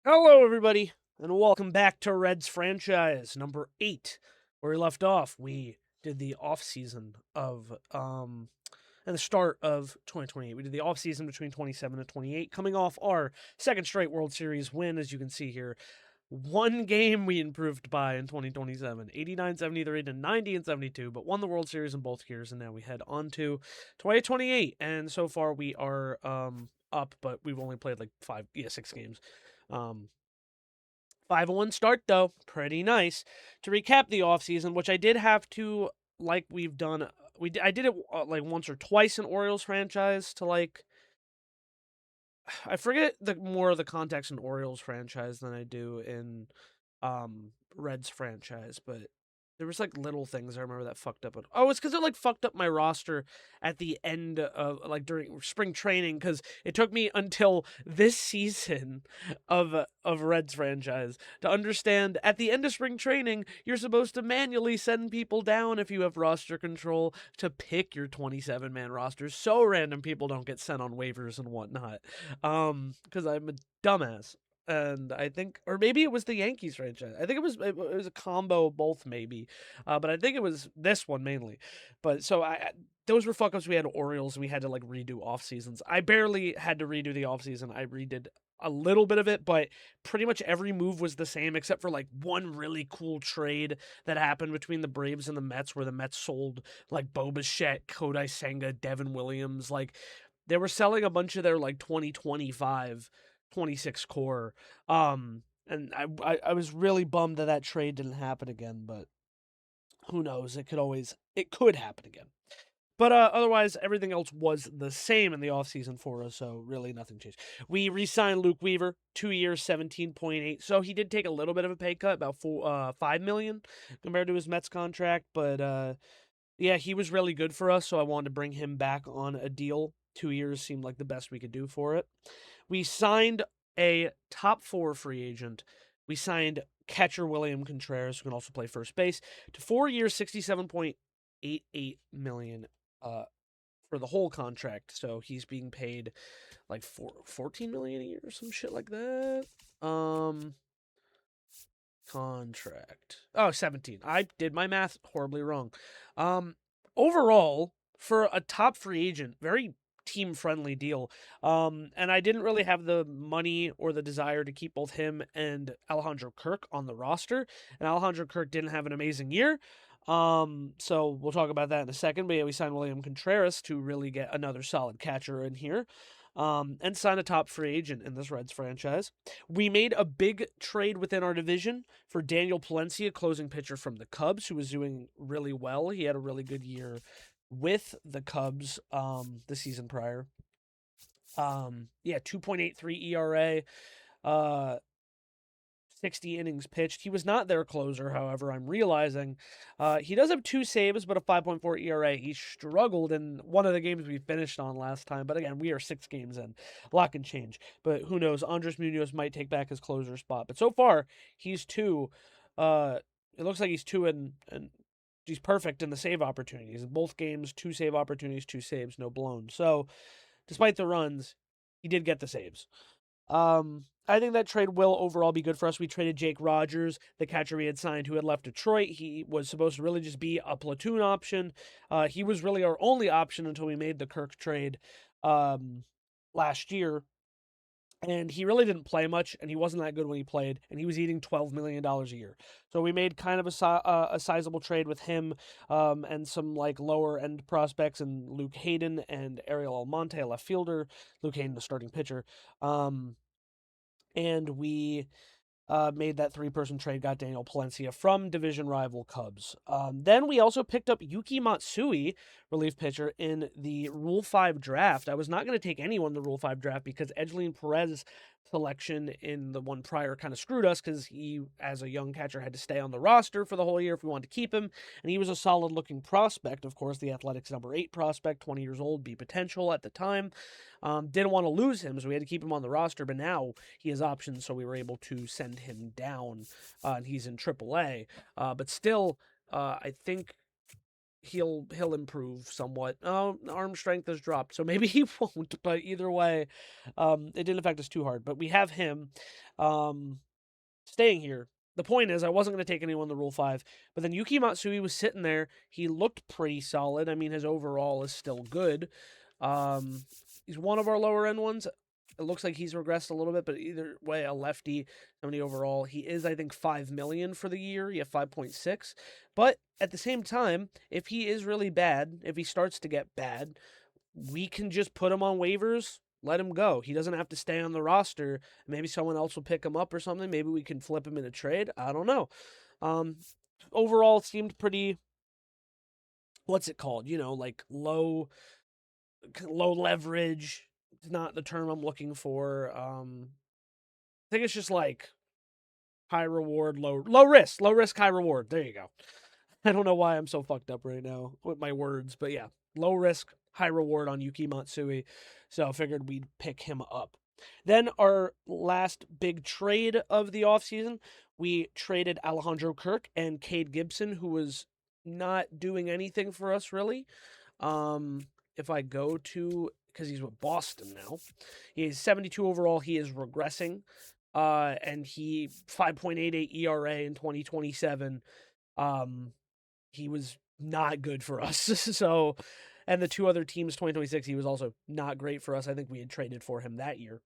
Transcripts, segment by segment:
Hello, everybody, and welcome back to Reds franchise number 8. Where we left off, we did the off season of and the start of 2028. We did the off season between 27 and 28, coming off our second straight World Series win, as you can see here. One game we improved by in 2027, 89, 73 to 90 and 72, but won the World Series in both years, and now we head on to 2028. And so far we are up, but we've only played like 6 games. Um, 5-1 start though, pretty nice. To recap the offseason, which I did have to, like we've done, I did it like once or twice in Orioles franchise to like I forget the more of the context in Orioles franchise than I do in Reds franchise, but there was like little things I remember that fucked up. Oh, it's because it like fucked up my roster at the end of like during spring training because it took me until this season of Reds franchise to understand at the end of spring training you're supposed to manually send people down if you have roster control to pick your 27-man roster so random people don't get sent on waivers and whatnot. Because I'm a dumbass. And I think, or maybe it was the Yankees franchise. I think it was a combo of both, maybe, but I think it was this one mainly. But so those were fuck ups. We had Orioles, and we had to like redo off seasons. I barely had to redo the off season. I redid a little bit of it, but pretty much every move was the same except for like one really cool trade that happened between the Braves and the Mets, where the Mets sold like Bo Bichette, Kodai Senga, Devin Williams. Like they were selling a bunch of their like 2025 26 core. And I was really bummed that trade didn't happen again, but who knows? It could happen again. But otherwise, everything else was the same in the offseason for us, so really nothing changed. We re-signed Luke Weaver, 2 years, 17.8. So he did take a little bit of a pay cut, about $5 million compared to his Mets contract, but yeah, he was really good for us, so I wanted to bring him back on a deal. 2 years seemed like the best we could do for it. We signed a top 4 free agent. We signed catcher William Contreras, who can also play first base, to 4 years, 67.88 million for the whole contract. So he's being paid like 14 million a year or some shit like that. Contract. Oh, 17. I did my math horribly wrong. Um Overall, for a top free agent, very team friendly deal. And I didn't really have the money or the desire to keep both him and Alejandro Kirk on the roster. And Alejandro Kirk didn't have an amazing year. So we'll talk about that in a second. But yeah, we signed William Contreras to really get another solid catcher in here. And sign a top free agent in this Reds franchise. We made a big trade within our division for Daniel Palencia, closing pitcher from the Cubs, who was doing really well. He had a really good year with the Cubs the season prior. Yeah, 2.83 ERA, uh 60 innings pitched. He was not their closer, however, I'm realizing. He does have 2 saves, but a 5.4 ERA. He struggled in one of the games we finished on last time, but again, we are 6 games in. A lot can change, but who knows? Andres Munoz might take back his closer spot, but so far, he's 2. It looks like he's 2 and he's perfect in the save opportunities. In both games, 2 save opportunities, 2 saves, no blown. So, despite the runs, he did get the saves. I think that trade will overall be good for us. We traded Jake Rogers, the catcher we had signed, who had left Detroit. He was supposed to really just be a platoon option. He was really our only option until we made the Kirk trade last year. And he really didn't play much, and he wasn't that good when he played, and he was eating $12 million a year. So we made kind of a sizable trade with him and some like lower end prospects, and Luke Hayden and Ariel Almonte, a left fielder. Luke Hayden, the starting pitcher. And we made that 3-person trade, got Daniel Palencia from division rival Cubs. Then we also picked up Yuki Matsui, relief pitcher, in the Rule 5 draft. I was not going to take anyone in the Rule 5 draft because Edgelin Perez selection in the one prior kind of screwed us because he, as a young catcher, had to stay on the roster for the whole year if we wanted to keep him. And he was a solid-looking prospect, of course, the Athletics number 8 prospect, 20 years old, B potential at the time. Didn't want to lose him, so we had to keep him on the roster, but now he has options, so we were able to send him down, and he's in AAA. But still, I think he'll improve somewhat. Arm strength has dropped, so maybe he won't. But either way, it didn't affect us too hard. But we have him staying here. The point is, I wasn't going to take anyone in the Rule 5, but then Yuki Matsui was sitting there. He looked pretty solid. I mean, his overall is still good. He's one of our lower end ones. It looks like he's regressed a little bit, but either way, a lefty, 70 overall. He is, I think, 5 million for the year. You have 5.6. But at the same time, if he is really bad, if he starts to get bad, we can just put him on waivers, let him go. He doesn't have to stay on the roster. Maybe someone else will pick him up or something. Maybe we can flip him in a trade. I don't know. Overall, it seemed pretty, what's it called? Like low leverage. It's not the term I'm looking for. I think it's just like high reward, low risk, high reward. There you go. I don't know why I'm so fucked up right now with my words, but yeah, low risk, high reward on Yuki Matsui. So I figured we'd pick him up. Then our last big trade of the offseason, we traded Alejandro Kirk and Cade Gibson, who was not doing anything for us really. If I go to, because he's with Boston now, he's 72 overall. He is regressing, and he 5.88 ERA in 2027. He was not good for us. So, and the two other teams, 2026, he was also not great for us. I think we had traded for him that year.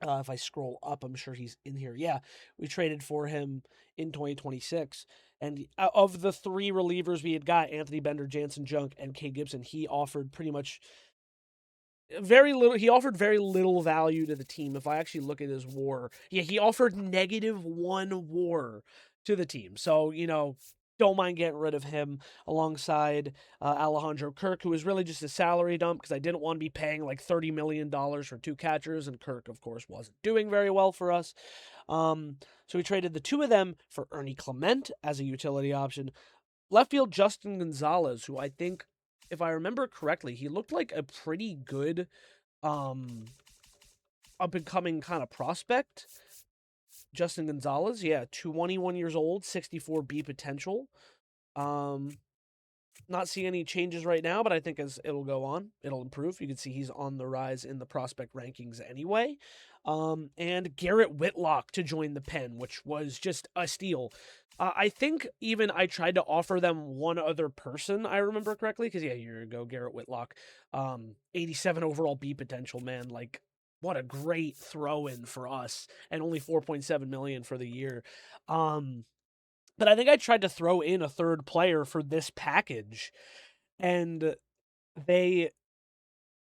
If I scroll up, I'm sure he's in here. Yeah, we traded for him in 2026. And of the three relievers we had got, Anthony Bender, Jansen Junk, and Cade Gibson, he offered pretty much very little. He offered very little value to the team. If I actually look at his WAR, yeah, he offered -1 WAR to the team. So, don't mind getting rid of him alongside Alejandro Kirk, who was really just a salary dump because I didn't want to be paying like $30 million for two catchers, and Kirk, of course, wasn't doing very well for us. So we traded the two of them for Ernie Clement as a utility option. Left field, Justin Gonzalez, who I think, if I remember correctly, he looked like a pretty good up-and-coming kind of prospect. Justin Gonzalez, yeah, 21 years old, 64 B potential. Not seeing any changes right now, but I think as it'll go on, it'll improve. You can see he's on the rise in the prospect rankings anyway. And Garrett Whitlock to join the pen, which was just a steal. I think even I tried to offer them one other person, I remember correctly, because yeah, a year ago, Garrett Whitlock, 87 overall B potential, man. Like, what a great throw-in for us, and only 4.7 million for the year. But I think I tried to throw in a third player for this package, and they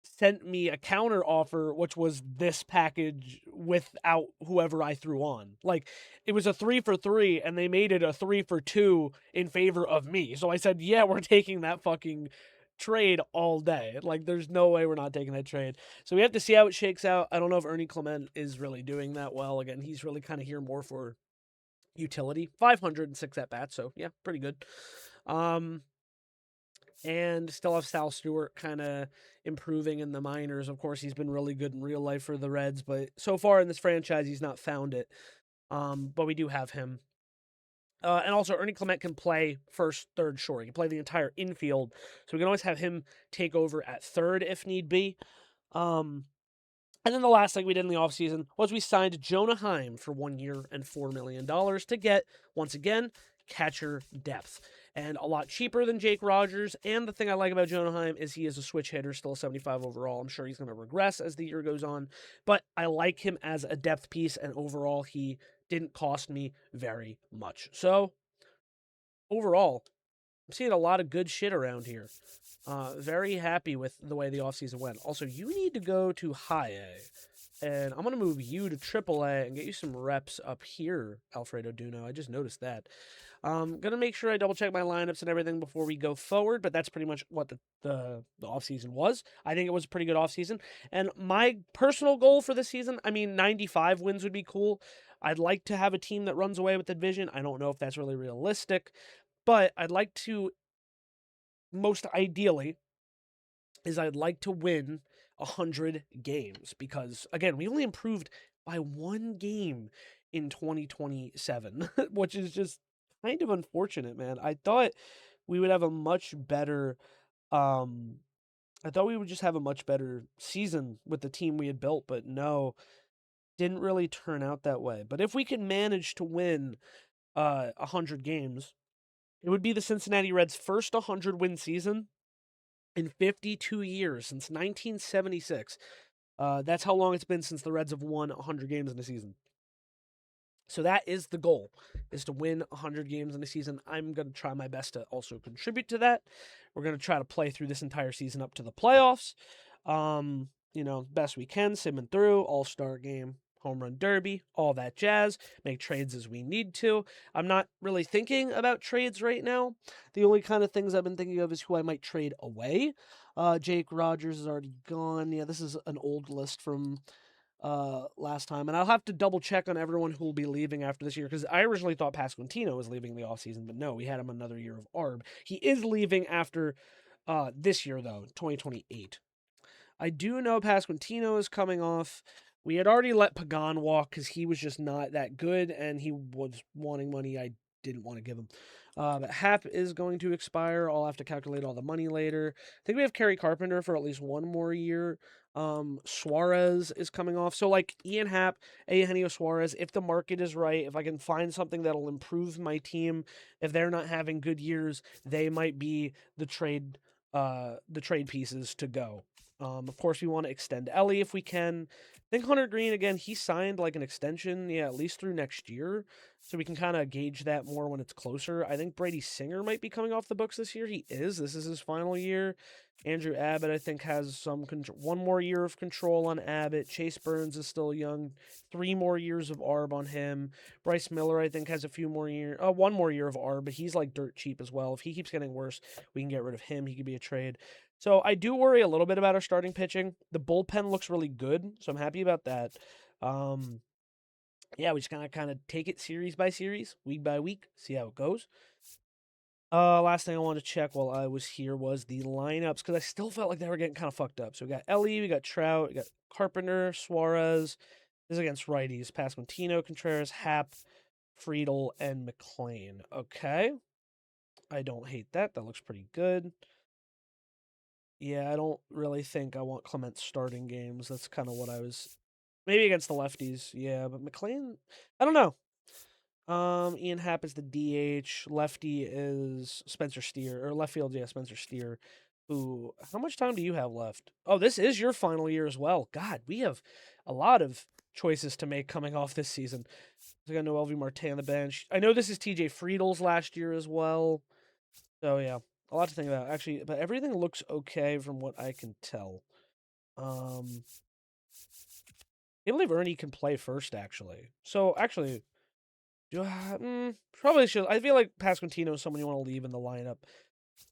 sent me a counter offer, which was this package without whoever I threw on. Like, it was a 3 for 3, and they made it a 3 for 2 in favor of me. So I said, yeah, we're taking that fucking trade all day. Like, there's no way we're not taking that trade. So we have to see how it shakes out. I don't know if Ernie Clement is really doing that well. Again, he's really kind of here more for utility. 506 at bat, so yeah, pretty good. And still have Sal Stewart kind of improving in the minors. Of course, he's been really good in real life for the Reds, but so far in this franchise, he's not found it. But we do have him. And also, Ernie Clement can play first, third, short. He can play the entire infield, so we can always have him take over at third if need be. And then the last thing we did in the offseason was we signed Jonah Heim for 1 year and $4 million to get, once again, catcher depth. And a lot cheaper than Jake Rogers. And the thing I like about Jonah Heim is he is a switch hitter, still 75 overall. I'm sure he's going to regress as the year goes on. But I like him as a depth piece, and overall, he didn't cost me very much. So, overall, I'm seeing a lot of good shit around here. Very happy with the way the offseason went. Also, you need to go to high A. And I'm going to move you to triple A and get you some reps up here, Alfredo Duno. I just noticed that. I'm going to make sure I double check my lineups and everything before we go forward, but that's pretty much what the offseason was. I think it was a pretty good offseason. And my personal goal for this season, 95 wins would be cool. I'd like to have a team that runs away with the division. I don't know if that's really realistic, but I'd like to, most ideally, I'd like to win 100 games because, again, we only improved by 1 game in 2027, which is just kind of unfortunate, man. I thought we would have a much better I thought we would just have a much better season with the team we had built, but no, didn't really turn out that way. But if we could manage to win 100 games, it would be the Cincinnati Reds' first 100-win season in 52 years, since 1976. That's how long it's been since the Reds have won 100 games in a season. So that is the goal, is to win 100 games in a season. I'm going to try my best to also contribute to that. We're going to try to play through this entire season up to the playoffs. Best we can, simming through, all-star game, home run derby, all that jazz, make trades as we need to. I'm not really thinking about trades right now. The only kind of things I've been thinking of is who I might trade away. Jake Rogers is already gone. Yeah, this is an old list from last time, and I'll have to double check on everyone who will be leaving after this year, because I originally thought Pasquantino was leaving the offseason, but no, we had him another year of ARB. He is leaving after this year, though, 2028. I do know Pasquantino is coming off. We had already let Pagan walk because he was just not that good, and he was wanting money I didn't want to give him. But Hap is going to expire. I'll have to calculate all the money later. I think we have Kerry Carpenter for at least one more year. Suarez is coming off. So, like, Ian Happ, Eugenio Suarez, if the market is right, if I can find something that'll improve my team, if they're not having good years, they might be the trade pieces to go. Of course, we want to extend Ellie if we can. I think Hunter Green, again, he signed like an extension, at least through next year. So we can kind of gauge that more when it's closer. I think Brady Singer might be coming off the books this year. He is. This is his final year. Andrew Abbott, I think, has one more year of control on Abbott. Chase Burns is still young. 3 more years of ARB on him. Bryce Miller, I think, has one more year of ARB, but he's like dirt cheap as well. If he keeps getting worse, we can get rid of him. He could be a trade. So I do worry a little bit about our starting pitching. The bullpen looks really good, so I'm happy about that. We just kind of take it series by series, week by week, see how it goes. Last thing I wanted to check while I was here was the lineups, because I still felt like they were getting kind of fucked up. So we got Ellie, we got Trout, we got Carpenter, Suarez. This is against righties. Pasquantino, Contreras, Happ, Friedel, and McLean. Okay. I don't hate that. That looks pretty good. Yeah, I don't really think I want Clement starting games. That's kind of what I was... Maybe against the lefties, yeah. But McLean, I don't know. Ian Happ is the DH. Lefty is Spencer Steer. Or left field, yeah, Spencer Steer. Who... How much time do you have left? Oh, this is your final year as well. God, we have a lot of choices to make coming off this season. We got Noelvi Marte on the bench. I know this is TJ Friedel's last year as well. So, yeah. A lot to think about, actually, but everything looks okay from what I can tell. I believe Ernie can play first, actually. So, actually, probably should. I feel like Pasquantino is someone you want to leave in the lineup.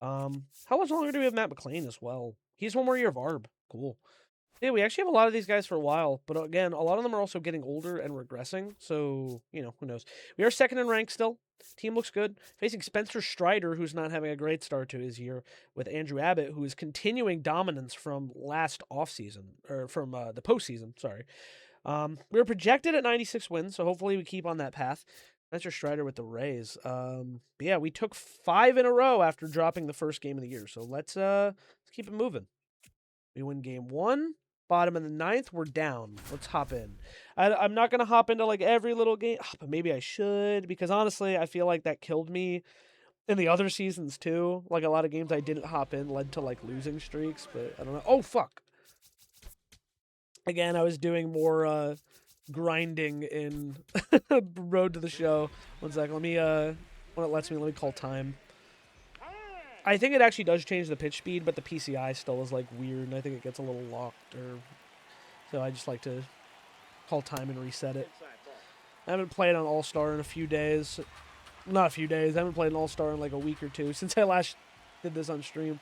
How much longer do we have Matt McLean as well? He's one more year of ARB. Cool. Yeah, we actually have a lot of these guys for a while, but again, a lot of them are also getting older and regressing, so, who knows. We are second in rank still. Team looks good. Facing Spencer Strider, who's not having a great start to his year, with Andrew Abbott, who is continuing dominance from last offseason, or from the postseason, sorry. We were projected at 96 wins, so hopefully we keep on that path. Spencer Strider with the Rays. But yeah, we took 5 in a row after dropping the first game of the year, so let's keep it moving. We win game 1. Bottom of the 9th, we're down. Let's hop in. I'm not going to hop into like every little game, but maybe I should, because honestly, I feel like that killed me in the other seasons too. Like a lot of games I didn't hop in led to like losing streaks, but I don't know. Oh, fuck. Again, I was doing more grinding in Road to the Show. One sec. Let me, when it lets me, let me call time. I think it actually does change the pitch speed, but the PCI still is like weird, and I think it gets a little locked. So I just like to call time and reset it. I haven't played on All-Star in a few days. Not a few days. I haven't played an All-Star in like a week or two since I last did this on stream.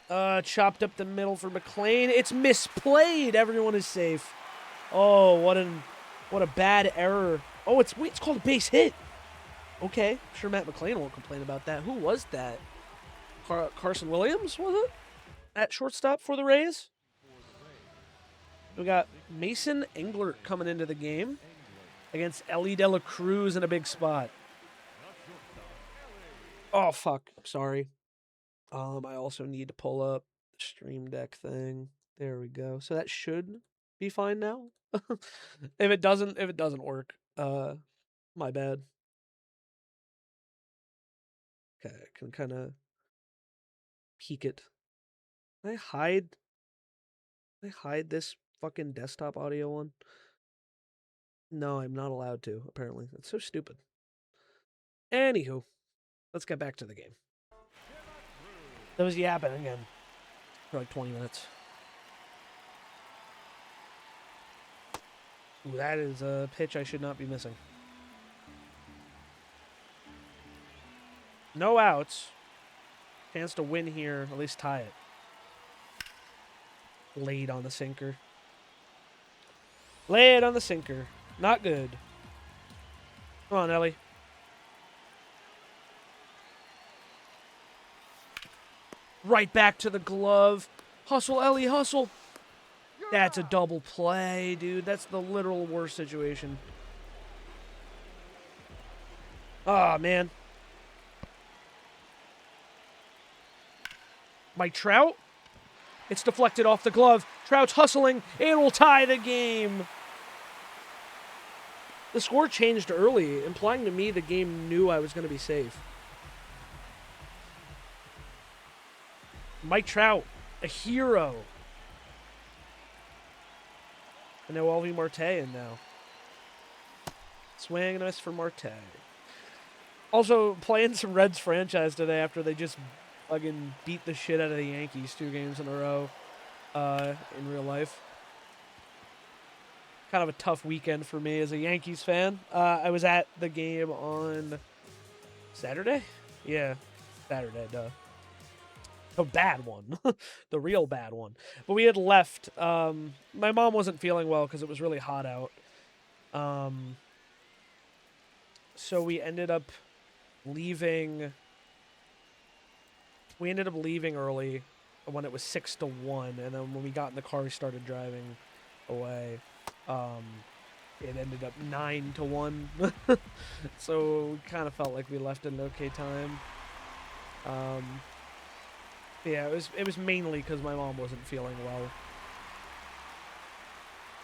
Chopped up the middle for McLean. It's misplayed. Everyone is safe. Oh, what a bad error. Oh, it's called a base hit. Okay, I'm sure Matt McLean won't complain about that. Who was that? Carson Williams, was it? At shortstop for the Rays? We got Mason Englert coming into the game against Ellie De La Cruz in a big spot. Oh, fuck. Sorry. I also need to pull up the Stream Deck thing. There we go. So that should be fine now. If it doesn't work, my bad. Okay, I can kind of peek it. Can I hide this fucking desktop audio one? No, I'm not allowed to, apparently. That's so stupid. Anywho, let's get back to the game. That was yapping again for like 20 minutes. Ooh, that is a pitch I should not be missing. No outs. Chance to win here, at least tie it. Laid on the sinker. Lay it on the sinker. Not good. Come on, Ellie. Right back to the glove. Hustle, Ellie, hustle. That's a double play, dude. That's the literal worst situation. Ah, man. Mike Trout. It's deflected off the glove. Trout's hustling. It will tie the game. The score changed early, implying to me the game knew I was going to be safe. Mike Trout, a hero. And Noelvi Marte in now. Swing and a miss for Marte. Also, playing some Reds franchise today after they just fucking beat the shit out of the Yankees 2 games in a row in real life. Kind of a tough weekend for me as a Yankees fan. I was at the game on Saturday? Yeah, Saturday, duh. The bad one. The real bad one. But we had left. My mom wasn't feeling well because it was really hot out. So we ended up leaving. We ended up leaving early when it was 6-1, and then when we got in the car, we started driving away. It ended up 9-1, so we kind of felt like we left at an okay time. Yeah, it was mainly because my mom wasn't feeling well.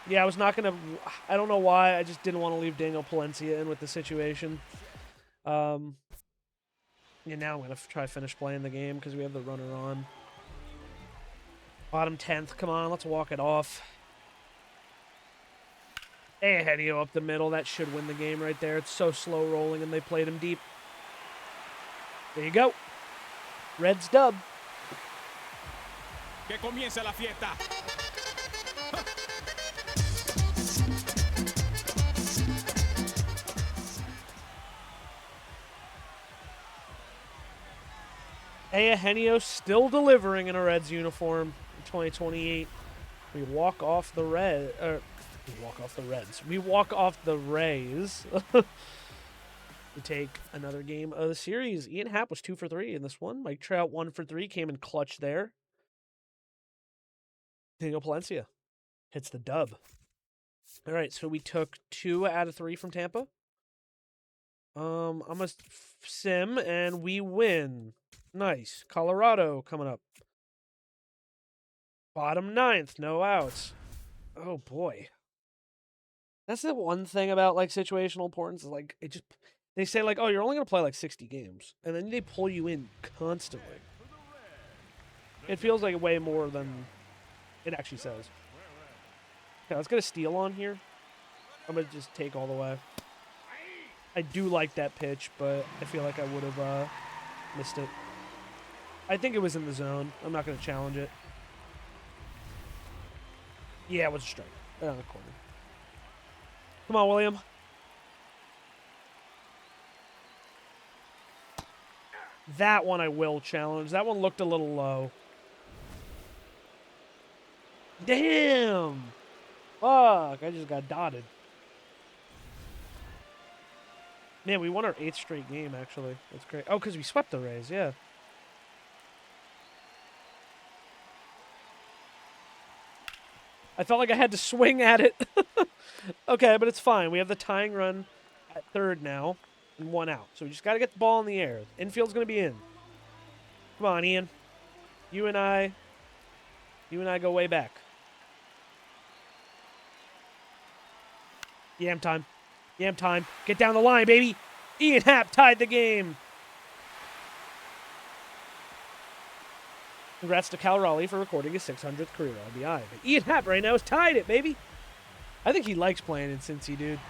Yeah, I was not gonna. I don't know why. I just didn't want to leave Daniel Palencia in with the situation. Yeah, now I'm gonna try to finish playing the game because we have the runner on. Bottom 10th. Come on, let's walk it off. Hey, Henio up the middle. That should win the game right there. It's so slow rolling, and they played him deep. There you go. Reds dub. Que comience la fiesta. Henio still delivering in a Reds uniform in 2028. We walk off the Reds. We walk off the Reds. We walk off the Rays. We take another game of the series. Ian Happ was 2 for 3 in this one. Mike Trout 1 for 3, came in clutch there. Daniel Palencia hits the dub. All right, so we took 2 out of 3 from Tampa. I'm a sim, and we win. Nice. Colorado coming up. Bottom 9th, no outs. Oh boy. That's the one thing about like situational importance is like it just they say like, oh, you're only gonna play like 60 games, and then they pull you in constantly. It feels like way more than it actually says. Okay, let's get a steal on here. I'm gonna just take all the way. I do like that pitch, but I feel like I would have missed it. I think it was in the zone. I'm not gonna challenge it. Yeah, it was a strike. Right on the corner. Come on, William. That one I will challenge. That one looked a little low. Damn! Fuck, I just got dotted. Man, we won our 8th straight game, actually. That's great. Oh, because we swept the Rays, yeah. I felt like I had to swing at it. Okay, but it's fine. We have the tying run at 3rd now. and 1 out. So we just got to get the ball in the air. Infield's going to be in. Come on, Ian. You and I go way back. Yam time. Yam time. Get down the line, baby. Ian Happ tied the game. Congrats to Cal Raleigh for recording his 600th career RBI. But Ian Happ right now has tied it, baby. I think he likes playing in Cincy, dude.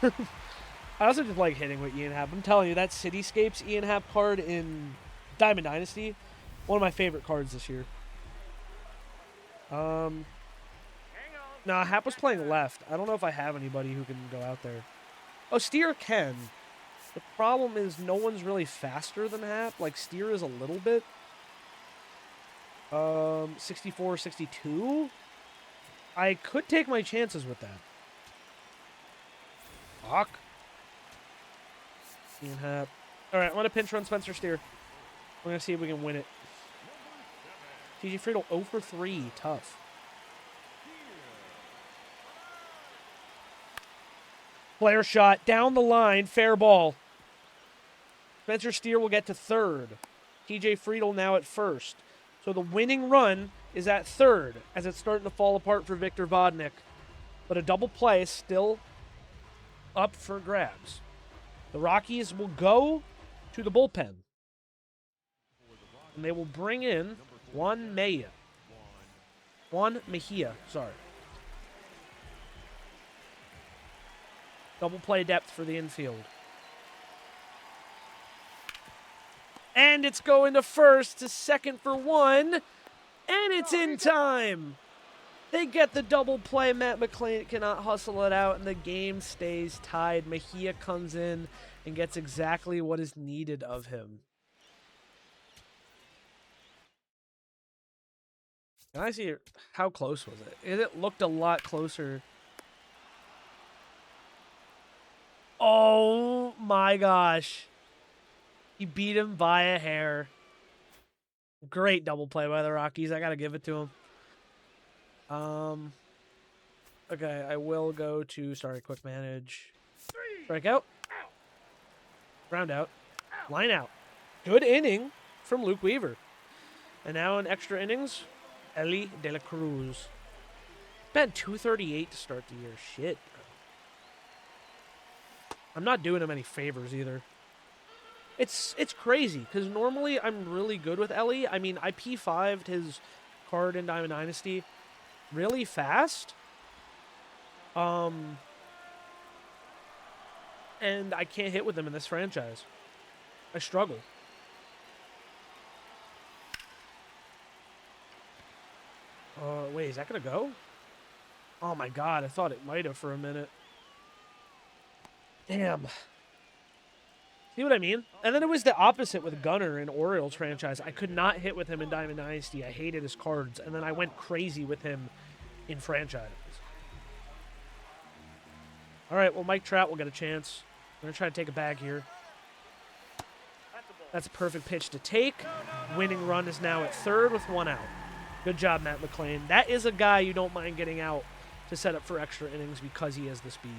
I also just like hitting with Ian Happ. I'm telling you, that Cityscapes Ian Happ card in Diamond Dynasty, one of my favorite cards this year. Nah, Happ was playing left. I don't know if I have anybody who can go out there. Oh, Steer can. The problem is no one's really faster than Happ. Like, Steer is a little bit. 64, 62. I could take my chances with that. Fuck. Ian Happ. Alright, I'm going to pinch run Spencer Steer. We're going to see if we can win it. TJ Friedel 0 for 3. Tough. Player shot. Down the line. Fair ball. Spencer Steer will get to third. TJ Friedel now at first. So the winning run is at third as it's starting to fall apart for Victor Vodnik. But a double play is still up for grabs. The Rockies will go to the bullpen. And they will bring in Juan Mejia. Sorry. Double play depth for the infield. And it's going to first to second for 1. And it's in time. They get the double play. Matt McClain cannot hustle it out, and the game stays tied. Mejia comes in and gets exactly what is needed of him. Can I see how close was it? It looked a lot closer. Oh my gosh. He beat him by a hair. Great double play by the Rockies. I got to give it to him. Okay, I will go to, quick manage. Strike out. Ground out. Line out. Good inning from Luke Weaver. And now in extra innings, Ellie De La Cruz. Bet 238 to start the year. Shit. I'm not doing him any favors either. It's crazy, because normally I'm really good with Ellie. I mean, I P5'd his card in Diamond Dynasty really fast. And I can't hit with him in this franchise. I struggle. Wait, is that going to go? Oh my god, I thought it might have for a minute. Damn. See what I mean? And then it was the opposite with Gunnar in Orioles franchise. I could not hit with him in Diamond Dynasty. I hated his cards. And then I went crazy with him in franchise. All right, well, Mike Trout will get a chance. I'm going to try to take a bag here. That's a perfect pitch to take. Winning run is now at third with 1 out. Good job, Matt McClain. That is a guy you don't mind getting out to set up for extra innings because he has the speed.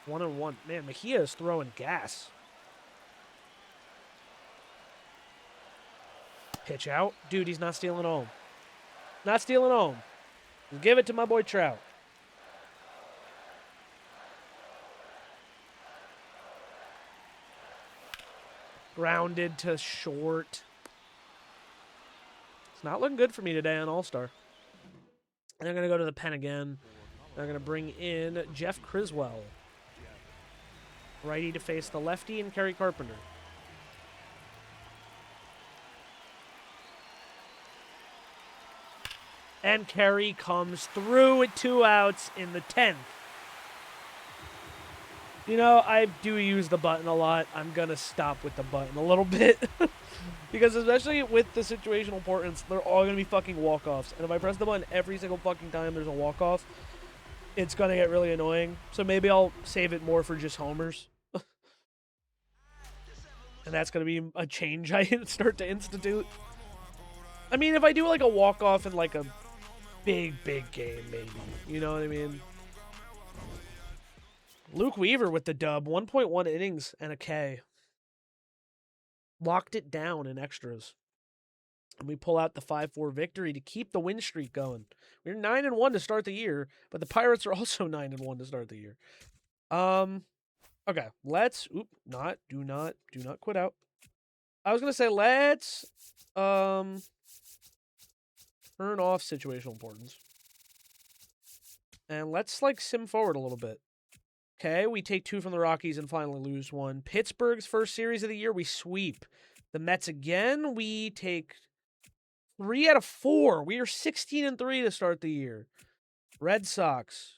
1-1. Man, Mejia is throwing gas. Pitch out. Dude, he's not stealing home. Not stealing home. Give it to my boy Trout. Grounded to short. It's not looking good for me today on All-Star. And I'm going to go to the pen again. I'm going to bring in Jeff Criswell. Righty to face the lefty and Kerry Carpenter. And Kerry comes through with 2 outs in the 10th. You know, I do use the button a lot. I'm going to stop with the button a little bit. Because especially with the situational importance, they're all going to be fucking walk-offs. And if I press the button every single fucking time there's a walk-off, it's going to get really annoying. So maybe I'll save it more for just homers. And that's going to be a change I start to institute. I mean, if I do like a walk-off in like a big game, maybe. You know what I mean? Luke Weaver with the dub. 1.1 innings and a K. Locked it down in extras. And we pull out the 5-4 victory to keep the win streak going. We're 9-1 to start the year, but the Pirates are also 9-1 to start the year. Okay, let's do not quit out. I was gonna say let's turn off situational importance. And let's like sim forward a little bit. Okay, we take 2 from the Rockies and finally lose 1. Pittsburgh's first series of the year, we sweep. The Mets again, we take 3 out of 4. We are 16-3 to start the year. Red Sox,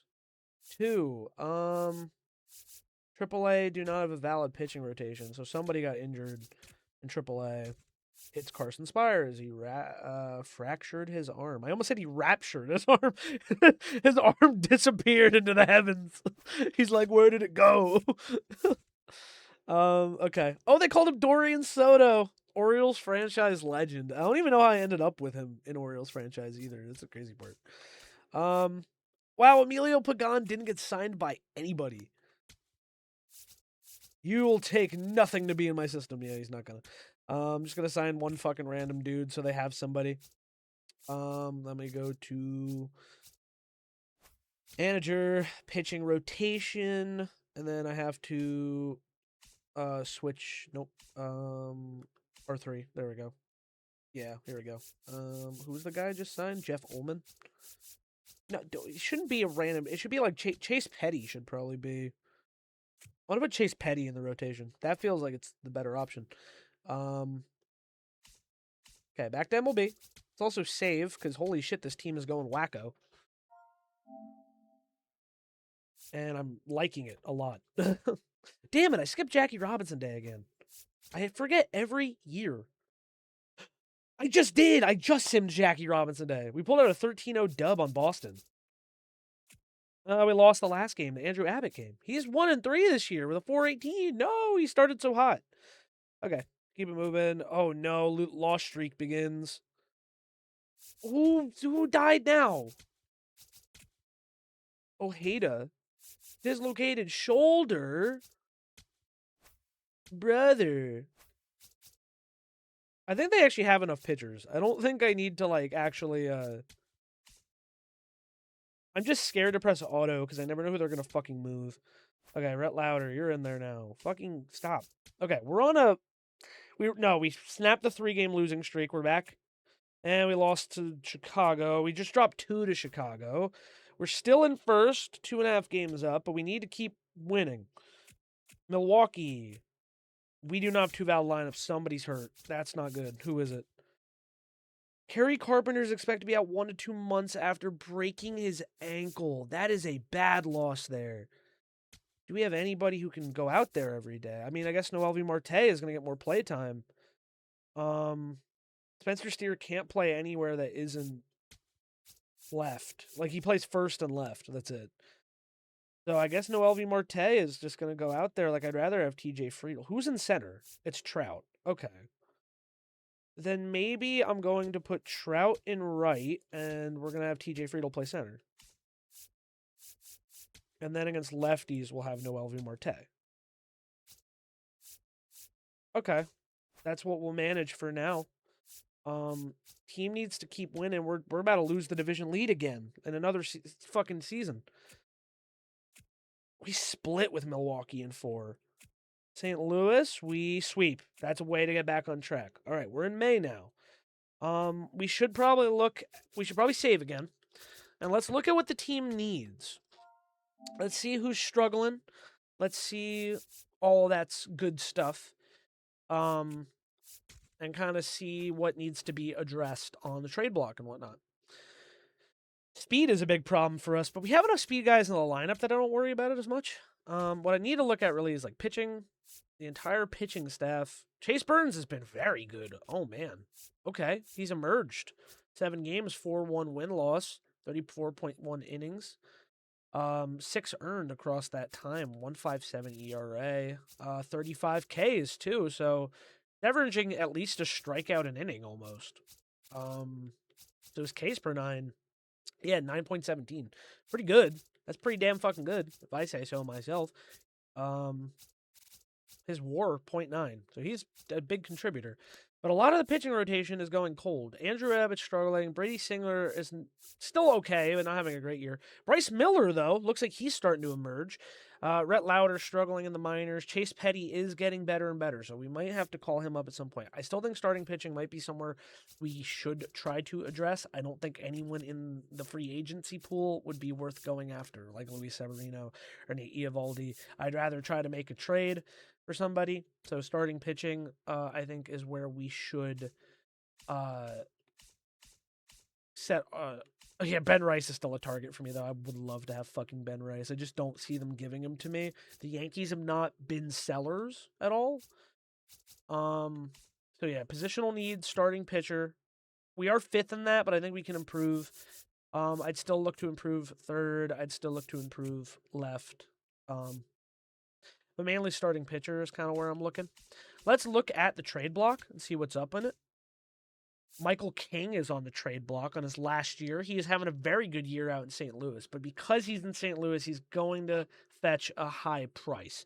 2. AAA do not have a valid pitching rotation, so somebody got injured in AAA. It's Carson Spires. He fractured his arm. I almost said he raptured his arm. His arm disappeared into the heavens. He's like, where did it go? Okay. Oh, they called him Dorian Soto. Orioles franchise legend. I don't even know how I ended up with him in Orioles franchise either. That's the crazy part. Wow, Emilio Pagan didn't get signed by anybody. You'll take nothing to be in my system. Yeah, he's not gonna. I'm just gonna sign one fucking random dude so they have somebody. Let me go to manager, pitching rotation, and then I have to switch. Nope. R3. There we go. Yeah, here we go. Who's the guy I just signed? Jeff Ullman. No, it shouldn't be a random. It should be like Chase Petty should probably be. I want to put Chase Petty in the rotation. That feels like it's the better option. Okay, back to MLB. It's also save, because holy shit, this team is going wacko. And I'm liking it a lot. Damn it, I skipped Jackie Robinson Day again. I forget every year. I just did. I just simmed Jackie Robinson Day. We pulled out a 13-0 dub on Boston. We lost the last game, the Andrew Abbott game. He's 1-3 this year with a 4.18. No, he started so hot. Okay, keep it moving. Oh no, loss streak begins. Who died now? Ojeda. Dislocated shoulder. Brother. I think they actually have enough pitchers. I don't think I need to, like, actually, I'm just scared to press auto because I never know who they're going to fucking move. Okay, Rhett Lauder, you're in there now. Fucking stop. Okay, we're on a... We snapped the 3-game losing streak. We're back. And we lost to Chicago. We just dropped 2 to Chicago. We're still in first, 2.5 games up, but we need to keep winning. Milwaukee. We do not have 2 valid lineups. Somebody's hurt. That's not good. Who is it? Kerry Carpenter is expected to be out 1 to 2 months after breaking his ankle. That is a bad loss there. Do we have anybody who can go out there every day? I mean, I guess Noelvi Marte is going to get more play time. Spencer Steer can't play anywhere that isn't left. Like, he plays first and left. That's it. So I guess Noelvi Marte is just going to go out there. Like, I'd rather have TJ Friedl. Who's in center? It's Trout. Okay. Then maybe I'm going to put Trout in right, and we're going to have TJ Friedl play center. And then against lefties, we'll have Noelvi Marte. Okay. That's what we'll manage for now. Team needs to keep winning. We're about to lose the division lead again in another fucking season. We split with Milwaukee in 4. St. Louis, we sweep. That's a way to get back on track. All right, we're in May now. We should probably save again. And let's look at what the team needs. Let's see who's struggling. Let's see all that's good stuff. And kind of see what needs to be addressed on the trade block and whatnot. Speed is a big problem for us, but we have enough speed guys in the lineup that I don't worry about it as much. What I need to look at really is like pitching, the entire pitching staff. Chase Burns has been very good. Oh, man. Okay, he's emerged. 7 games, 4-1 win-loss, 34.1 innings. 6 earned across that time, 1.57 ERA, 35 Ks too, so averaging at least a strikeout an inning almost. So his Ks per 9, yeah, 9.17. Pretty good. That's pretty damn fucking good, if I say so myself. His WAR 0.9, so he's a big contributor. But a lot of the pitching rotation is going cold. Andrew Abbott's struggling. Brady Singler is still okay, but not having a great year. Bryce Miller, though, looks like he's starting to emerge. Rhett Lauder struggling in the minors. Chase Petty is getting better and better, so we might have to call him up at some point. I still think starting pitching might be somewhere we should try to address. I don't think anyone in the free agency pool would be worth going after, like Luis Severino or Nate Eovaldi. I'd rather try to make a trade for somebody. So starting pitching, I think, is where we should set. Yeah, Ben Rice is still a target for me, though. I would love to have fucking Ben Rice. I just don't see them giving him to me. The Yankees have not been sellers at all. So yeah, positional needs, starting pitcher. We are 5th in that, but I think we can improve. I'd still look to improve third. I'd still look to improve left. But mainly starting pitcher is kind of where I'm looking. Let's look at the trade block and see what's up in it. Michael King is on the trade block on his last year. He is having a very good year out in St. Louis, but because he's in St. Louis, he's going to fetch a high price.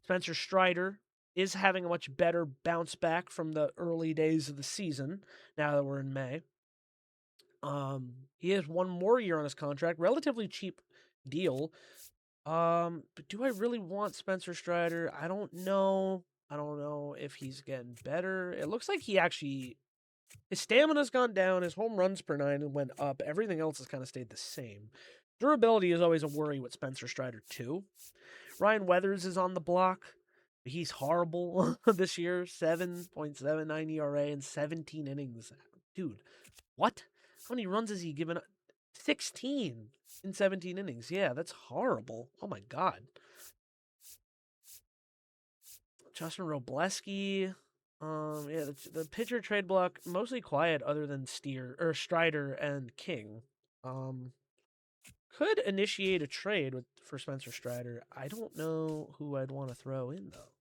Spencer Strider is having a much better bounce back from the early days of the season, now that we're in May. He has one more year on his contract, relatively cheap deal. But do I really want Spencer Strider? I don't know. I don't know if he's getting better. It looks like he actually, his stamina's gone down. His home runs per 9 went up. Everything else has kind of stayed the same. Durability is always a worry with Spencer Strider too. Ryan Weathers is on the block. He's horrible this year. 7.79 ERA and 17 innings. Dude, what? How many runs has he given up? 16 in 17 innings. Yeah, that's horrible. Oh my god. Justin Robleski. Yeah, the pitcher trade block mostly quiet other than Strider and King. Could initiate a trade for Spencer Strider. I don't know who I'd want to throw in though.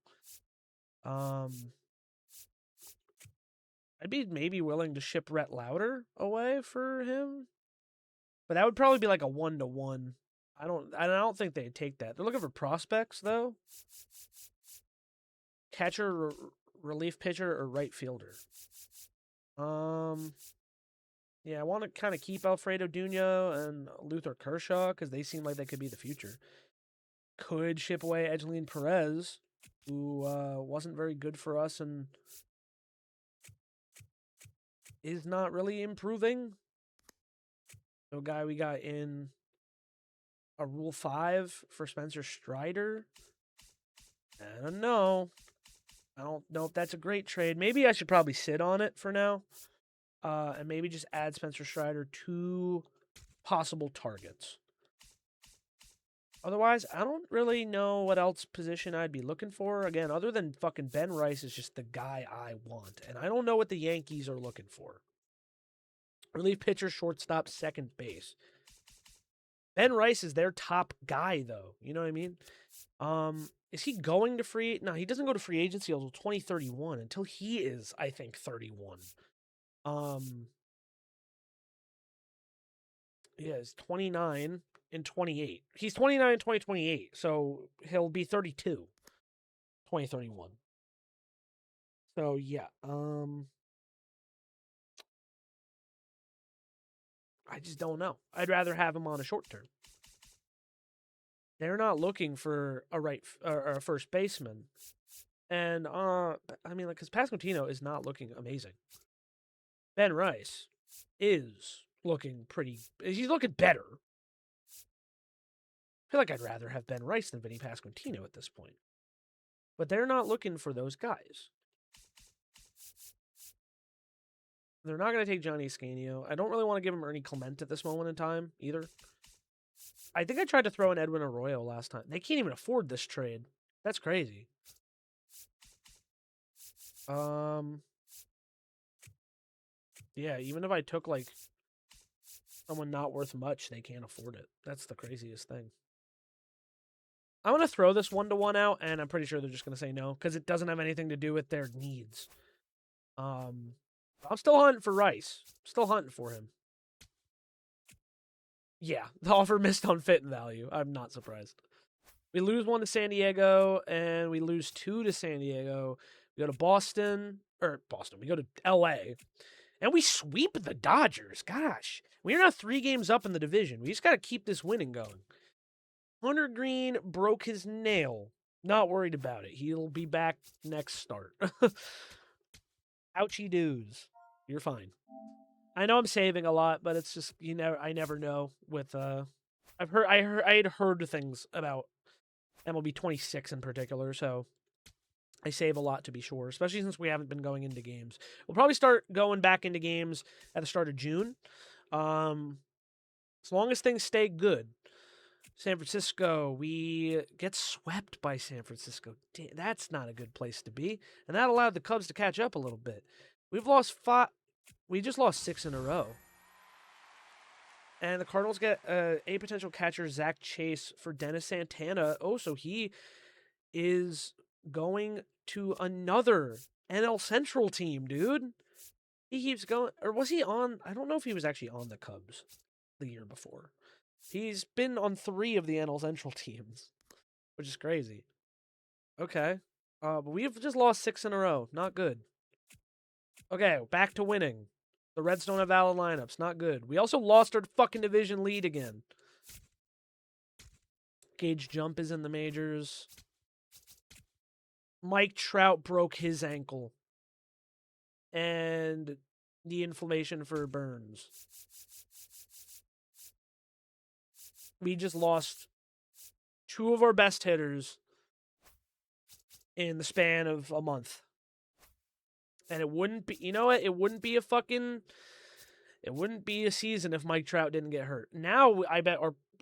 I'd be maybe willing to ship Rhett Lauder away for him. But that would probably be like a 1-to-1. I don't think they'd take that. They're looking for prospects though. Catcher, relief pitcher, or right fielder. Yeah, I want to kind of keep Alfredo Duño and Luther Kershaw because they seem like they could be the future. Could ship away Edgelin Perez, who wasn't very good for us and is not really improving. No guy we got in a Rule 5 for Spencer Strider. I don't know. I don't know if that's a great trade. Maybe I should probably sit on it for now. And maybe just add Spencer Strider to possible targets. Otherwise, I don't really know what else position I'd be looking for. Again, other than fucking Ben Rice is just the guy I want. And I don't know what the Yankees are looking for. Relief pitcher, shortstop, second base. Ben Rice is their top guy, though. You know what I mean? Is he going to free? No, he doesn't go to free agency until 2031. Until he is, I think, 31. Yeah, he's 29 and 28. He's 29 in 2028, so he'll be 32. 2031. So yeah, I just don't know. I'd rather have him on a short term. They're not looking for a a first baseman. And I mean, like, because Pasquantino is not looking amazing. Ben Rice is looking pretty. He's looking better. I feel like I'd rather have Ben Rice than Vinny Pasquantino at this point. But they're not looking for those guys. They're not going to take Johnny Escanio. I don't really want to give him Ernie Clement at this moment in time either. I think I tried to throw in Edwin Arroyo last time. They can't even afford this trade. That's crazy. Yeah, even if I took, like, someone not worth much, they can't afford it. That's the craziest thing. I'm going to throw this 1-to-1 out, and I'm pretty sure they're just going to say no, because it doesn't have anything to do with their needs. I'm still hunting for Rice. Still hunting for him. Yeah, the offer missed on fit and value. I'm not surprised. We lose 1 to San Diego, and we lose 2 to San Diego. We go to Boston. We go to LA. And we sweep the Dodgers. Gosh. We're now 3 games up in the division. We just got to keep this winning going. Hunter Green broke his nail. Not worried about it. He'll be back next start. Ouchie doos. You're fine. I know I'm saving a lot, but it's just I never know with I had heard things about MLB 26 in particular, so I save a lot to be sure, especially since we haven't been going into games. We'll probably start going back into games at the start of June. As long as things stay good. San Francisco, we get swept by San Francisco. That's not a good place to be. And that allowed the Cubs to catch up a little bit. We've lost 5. We just lost 6 in a row. And the Cardinals get a potential catcher, Zach Chase, for Dennis Santana. Oh, so he is going to another NL Central team, dude. He keeps going. Or was he on? I don't know if he was actually on the Cubs the year before. He's been on 3 of the NL Central teams, which is crazy. Okay. But we've just lost 6 in a row. Not good. Okay, back to winning. The Reds don't have valid lineups. Not good. We also lost our fucking division lead again. Gage Jump is in the majors. Mike Trout broke his ankle. And the inflammation for Burns. We just lost 2 of our best hitters in the span of a month. And it wouldn't be, you know what? It wouldn't be a season if Mike Trout didn't get hurt. Now, I bet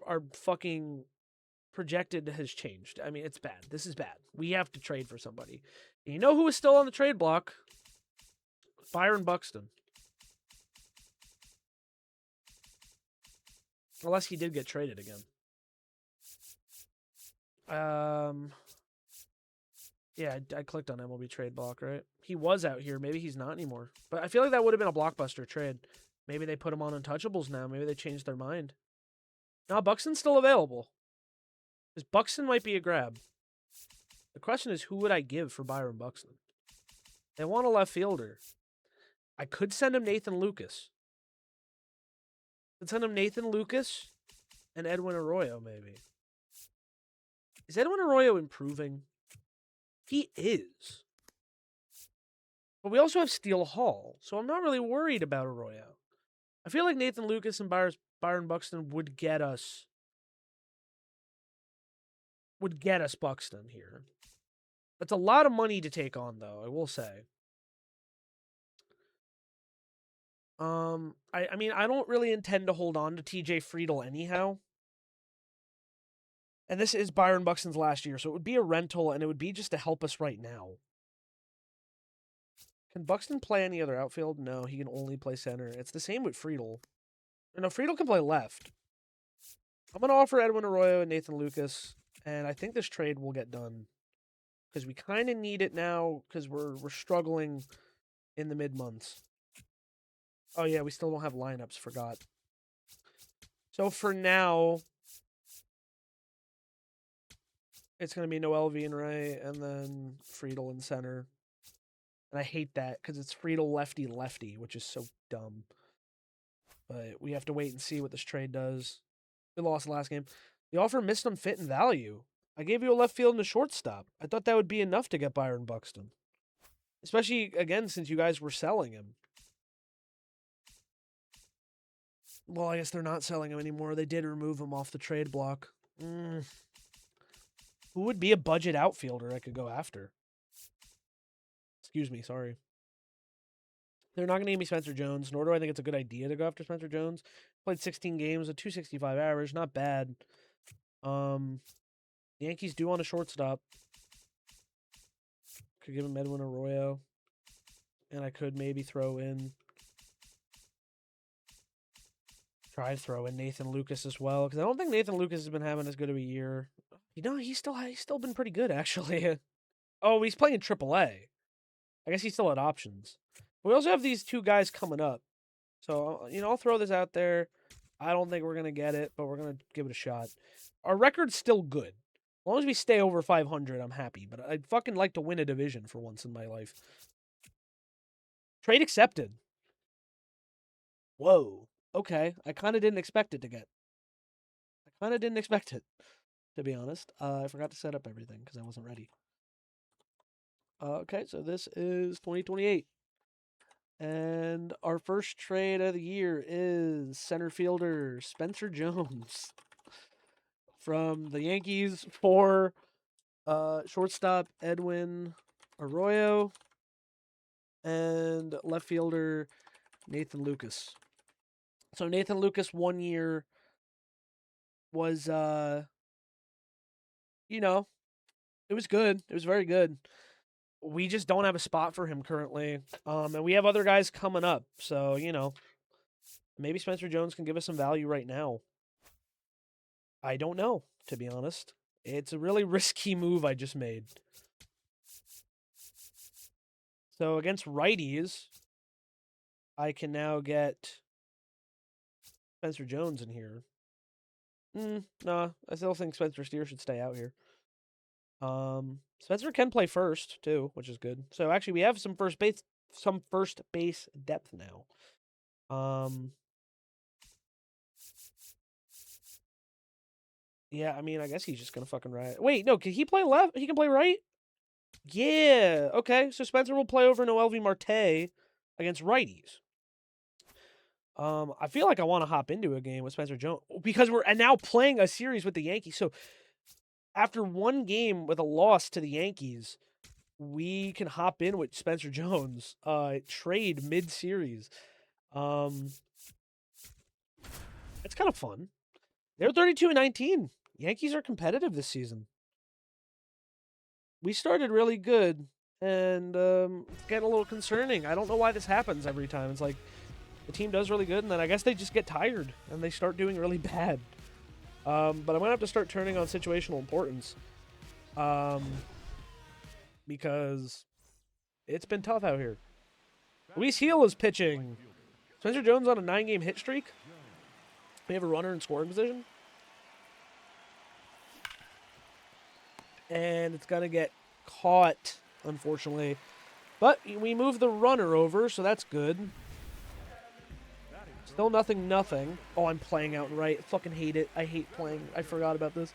our fucking projected has changed. I mean, it's bad. This is bad. We have to trade for somebody. And you know who is still on the trade block? Byron Buxton. Unless he did get traded again. Yeah, I clicked on MLB trade block, right? He was out here. Maybe he's not anymore. But I feel like that would have been a blockbuster trade. Maybe they put him on Untouchables now. Maybe they changed their mind. No, Buxton's still available. Because Buxton might be a grab. The question is, who would I give for Byron Buxton? They want a left fielder. I could send him Nathan Lucas. I'd send him Nathan Lucas and Edwin Arroyo, maybe. Is Edwin Arroyo improving? He is. But we also have Steele Hall, so I'm not really worried about Arroyo. I feel like Nathan Lucas and Byron Buxton would get us Buxton here. That's a lot of money to take on, though, I will say. I mean, I don't really intend to hold on to TJ Friedel anyhow. And this is Byron Buxton's last year, so it would be a rental, and it would be just to help us right now. Can Buxton play any other outfield? No, he can only play center. It's the same with Friedel. No, Friedel can play left. I'm going to offer Edwin Arroyo and Nathan Lucas, and I think this trade will get done. Because we kind of need it now, because we're struggling in the mid-months. Oh, yeah, we still don't have lineups, forgot. So for now, it's going to be Noel Vienray and then Friedel in center. And I hate that because it's Friedel lefty, which is so dumb. But we have to wait and see what this trade does. We lost the last game. The offer missed on fit and value. I gave you a left field and a shortstop. I thought that would be enough to get Byron Buxton. Especially, again, since you guys were selling him. Well, I guess they're not selling him anymore. They did remove him off the trade block. Who would be a budget outfielder I could go after? Excuse me, sorry. They're not going to give me Spencer Jones, nor do I think it's a good idea to go after Spencer Jones. Played 16 games, a 265 average, not bad. Yankees do want a shortstop. Could give him Edwin Arroyo. And I could maybe try to throw in Nathan Lucas as well, because I don't think Nathan Lucas has been having as good of a year. You know, he's still been pretty good, actually. Oh, he's playing AAA. I guess he still had options. We also have these 2 guys coming up. So, I'll throw this out there. I don't think we're going to get it, but we're going to give it a shot. Our record's still good. As long as we stay over 500, I'm happy. But I'd fucking like to win a division for once in my life. Trade accepted. Whoa. Okay. I kind of didn't expect it to get. I kind of didn't expect it, to be honest. I forgot to set up everything because I wasn't ready. Okay, so this is 2028. And our first trade of the year is center fielder Spencer Jones from the Yankees for shortstop Edwin Arroyo and left fielder Nathan Lucas. So Nathan Lucas 1 year was you know, it was good. It was very good. We just don't have a spot for him currently. And we have other guys coming up. So, maybe Spencer Jones can give us some value right now. I don't know, to be honest. It's a really risky move I just made. So against righties, I can now get Spencer Jones in here. Nah, I still think Spencer Steer should stay out here. Spencer can play first too, which is good. So actually, we have some first base depth now. Yeah, I mean, I guess he's just gonna fucking ride. Wait, no, can he play left? He can play right. Yeah. Okay, so Spencer will play over Noelvi Marte against righties. I feel like I want to hop into a game with Spencer Jones because we're now playing a series with the Yankees. So after one game with a loss to the Yankees, we can hop in with Spencer Jones, trade mid-series. It's kind of fun. They're 32-19. Yankees are competitive this season. We started really good, and it's getting a little concerning. I don't know why this happens every time. It's like the team does really good, and then I guess they just get tired, and they start doing really bad. But I'm going to have to start turning on situational importance. Because it's been tough out here. Luis Gil is pitching. Spencer Jones on a 9-game hit streak. We have a runner in scoring position. And it's going to get caught, unfortunately. But we move the runner over, so that's good. Still nothing. Oh, I'm playing out right. I fucking hate it. I hate playing. I forgot about this.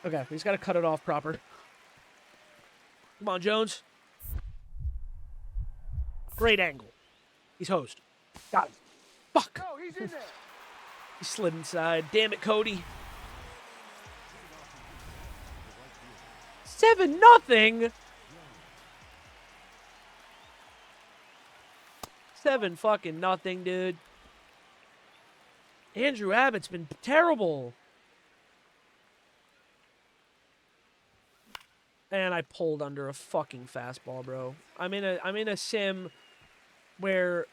Okay, we just got to cut it off proper. Come on, Jones. Great angle. He's hosed. Got him. Fuck. No, he's in there. He slid inside. Damn it, Cody. 7-0. 7-0, dude. Andrew Abbott's been terrible. And I pulled under a fucking fastball, bro. I'm in a sim where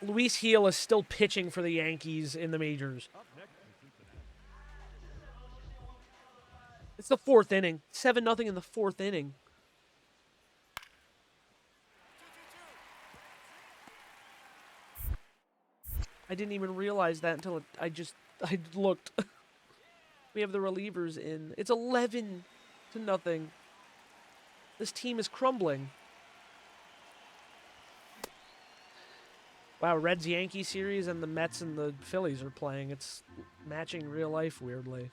Luis Gil is still pitching for the Yankees in the majors. It's the 4th inning. 7-0 in the 4th inning. I didn't even realize that until I looked. We have the relievers in. It's 11-0. This team is crumbling. Wow, Reds-Yankee series and the Mets and the Phillies are playing. It's matching real life weirdly.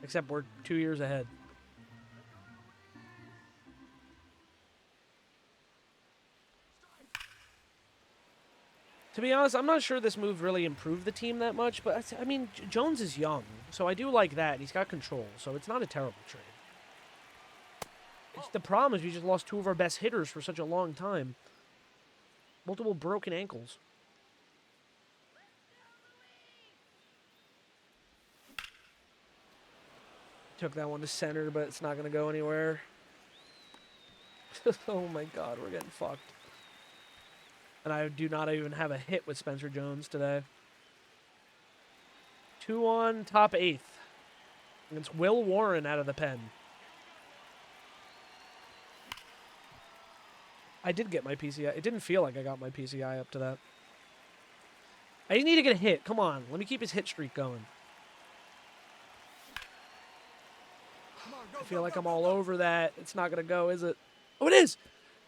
Except we're 2 years ahead. To be honest, I'm not sure this move really improved the team that much, but I mean, Jones is young, so I do like that. He's got control, so it's not a terrible trade. The problem is we just lost 2 of our best hitters for such a long time. Multiple broken ankles. Took that one to center, but it's not going to go anywhere. Oh my god, we're getting fucked. And I do not even have a hit with Spencer Jones today. 2 on, top 8th. Against Will Warren out of the pen. I did get my PCI. It didn't feel like I got my PCI up to that. I just need to get a hit. Come on. Let me keep his hit streak going. I feel like I'm all over that. It's not going to go, is it? Oh, it is!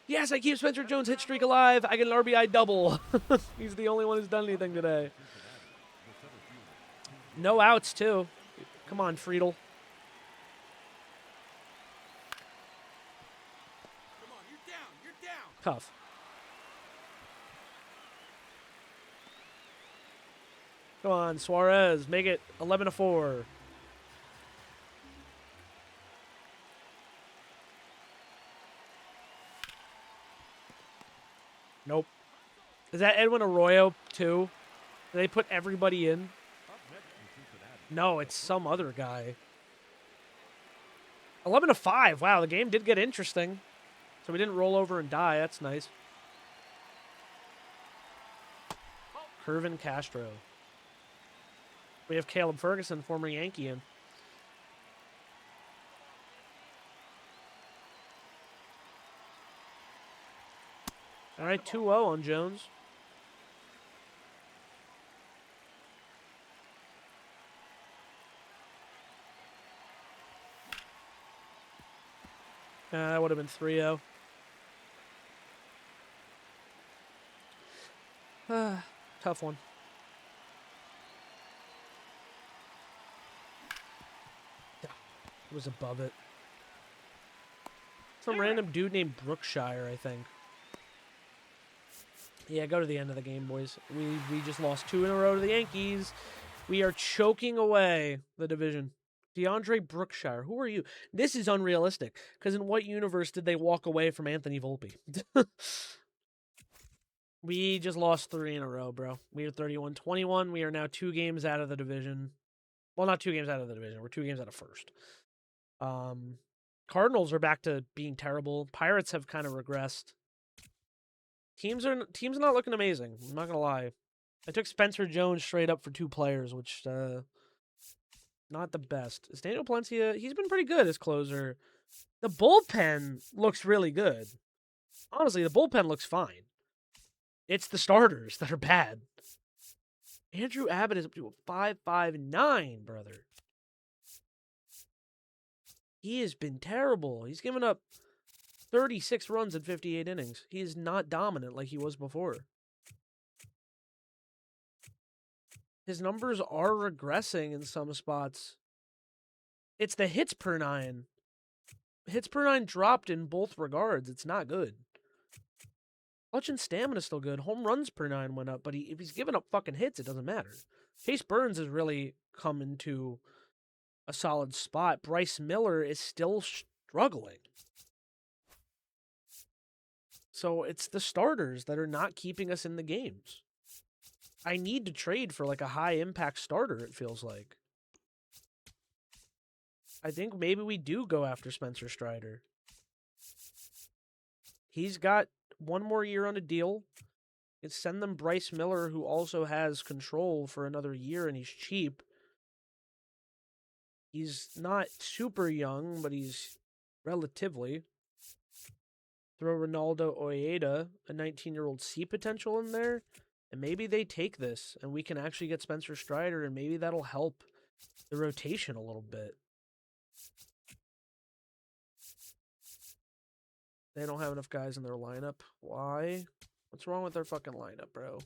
Yes, I keep Spencer Jones' hit streak alive. I get an RBI double. He's the only one who's done anything today. No outs, too. Come on, Friedel. Tough. Come on, Suarez. Make it 11-4. Nope. Is that Edwin Arroyo, too? Did they put everybody in? No, it's some other guy. 11-5. Wow, the game did get interesting. So we didn't roll over and die. That's nice. Hervin Castro. We have Caleb Ferguson, former Yankee, in. All right, 2-0 on Jones. That would have been 3-0. Tough one. It was above it. Some random dude named Brookshire, I think. Yeah, go to the end of the game, boys. We just lost 2 in a row to the Yankees. We are choking away the division. DeAndre Brookshire, who are you? This is unrealistic, because in what universe did they walk away from Anthony Volpe? We just lost 3 in a row, bro. We are 31-21. We are now 2 games out of the division. Well, not 2 games out of the division. We're 2 games out of first. Cardinals are back to being terrible. Pirates have kind of regressed. Teams are not looking amazing. I'm not gonna lie. I took Spencer Jones straight up for 2 players, which not the best. Is Daniel Palencia? He's been pretty good as closer. The bullpen looks really good. Honestly, the bullpen looks fine. It's the starters that are bad. Andrew Abbott is up to a 5.59, brother. He has been terrible. He's given up 36 runs in 58 innings. He is not dominant like he was before. His numbers are regressing in some spots. It's the hits per 9. Hits per 9 dropped in both regards. It's not good. Clutch and stamina is still good. Home runs per 9 went up, but if he's giving up fucking hits, it doesn't matter. Chase Burns has really come into a solid spot. Bryce Miller is still struggling. So it's the starters that are not keeping us in the games. I need to trade for like a high-impact starter, it feels like. I think maybe we do go after Spencer Strider. He's got 1 more year on a deal. It's send them Bryce Miller, who also has control for another year, and he's cheap. He's not super young, but he's relatively. Throw Ronaldo Ojeda, a 19-year-old C potential in there, and maybe they take this, and we can actually get Spencer Strider, and maybe that'll help the rotation a little bit. They don't have enough guys in their lineup. Why? What's wrong with their fucking lineup, bro?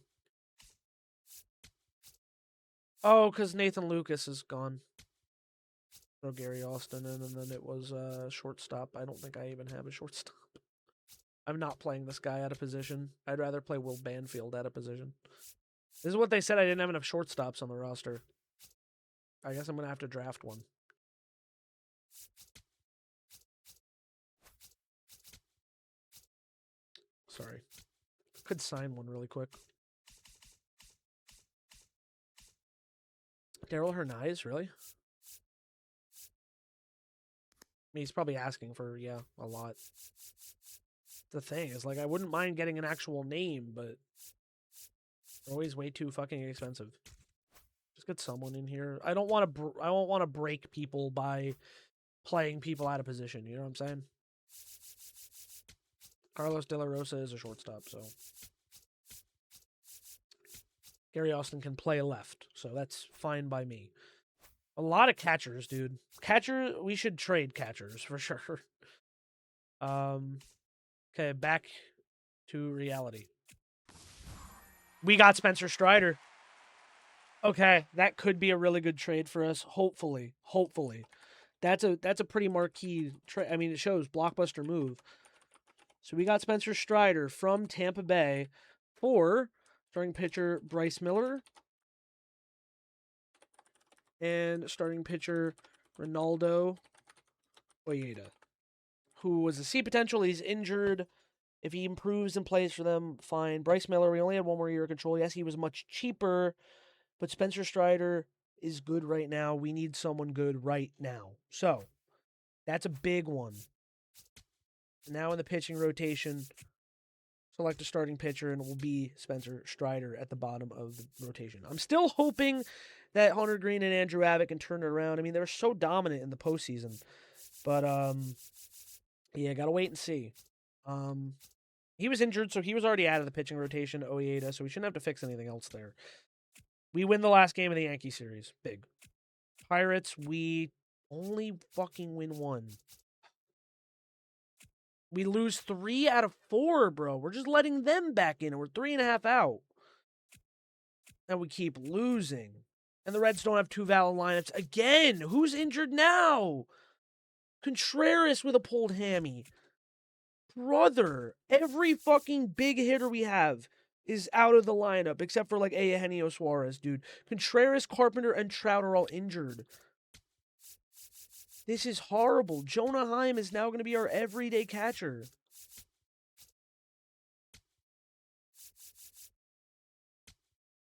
Oh, because Nathan Lucas is gone. Throw Gary Austin in, and then it was shortstop. I don't think I even have a shortstop. I'm not playing this guy out of position. I'd rather play Will Banfield out of position. This is what they said. I didn't have enough shortstops on the roster. I guess I'm going to have to draft one. Sorry. Could sign one really quick. Daryl Hernandez, really? I mean, he's probably asking for, yeah, a lot. The thing is, like, I wouldn't mind getting an actual name, but they're always way too fucking expensive. Just get someone in here. I don't want to break people by playing people out of position. You know what I'm saying? Carlos De La Rosa is a shortstop, so Gary Austin can play left, so that's fine by me. A lot of catchers, dude. We should trade catchers for sure. Okay, back to reality. We got Spencer Strider. Okay, that could be a really good trade for us. Hopefully. That's a pretty marquee trade. I mean, it shows blockbuster move. So we got Spencer Strider from Tampa Bay for starting pitcher Bryce Miller and starting pitcher Ronaldo Ojeda, who was a C potential. He's injured. If he improves and plays for them, fine. Bryce Miller, we only had 1 more year of control. Yes, he was much cheaper, but Spencer Strider is good right now. We need someone good right now. So, that's a big one. Now in the pitching rotation, select a starting pitcher, and it will be Spencer Strider at the bottom of the rotation. I'm still hoping that Hunter Green and Andrew Abbott can turn it around. I mean, they were so dominant in the postseason. But, yeah, gotta wait and see. He was injured, so he was already out of the pitching rotation, Ojeda, so we shouldn't have to fix anything else there. We win the last game of the Yankee series. Big. Pirates, we only fucking win 1. We lose 3 out of 4, bro. We're just letting them back in, and we're 3.5 out. And we keep losing. And the Reds don't have 2 valid lineups. Again, who's injured now? Contreras with a pulled hammy. Brother, every fucking big hitter we have is out of the lineup, except for like Eugenio Suarez, dude. Contreras, Carpenter, and Trout are all injured. This is horrible. Jonah Heim is now going to be our everyday catcher.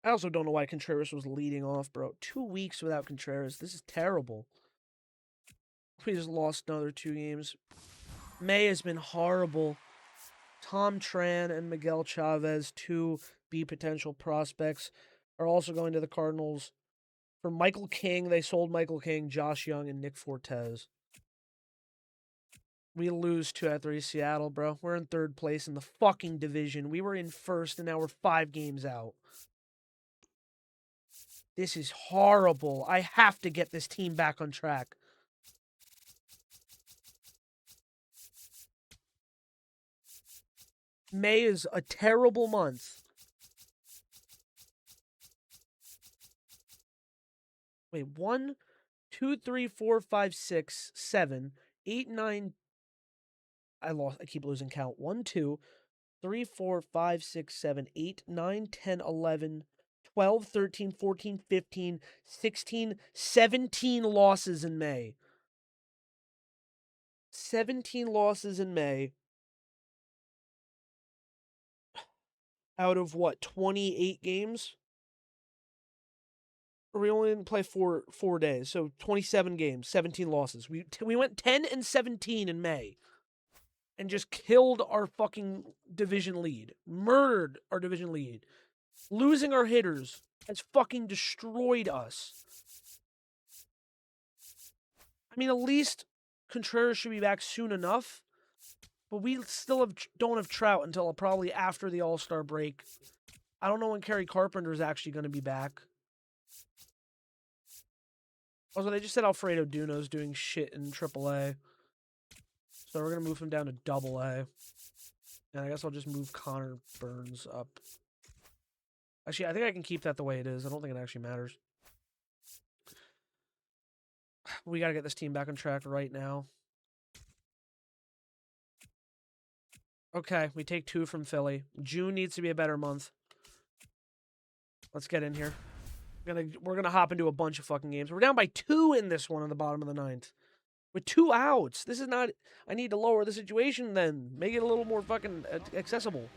I also don't know why Contreras was leading off, bro. 2 weeks without Contreras. This is terrible. We just lost another 2 games. May has been horrible. Tom Tran and Miguel Chavez, 2 B potential prospects, are also going to the Cardinals. For Michael King, they sold Michael King, Josh Young, and Nick Fortes. We lose 2 out of 3 Seattle, bro. We're in 3rd place in the fucking division. We were in 1st, and now we're 5 games out. This is horrible. I have to get this team back on track. May is a terrible month. Wait, 1, 2, 3, 4, 5, 6, 7, 8, 9. I keep losing count. 1, 2, 3, 4, 5, 6, 7, 8, 9, 10, 11, 12, 13, 14, 15, 16, 17 losses in May. 17 losses in May. Out of what, 28 games? Or we only didn't play 4 days, so 27 games, 17 losses. We went 10-17 in May. And just killed our fucking division lead. Murdered our division lead. Losing our hitters has fucking destroyed us. I mean, at least Contreras should be back soon enough. But we still don't have Trout until probably after the All-Star break. I don't know when Kerry Carpenter is actually going to be back. Also, they just said Alfredo Duno's doing shit in AAA. So we're going to move him down to AA. And I guess I'll just move Connor Burns up. Actually, I think I can keep that the way it is. I don't think it actually matters. We got to get this team back on track right now. Okay, we take 2 from Philly. June needs to be a better month. Let's get in here. We're gonna hop into a bunch of fucking games. We're down by 2 in this one on the bottom of the 9th. With 2 outs. This is not... I need to lower the situation then. Make it a little more fucking accessible.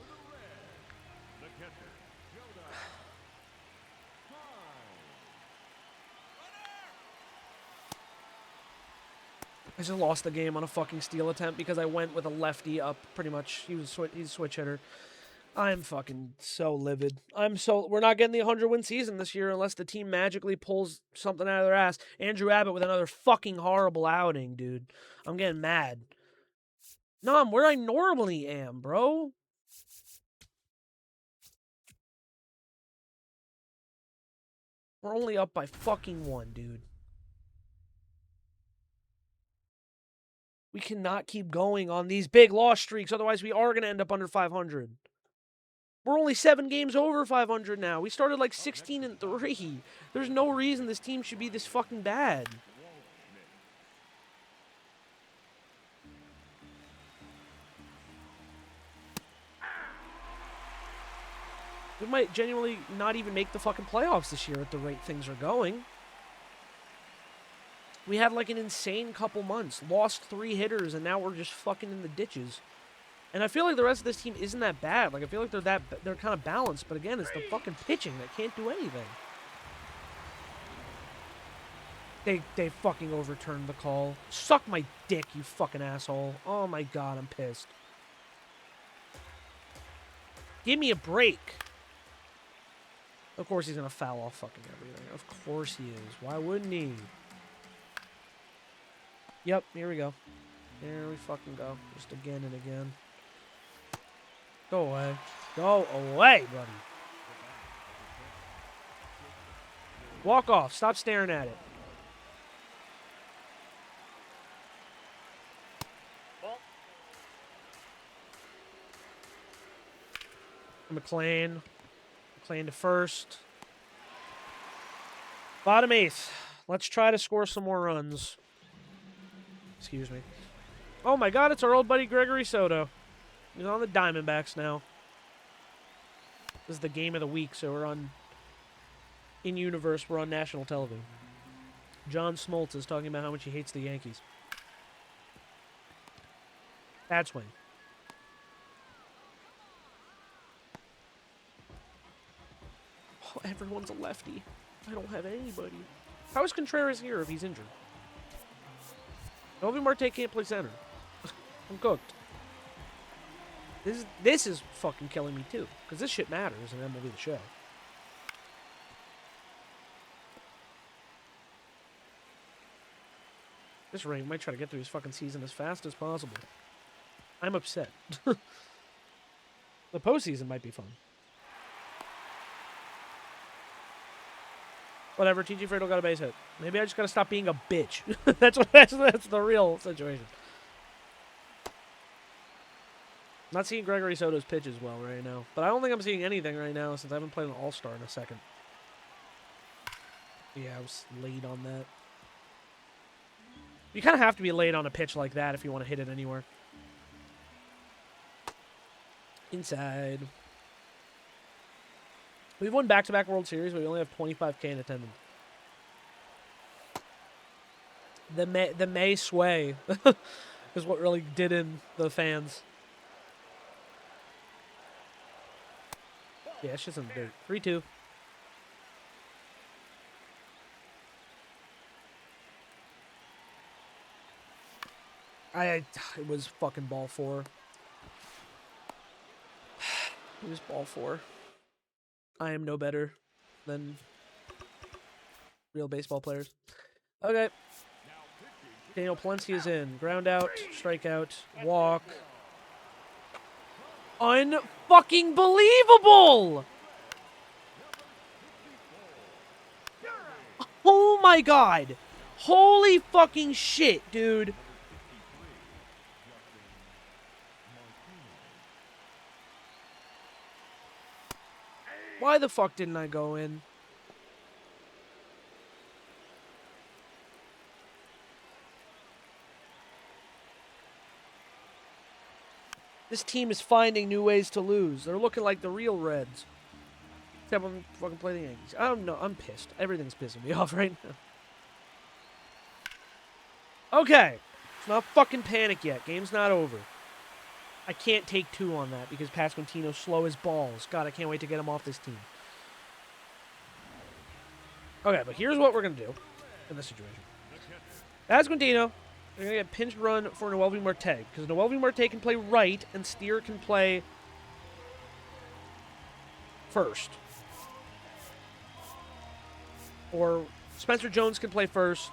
I just lost the game on a fucking steal attempt because I went with a lefty up pretty much. He's a switch hitter. I'm fucking so livid. We're not getting the 100-win season this year unless the team magically pulls something out of their ass. Andrew Abbott with another fucking horrible outing, dude. I'm getting mad. No, I'm where I normally am, bro. We're only up by fucking 1, dude. We cannot keep going on these big loss streaks, otherwise we are going to end up under 500. We're only 7 games over 500 now. We started like 16-3. There's no reason this team should be this fucking bad. We might genuinely not even make the fucking playoffs this year at the rate things are going. We had like an insane couple months. Lost 3 hitters, and now we're just fucking in the ditches. And I feel like the rest of this team isn't that bad. Like, I feel like they're kind of balanced. But again, it's the fucking pitching that can't do anything. They fucking overturned the call. Suck my dick, you fucking asshole. Oh my god, I'm pissed. Give me a break. Of course he's gonna foul off fucking everything. Of course he is. Why wouldn't he? Yep, here we go. Here we fucking go. Just again and again. Go away. Go away, buddy. Walk off. Stop staring at it. McClain. McClain to first. Bottom 8th. Let's try to score some more runs. Excuse me. Oh my god, it's our old buddy Gregory Soto. He's on the Diamondbacks now. This is the game of the week, so we're on... In universe, we're on national television. John Smoltz is talking about how much he hates the Yankees. Bad swing. Oh, everyone's a lefty. I don't have anybody. How is Contreras here if he's injured? Novi Marte can't play center. I'm cooked. This is fucking killing me too, because this shit matters in MLB The Show. This rain might try to get through his fucking season as fast as possible. I'm upset. The postseason might be fun. Whatever, TG Fredo got a base hit. Maybe I just gotta stop being a bitch. that's the real situation. Not seeing Gregory Soto's pitch as well right now. But I don't think I'm seeing anything right now since I haven't played an All-Star in a second. Yeah, I was late on that. You kind of have to be late on a pitch like that if you want to hit it anywhere. Inside. We've won back-to-back World Series, but we only have 25K in attendance. The May sway is what really did in the fans. Yeah, it's just in the dirt. 3-2. It was fucking ball 4. It was ball 4. I am no better than real baseball players. Okay. Daniel Palencia is in. Ground out, strikeout, walk. Unfucking believable! Oh my god. Holy fucking shit, dude. Why the fuck didn't I go in? This team is finding new ways to lose. They're looking like the real Reds. Except when we fucking play the Yankees. I don't know. I'm pissed. Everything's pissing me off right now. Okay. Let's not fucking panic yet. Game's not over. I can't take 2 on that because Pasquantino's slow as balls. God, I can't wait to get him off this team. Okay, but here's what we're going to do in this situation. Pasquantino, they're going to get pinch run for Noel V. Marte because Noel V. Marte can play right and Steer can play first. Or Spencer Jones can play first.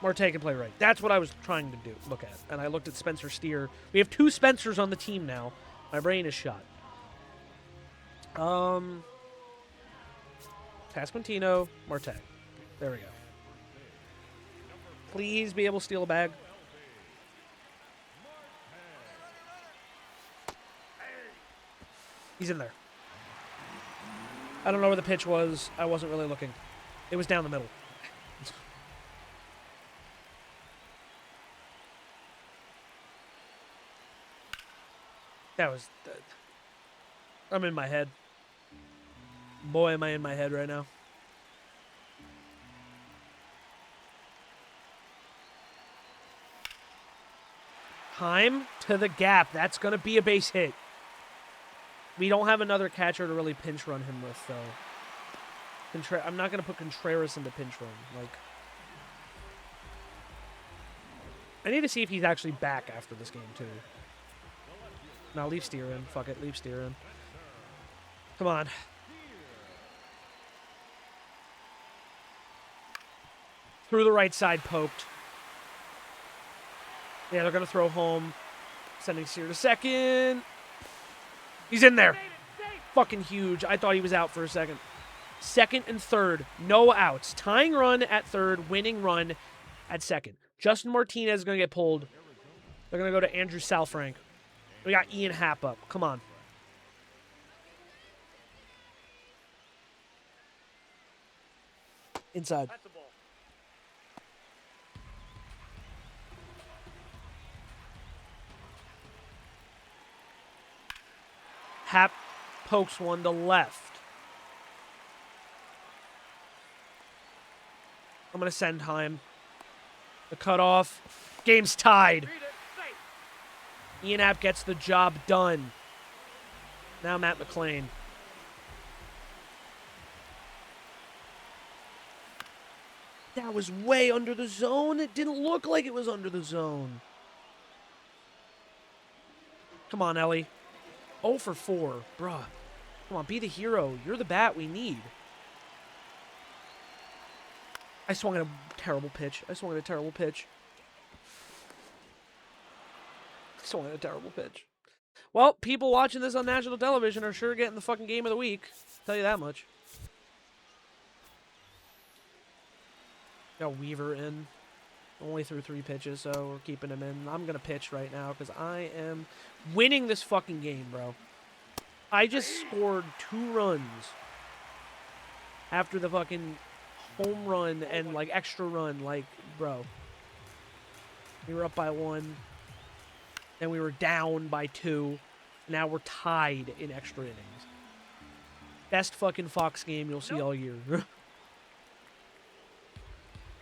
Marte can play right. That's what I was trying to look at. And I looked at Spencer Steer. We have 2 Spencers on the team now. My brain is shot. Pasquantino, Marte. There we go. Please be able to steal a bag. He's in there. I don't know where the pitch was. I wasn't really looking. It was down the middle. That was... I'm in my head. Boy, am I in my head right now. Time to the gap. That's going to be a base hit. We don't have another catcher to really pinch run him with, though. I'm not going to put Contreras into pinch run. Like, I need to see if he's actually back after this game, too. No, leave Steer in. Fuck it, leave Steer in. Come on. Through the right side, poked. Yeah, they're going to throw home. Sending Steer to second. He's in there. Fucking huge. I thought he was out for a second. Second and third. No outs. Tying run at third. Winning run at second. Justin Martinez is going to get pulled. They're going to go to Andrew Salfrank. We got Ian Happ up. Come on. Inside. Happ pokes one to left. I'm going to send Heim. The cutoff. Game's tied. Ian Happ gets the job done. Now Matt McClain. That was way under the zone. It didn't look like it was under the zone. Come on, Ellie. 0 for 4. Bruh. Come on, be the hero. You're the bat we need. I swung at a terrible pitch. Well, people watching this on national television are sure getting the fucking game of the week. I'll tell you that much. Got Weaver in. Only threw 3 pitches, so we're keeping him in. I'm going to pitch right now because I am winning this fucking game, bro. I just scored 2 runs after the fucking home run and, like, extra run. Like, bro. We were up by 1. Then we were down by 2. Now we're tied in extra innings. Best fucking Fox game you'll see all year.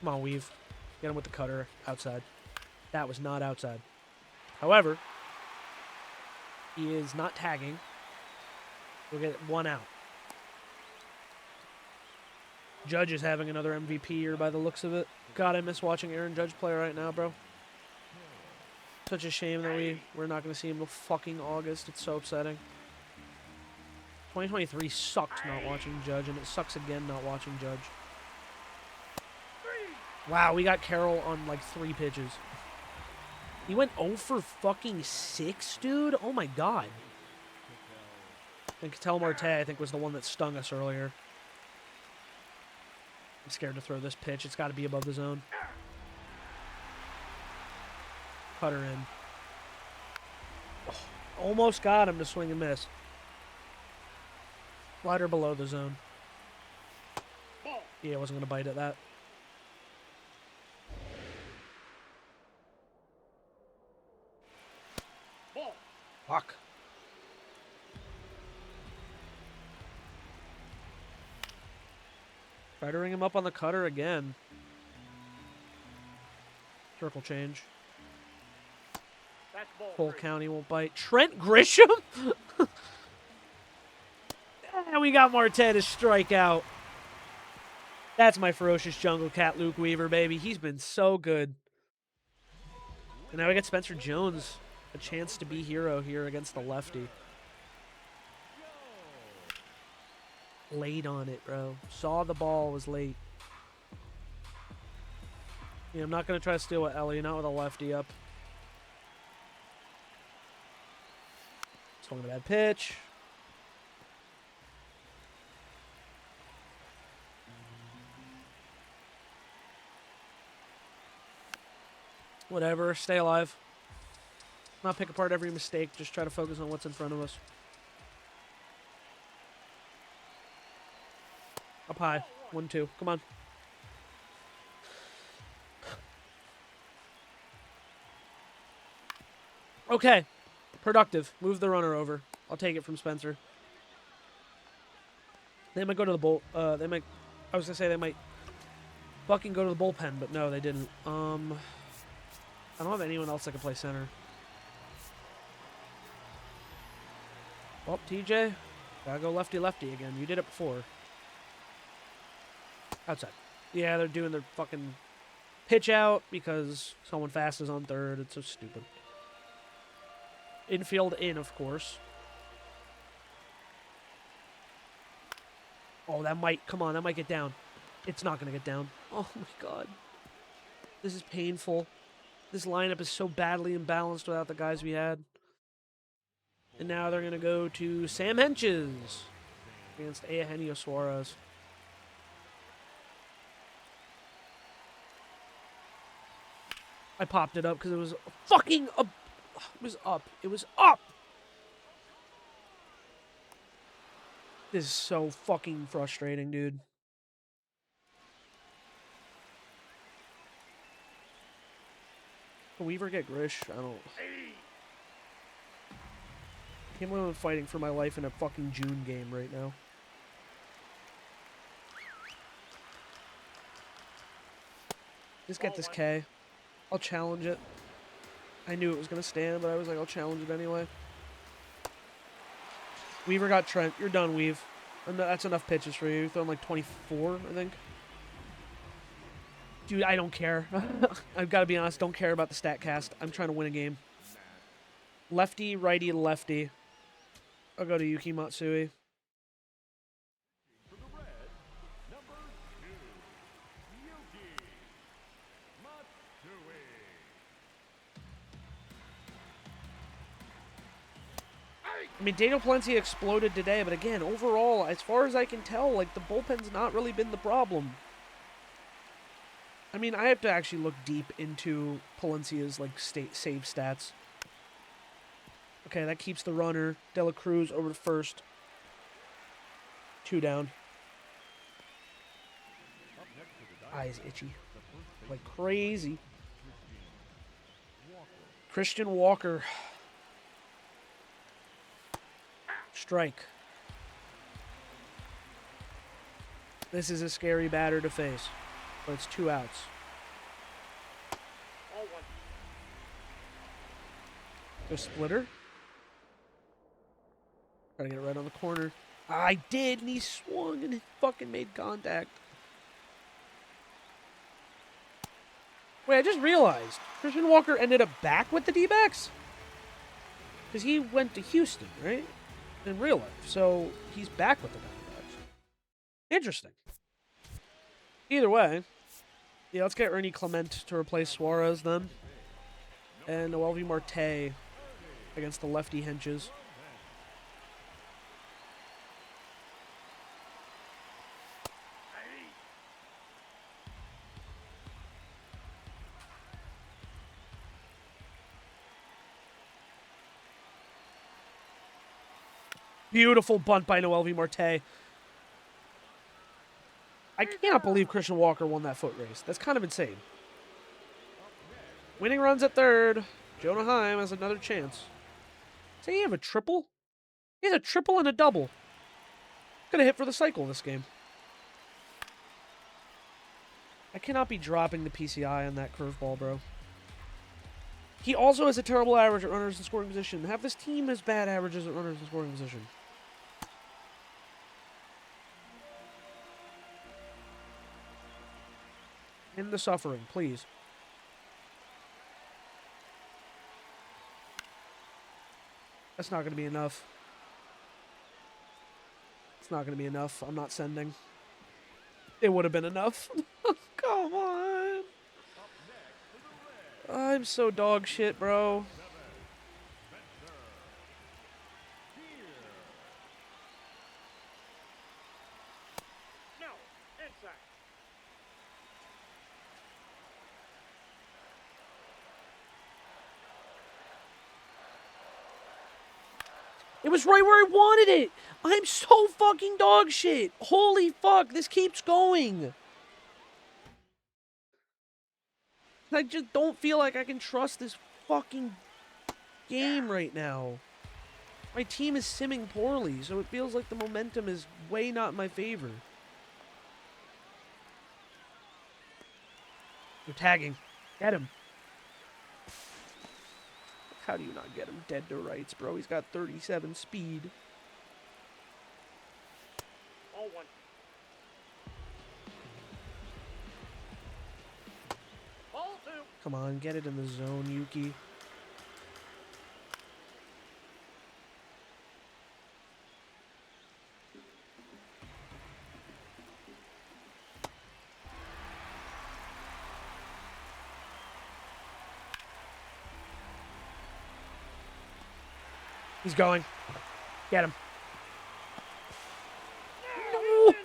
Come on, Weave. Get him with the cutter. Outside. That was not outside. However, he is not tagging. We'll get 1 out. Judge is having another MVP year by the looks of it. God, I miss watching Aaron Judge play right now, bro. Such a shame that we're not going to see him till fucking August. It's so upsetting. 2023 sucked not watching Judge, and it sucks again not watching Judge. Wow, we got Carroll on like 3 pitches. He went 0 for fucking 6, dude. Oh my god. And Ketel Marte, I think, was the one that stung us earlier. I'm scared to throw this pitch. It's got to be above the zone. Cutter in. Oh, almost got him to swing and miss. Slider below the zone. Yeah, I wasn't going to bite at that. Fuck. Try to ring him up on the cutter again. Circle change. Cole County won't bite. Trent Grisham? And we got Marte to strike out. That's my ferocious jungle cat, Luke Weaver, baby. He's been so good. And now we got Spencer Jones. A chance to be hero here against the lefty. Late on it, bro. Saw the ball, was late. Yeah, I'm not going to try to steal with Ellie, not with a lefty up. Swung a bad pitch. Whatever, stay alive. Not pick apart every mistake, just try to focus on what's in front of us. Up high. 1-2. Come on. Okay. Productive. Move the runner over. I'll take it from Spencer. They might go to the bull. They might. I was gonna say they might fucking go to the bullpen, but no, they didn't. I don't have anyone else that can play center. Oh, TJ, gotta go lefty again. You did it before. Outside. Yeah, they're doing their fucking pitch out because someone fast is on third. It's so stupid. Infield in, of course. Oh, that might... Come on, that might get down. It's not going to get down. Oh, my God. This is painful. This lineup is so badly imbalanced without the guys we had. And now they're going to go to Sam Henches against Eugenio Suarez. I popped it up because it was fucking up. It was up. It was up. This is so fucking frustrating, dude. Can Weaver get Grish? I don't... I can't believe I'm fighting for my life in a fucking June game right now. Just get this K. I'll challenge it. I knew it was going to stand, but I was like, I'll challenge it anyway. Weaver got Trent. You're done, Weave. That's enough pitches for you. You're throwing like 24, I think. Dude, I don't care. I've got to be honest. Don't care about the stat cast. I'm trying to win a game. Lefty, righty, lefty. I'll go to Yuki Matsui. I mean, Daniel Palencia exploded today, but again, overall, as far as I can tell, like, the bullpen's not really been the problem. I mean, I have to actually look deep into Palencia's, like, save stats. Okay, that keeps the runner. De La Cruz over to first. 2 down. Eyes itchy. Like crazy. Christian Walker. Strike. This is a scary batter to face. But it's 2 outs. The splitter. Try to get it right on the corner. I did, and he swung and fucking made contact. Wait, I just realized. Christian Walker ended up back with the D-backs? Because he went to Houston, right? In real life. So, he's back with the D-backs. Interesting. Either way. Yeah, let's get Ernie Clement to replace Suarez then. And Noel V. Marte against the lefty Henches. Beautiful bunt by Noel V. Marte. I cannot believe Christian Walker won that foot race. That's kind of insane. Winning runs at third. Jonah Heim has another chance. Say he have a triple? He has a triple and a double. Gonna hit for the cycle this game. I cannot be dropping the PCI on that curveball, bro. He also has a terrible average at runners in scoring position. Half this team has bad averages at runners in scoring position. End the suffering, please. That's not going to be enough. It's not going to be enough. I'm not sending. It would have been enough. Come on. I'm so dog shit, bro. It was right where I wanted it. I'm so fucking dog shit. Holy fuck, this keeps going. I just don't feel like I can trust this fucking game right now. My team is simming poorly, so it feels like the momentum is way not in my favor. You're tagging. Get him. How do you not get him dead to rights, bro? He's got 37 speed. All one. Ball two. Come on, get it in the zone, Yuki. He's going. Get him.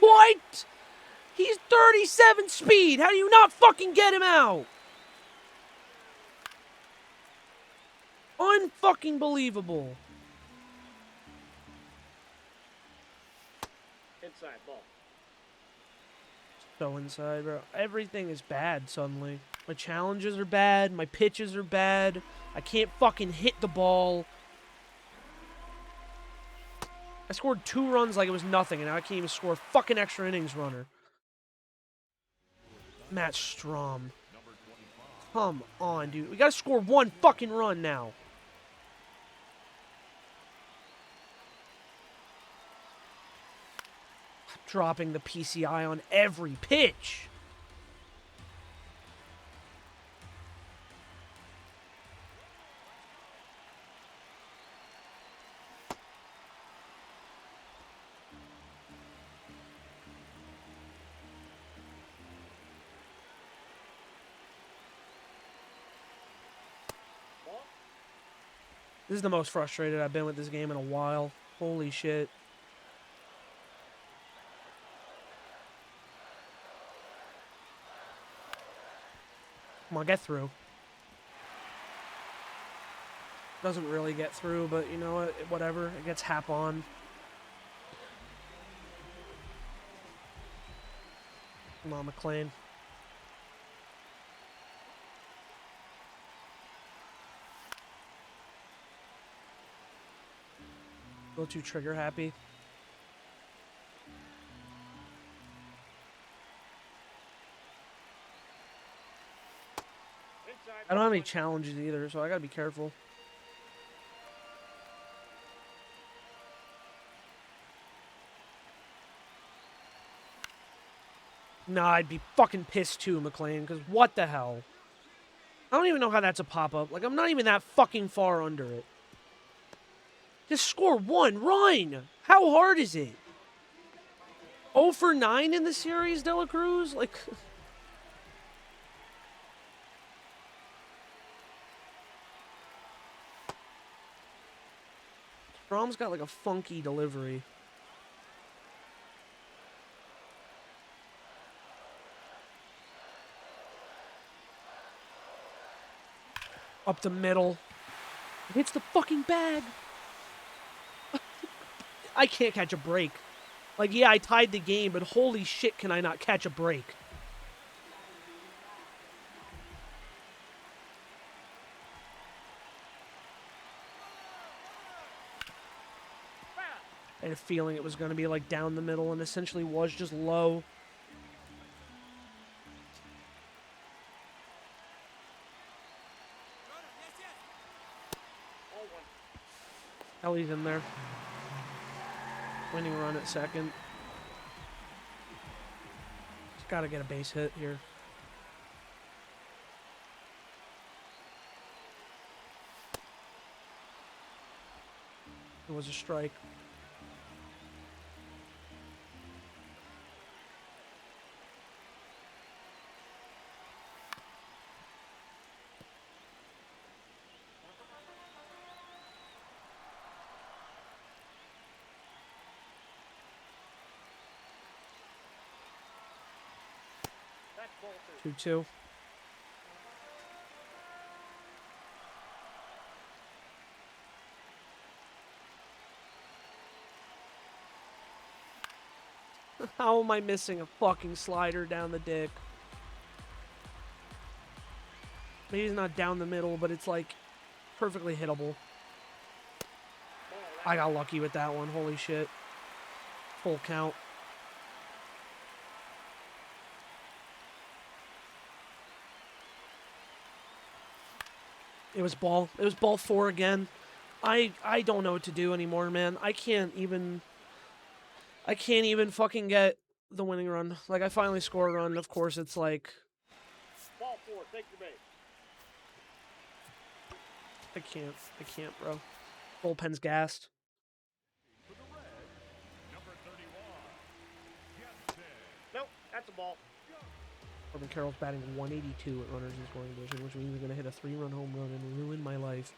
What? He's 37 speed. How do you not fucking get him out? Unfucking believable. Inside ball. So inside, bro. Everything is bad suddenly. My challenges are bad. My pitches are bad. I can't fucking hit the ball. I scored 2 runs like it was nothing, and now I can't even score a fucking extra innings runner. Matt Strom. Come on, dude. We gotta score 1 fucking run now. Dropping the PCI on every pitch. This is the most frustrated I've been with this game in a while. Holy shit. Come on, get through. Doesn't really get through, but you know what? Whatever. It gets hap on. Come on, McLean. A little too trigger happy. I don't have any challenges either, so I gotta be careful. Nah, I'd be fucking pissed too, McLean, because what the hell? I don't even know how that's a pop-up. Like, I'm not even that fucking far under it. Just score 1 run! How hard is it? 0 for 9 in the series, De La Cruz? Like... Strom's got like a funky delivery. Up the middle. It hits the fucking bag. I can't catch a break. Like, yeah, I tied the game, but holy shit, can I not catch a break? I had a feeling it was going to be, like, down the middle, and essentially was just low. Ellie's in there. Winning run at second. Just got to get a base hit here. It was a strike. That's ball two. 2-2. How am I missing a fucking slider down the dick? Maybe it's not down the middle, but it's like perfectly hittable. I got lucky with that one. Holy shit. Full count. It was ball 4 again. I don't know what to do anymore, man. I can't even fucking get the winning run. Like, I finally score a run. Of course, it's like... Ball four, take your base. I can't, bro. Bullpen's gassed. Nope, that's a ball. Corbin Carroll's batting 182 at runners in scoring position, which means he's going to hit a 3-run home run and ruin my life.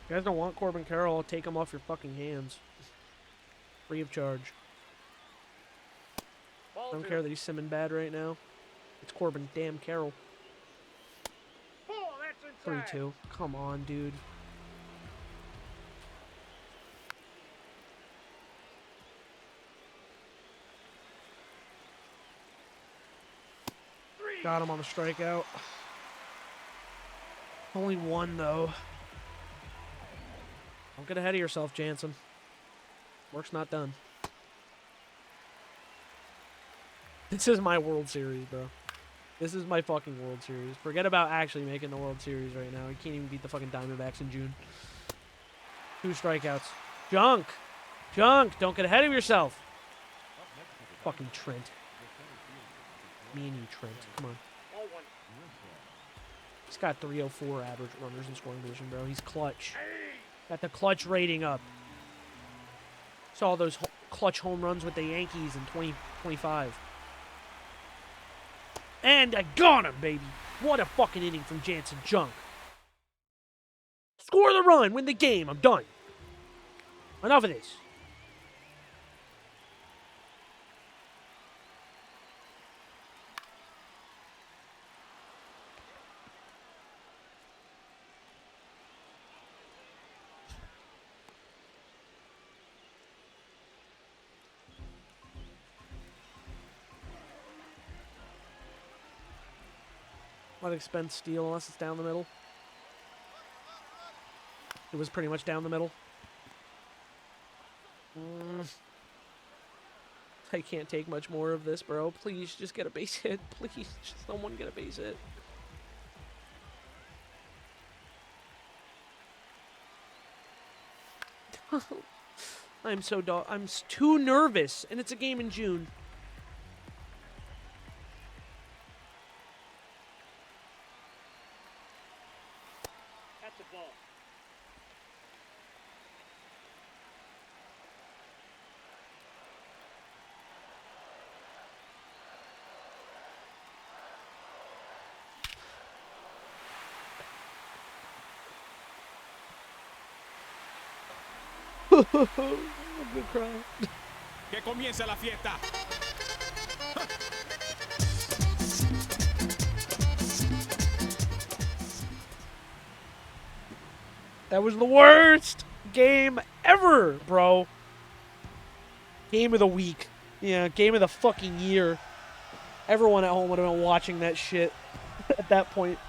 If you guys don't want Corbin Carroll, I'll take him off your fucking hands. Free of charge. Ball I don't two. care that he's simming bad right now. It's Corbin damn Carroll. Ball, that's inside. 3-2. Come on, dude. Got him on the strikeout. Only one, though. Don't get ahead of yourself, Jansen. Work's not done. This is my World Series, bro. This is my fucking World Series. Forget about actually making the World Series right now. You can't even beat the fucking Diamondbacks in June. 2 strikeouts. Junk! Junk! Don't get ahead of yourself! Fucking Trent. Me and you, Trent. Come on. Ball one. He's got 304 average runners in scoring position, bro. He's clutch. Got the clutch rating up. Saw those clutch home runs with the Yankees in 2025. And I got him, baby. What a fucking inning from Jansen Junk. Score the run, win the game. I'm done. Enough of this. Let expense steal unless it's down the middle. It was pretty much down the middle. I can't take much more of this, bro. Please, just get a base hit. Please, just someone get a base hit. I'm too nervous, and it's a game in June. That's a ball. Good cry. Que comience la fiesta. That was the worst game ever, bro. Game of the week. Yeah, game of the fucking year. Everyone at home would have been watching that shit at that point.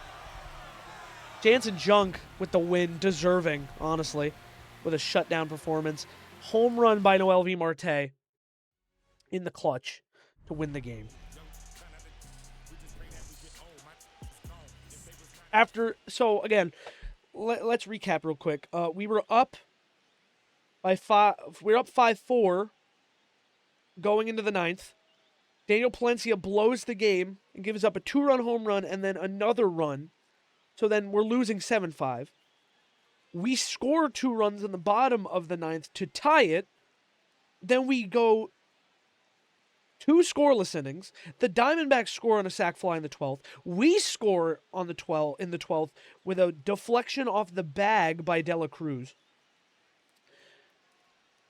Jansen Junk with the win, deserving, honestly, with a shutdown performance. Home run by Noel V. Marte in the clutch to win the game. So again, let's recap real quick. We were up by 5. We were up 5-4 going into the 9th. Daniel Palencia blows the game and gives up a 2-run home run and then another run. So then we're losing 7-5. We score 2 runs in the bottom of the 9th to tie it. Then we go 2 scoreless innings. The Diamondbacks score on a sac fly in the 12th. We score on the 12th with a deflection off the bag by Dela Cruz.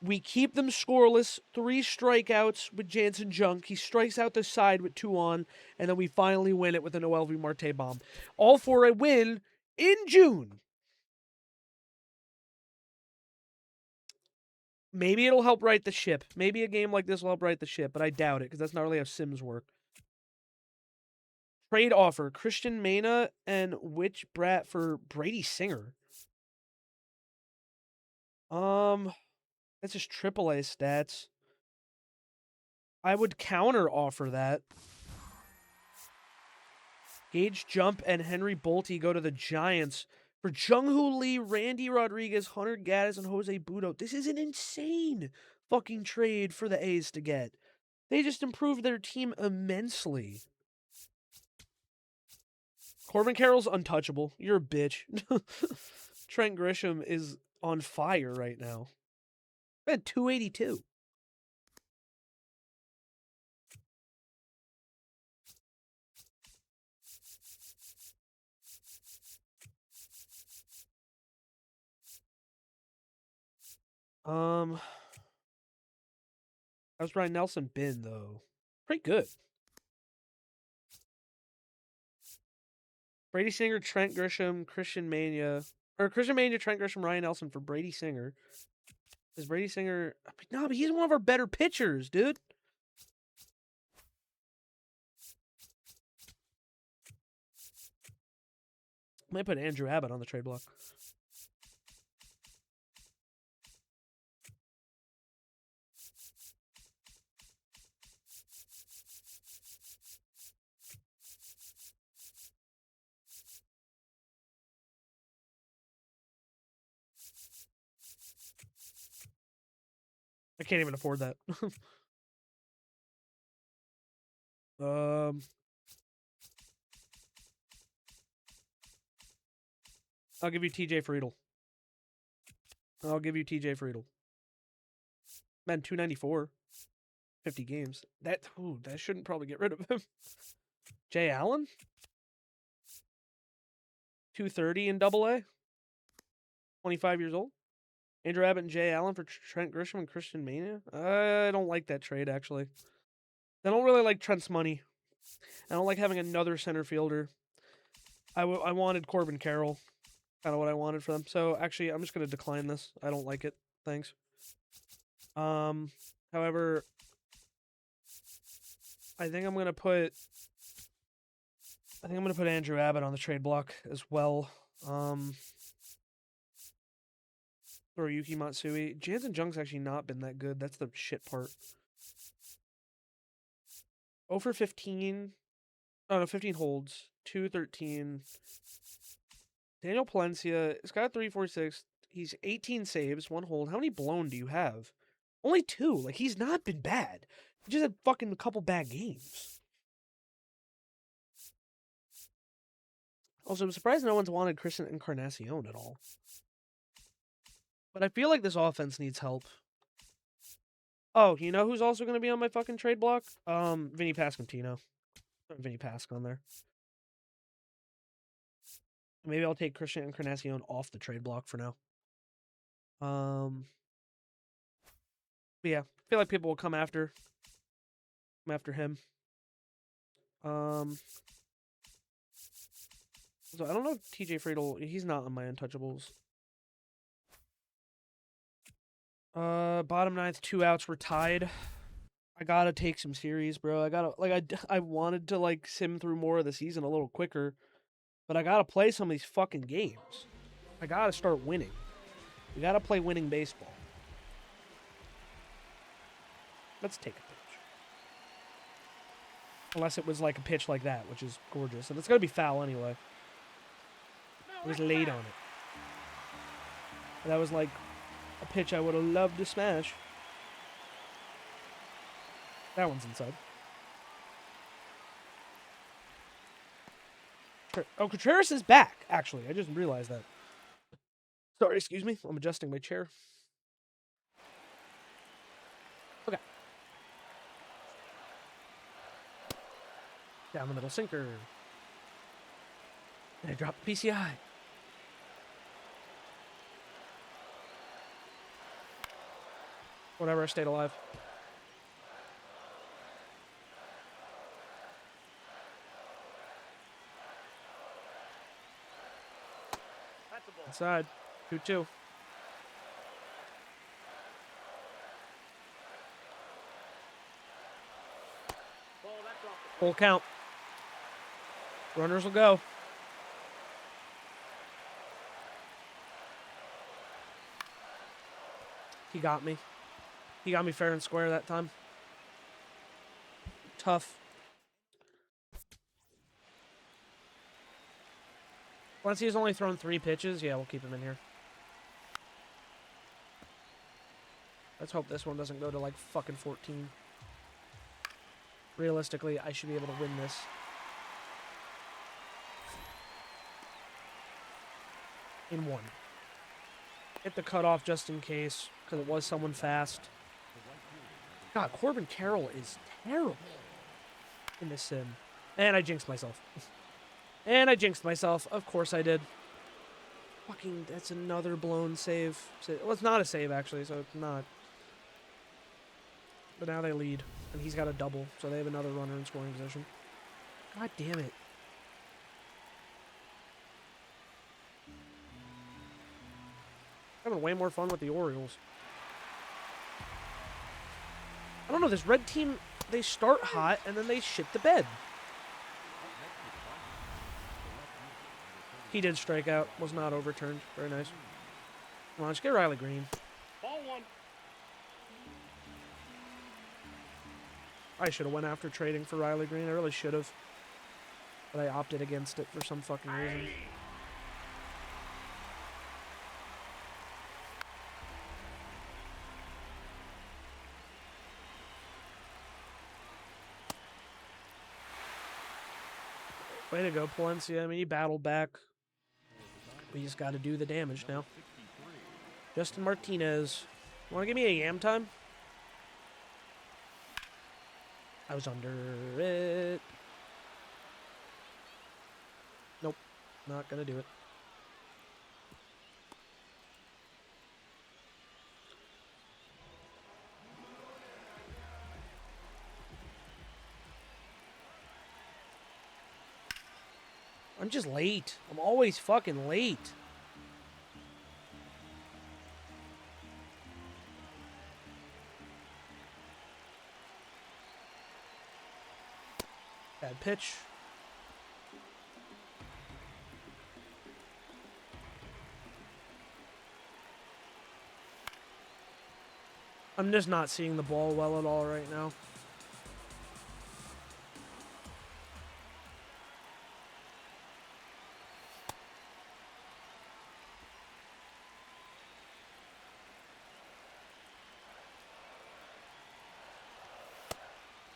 We keep them scoreless. 3 strikeouts with Jansen Junk. He strikes out the side with 2 on, and then we finally win it with a Noel V. Marte bomb. All for a win in June. Maybe it'll help right the ship. Maybe a game like this will help right the ship, but I doubt it because that's not really how Sims work. Trade offer: Christian Mena and Witch Brat for Brady Singer. That's just AAA stats. I would counter offer that. Gage Jump and Henry Bolte go to the Giants for Jung-Hoo Lee, Randy Rodriguez, Hunter Gaddis, and Jose Budo. This is an insane fucking trade for the A's to get. They just improved their team immensely. Corbin Carroll's untouchable. You're a bitch. Trent Grisham is on fire right now. At 282. How's Ryan Nelson been though? Pretty good. Brady Singer, Trent Grisham, Christian Mania, Trent Grisham, Ryan Nelson for Brady Singer. Is Brady Singer? No, but he's one of our better pitchers, dude. Might put Andrew Abbott on the trade block. I can't even afford that. I'll give you TJ Friedl. Man, 294. 50 games. That shouldn't probably get rid of him. Jay Allen? 230 in AA. 25 years old. Andrew Abbott and Jay Allen for Trent Grisham and Christian Mania. I don't like that trade, actually. I don't really like Trent's money. I don't like having another center fielder. I wanted Corbin Carroll. Kind of what I wanted for them. So, actually, I'm just going to decline this. I don't like it. Thanks. However, I think I'm going to put Andrew Abbott on the trade block as well. Or Yuki Matsui. Jansen Junk's actually not been that good. That's the shit part. 0 for 15. Oh, no, 15 holds. 213. Daniel Palencia. It's got 346. He's 18 saves, 1 hold. How many blown do you have? Only 2. Like, he's not been bad. He just had fucking a couple bad games. Also, I'm surprised no one's wanted Christian Encarnacion at all. But I feel like this offense needs help. Oh, you know who's also going to be on my fucking trade block? Vinny Pasquantino. Vinny Pasq on there. Maybe I'll take Christian Encarnacion off the trade block for now. But yeah, I feel like people will come after him. So I don't know if TJ Friedl, he's not on my untouchables. Bottom 9th, 2 outs, we're tied. I gotta take some series, bro. I wanted to like sim through more of the season a little quicker, but I gotta play some of these fucking games. I gotta start winning. We gotta play winning baseball. Let's take a pitch. Unless it was like a pitch like that, which is gorgeous. And it's gonna be foul anyway. It was late on it. And that was like a pitch I would have loved to smash. That one's inside. Oh, Contreras is back, actually. I just realized that. Sorry, excuse me. I'm adjusting my chair. Okay. Down the middle sinker. And I dropped the PCI. Whatever, I stayed alive. That's a ball. Inside. 2-2. Ball, that's off the Full count. Runners will go. He got me. He got me fair and square that time. Tough. Once he's only thrown 3 pitches, yeah, we'll keep him in here. Let's hope this one doesn't go to like fucking 14. Realistically, I should be able to win this. In 1. Hit the cutoff just in case, because it was someone fast. God, Corbin Carroll is terrible in this sim. And I jinxed myself. And I jinxed myself. Of course I did. Fucking, that's another blown save. Well, it's not a save, actually, so it's not. But now they lead. And he's got a double, so they have another runner in scoring position. God damn it. Having way more fun with the Orioles. I don't know, this red team, they start hot, and then they shit the bed. He did strike out. Was not overturned. Very nice. Come on, just get Riley Green. Ball 1. I should have went after trading for Riley Green. I really should have. But I opted against it for some fucking reason. Way to go, Palencia. I mean, he battled back. We just got to do the damage now. Justin Martinez. Want to give me a yam time? I was under it. Nope. Not going to do it. I'm just late. I'm always fucking late. Bad pitch. I'm just not seeing the ball well at all right now.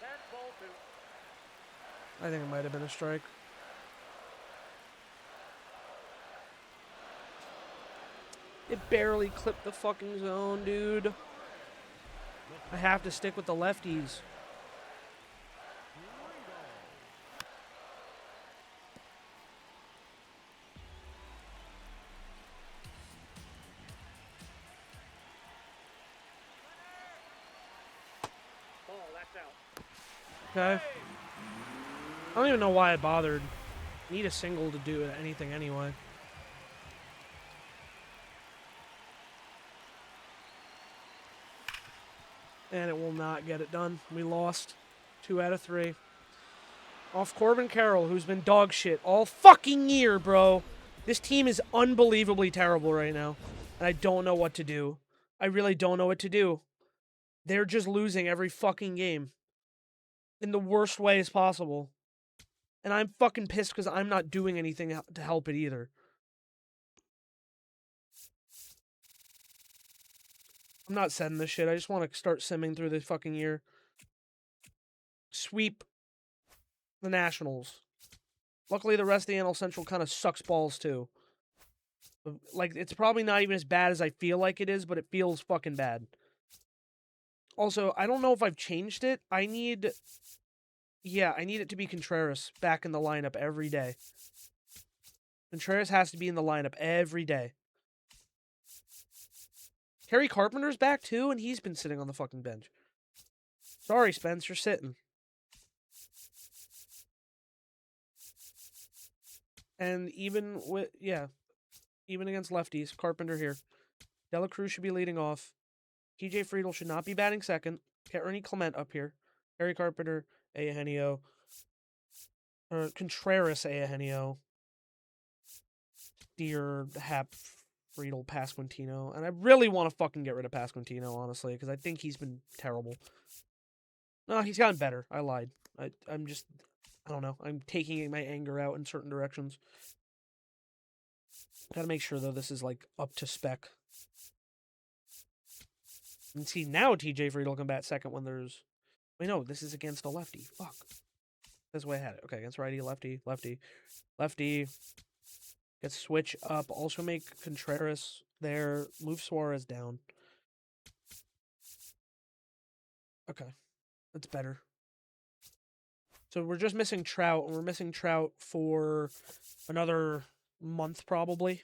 That's ball 2. I think it might have been a strike. It barely clipped the fucking zone, dude. I have to stick with the lefties. Ball, that's out. Okay. I don't even know why I bothered. Need a single to do anything anyway. And it will not get it done. We lost 2 out of 3. Off Corbin Carroll, who's been dog shit all fucking year, bro. This team is unbelievably terrible right now. And I don't know what to do. I really don't know what to do. They're just losing every fucking game. In the worst ways possible. And I'm fucking pissed because I'm not doing anything to help it either. I'm not sending this shit. I just want to start simming through this fucking year. Sweep the Nationals. Luckily, the rest of the NL Central kind of sucks balls, too. Like, it's probably not even as bad as I feel like it is, but it feels fucking bad. Also, I don't know if I've changed it. I need Yeah, I need it to be Contreras back in the lineup every day. Contreras has to be in the lineup every day. Terry Carpenter's back too, and he's been sitting on the fucking bench. Sorry, Spence, you're sitting. And even against lefties, Carpenter here. Dela Cruz should be leading off. TJ Friedel should not be batting second. Get Ernie Clement up here. Terry Carpenter, Eugenio. Or Contreras, Eugenio. Deer, Hap, Friedel, Pasquantino. And I really want to fucking get rid of Pasquantino, honestly, because I think he's been terrible. No, he's gotten better. I lied. I don't know. I'm taking my anger out in certain directions. Gotta make sure, though, this is, like, up to spec. And see, now TJ Friedel can bat second when there's... Wait, no, this is against a lefty. Fuck. That's the way I had it. Okay, against righty, lefty, lefty, lefty. Get switch up. Also make Contreras there. Move Suarez down. Okay. That's better. So we're just missing Trout, and we're missing Trout for another month, probably.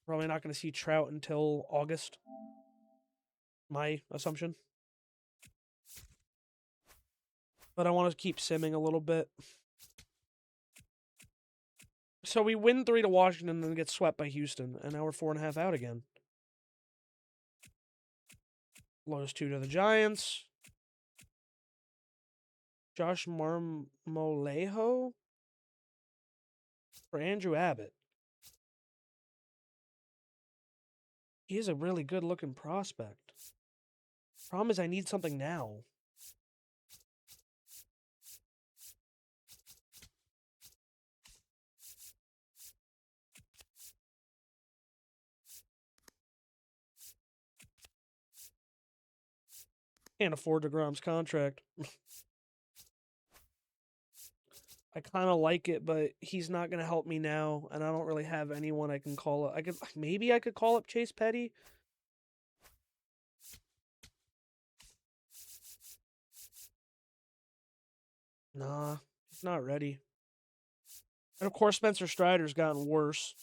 Probably not going to see Trout until August. My assumption. But I want to keep simming a little bit. So we win 3 to Washington and then get swept by Houston. And now we're 4.5 out again. Lose 2 to the Giants. Josh Marmolejo for Andrew Abbott. He is a really good-looking prospect. Problem is I need something now. Can't afford DeGrom's contract. I kind of like it, but he's not going to help me now, and I don't really have anyone I can call up. Maybe I could call up Chase Petty. Nah, he's not ready. And of course, Spencer Strider's gotten worse.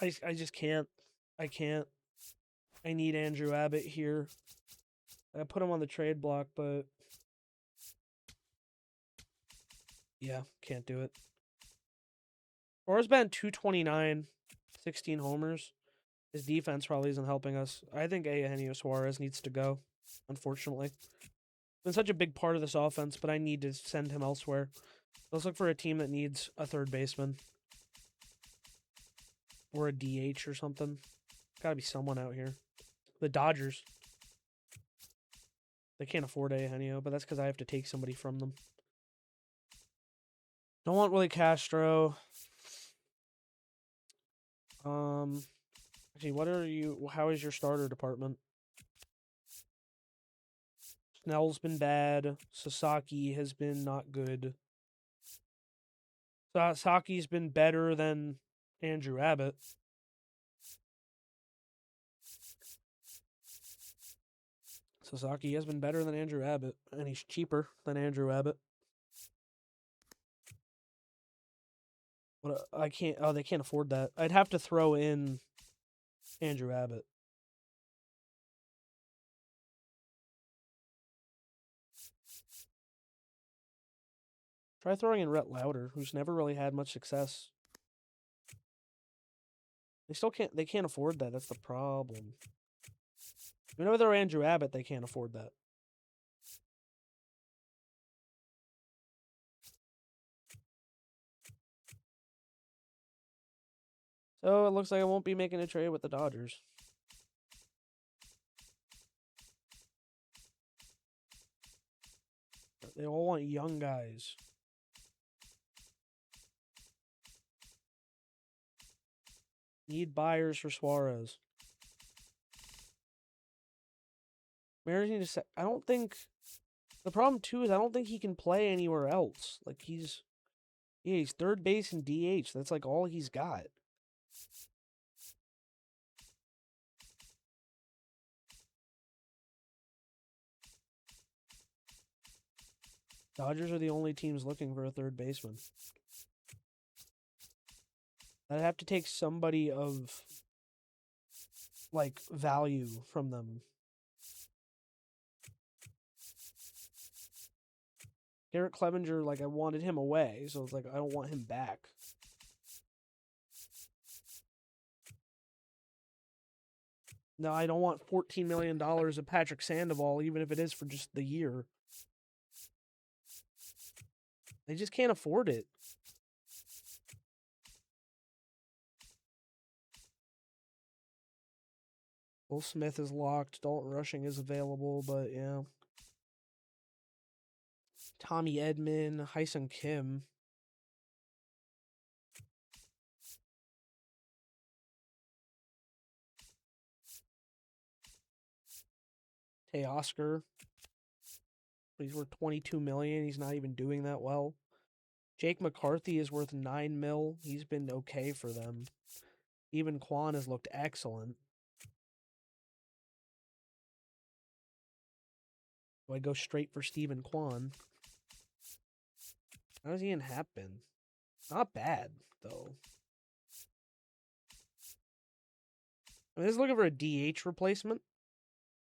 I just can't. I can't. I need Andrew Abbott here. I put him on the trade block, but yeah, can't do it. Suarez been 229, 16 homers. His defense probably isn't helping us. I think Eugenio Suarez needs to go, unfortunately. Been such a big part of this offense, but I need to send him elsewhere. Let's look for a team that needs a third baseman. Or a DH or something. Gotta be someone out here. The Dodgers. They can't afford Eugenio, but that's because I have to take somebody from them. Don't want Willie Castro. Actually, how is your starter department? Snell's been bad. Sasaki has been not good. Sasaki's been better than Andrew Abbott. Sasaki has been better than Andrew Abbott, and he's cheaper than Andrew Abbott. But I can't. Oh, they can't afford that. I'd have to throw in Andrew Abbott. Try throwing in Rhett Lauder, who's never really had much success. They still can't. They can't afford that. That's the problem. Whenever they're Andrew Abbott, they can't afford that. So it looks like I won't be making a trade with the Dodgers. They all want young guys. Need buyers for Suarez. Mariners need to say. I don't think. The problem too is I don't think he can play anywhere else. Like he's third base and DH. That's like all he's got. Dodgers are the only teams looking for a third baseman. I'd have to take somebody of, like, value from them. Garrett Clevenger, like, I wanted him away, so it's like, I don't want him back. No, I don't want $14 million of Patrick Sandoval, even if it is for just the year. They just can't afford it. Will Smith is locked. Dalton Rushing is available, but yeah. Tommy Edman, Hyesung Kim. Teoscar. He's worth $22 million. He's not even doing that well. Jake McCarthy is worth $9 million. He's been okay for them. Even Kwan has looked excellent. Do I go straight for Stephen Kwan? How's Ian Happ been? Not bad, though. I mean, this is looking for a DH replacement.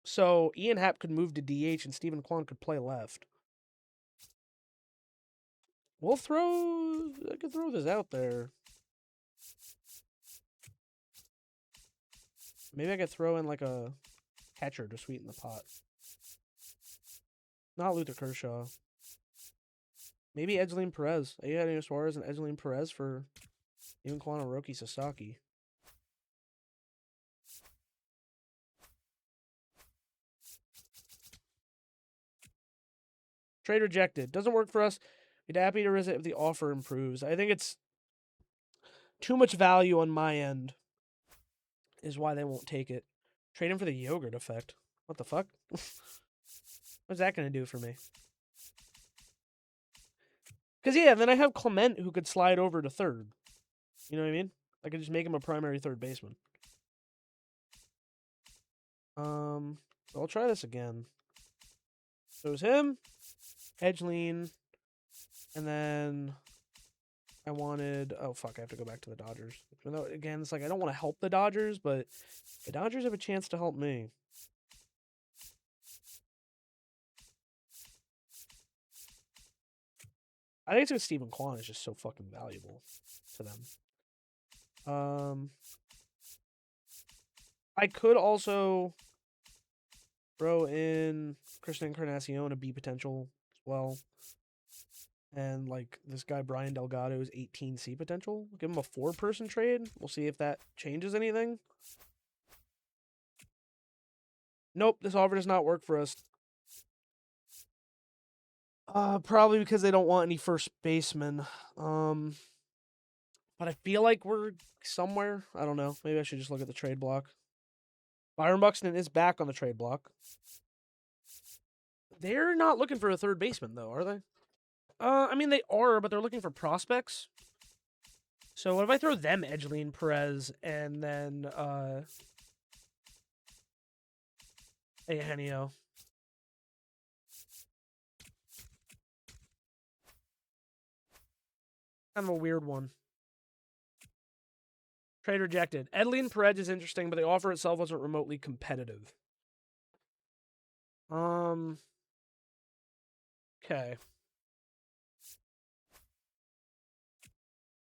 So Ian Happ could move to DH and Stephen Kwan could play left. I could throw this out there. Maybe I could throw in like a catcher to sweeten the pot. Not Luther Kershaw. Maybe Edgeline Perez. Eugenio Suarez and Edgeline Perez for even Kwan and Roki Sasaki. Trade rejected. Doesn't work for us. We'd be happy to visit if the offer improves. I think it's too much value on my end is why they won't take it. Trade him for the yogurt effect. What the fuck? What's that going to do for me? Because, yeah, then I have Clement who could slide over to third. You know what I mean? I could just make him a primary third baseman. I'll try this again. So it was him, Edgeline, and then I wanted... Oh, fuck, I have to go back to the Dodgers. Even though, again, it's like I don't want to help the Dodgers, but the Dodgers have a chance to help me. I think it's because Stephen Kwan is just so fucking valuable to them. I could also throw in Christian Encarnacion, a B potential as well. And, like, this guy, Brian Delgado, is 18 C potential. Give him a 4-person trade. We'll see if that changes anything. Nope, this offer does not work for us. Probably because they don't want any first baseman. But I feel like we're somewhere. I don't know. Maybe I should just look at the trade block. Byron Buxton is back on the trade block. They're not looking for a third baseman, though, are they? I mean, they are, but they're looking for prospects. So what if I throw them Edgeline Perez and then Eugenio? Kind of a weird one. Trade rejected. Edgeline Perez is interesting, but the offer itself wasn't remotely competitive. Okay.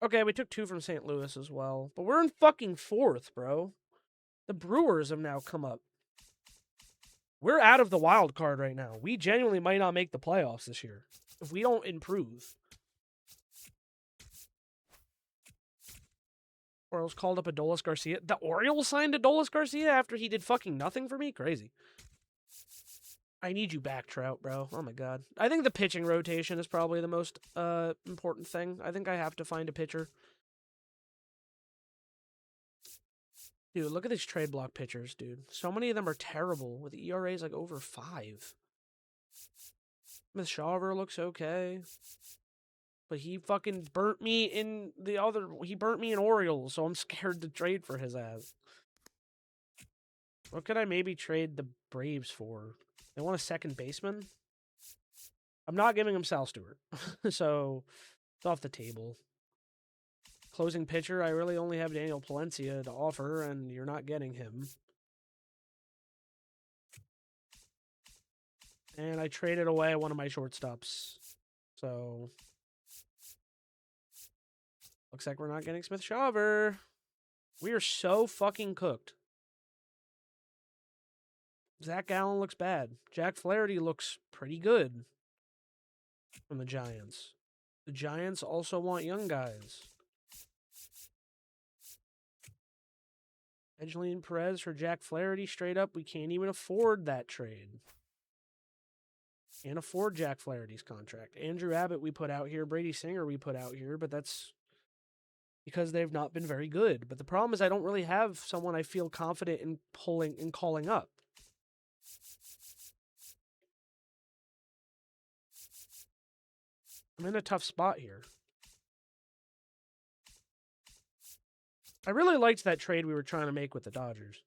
Okay, we took 2 from St. Louis as well. But we're in fucking 4th, bro. The Brewers have now come up. We're out of the wild card right now. We genuinely might not make the playoffs this year if we don't improve. Orioles called up Adolis Garcia. The Orioles signed Adolis Garcia after he did fucking nothing for me? Crazy. I need you back, Trout, bro. Oh my god. I think the pitching rotation is probably the most important thing. I think I have to find a pitcher. Dude, look at these trade block pitchers, dude. So many of them are terrible with ERAs like over 5. Smith Shawver looks okay. But he fucking burnt me in the other... He burnt me in Orioles, so I'm scared to trade for his ass. What could I maybe trade the Braves for? They want a second baseman? I'm not giving him Sal Stewart. So it's off the table. Closing pitcher, I really only have Daniel Palencia to offer, and you're not getting him. And I traded away one of my shortstops. So looks like we're not getting Smith Shawver. We are so fucking cooked. Zach Gallen looks bad. Jack Flaherty looks pretty good from the Giants. The Giants also want young guys. Edgelin Perez for Jack Flaherty, straight up, we can't even afford that trade. Can't afford Jack Flaherty's contract. Andrew Abbott we put out here. Brady Singer we put out here, but that's because they've not been very good. But the problem is I don't really have someone I feel confident in calling up. I'm in a tough spot here. I really liked that trade we were trying to make with the Dodgers.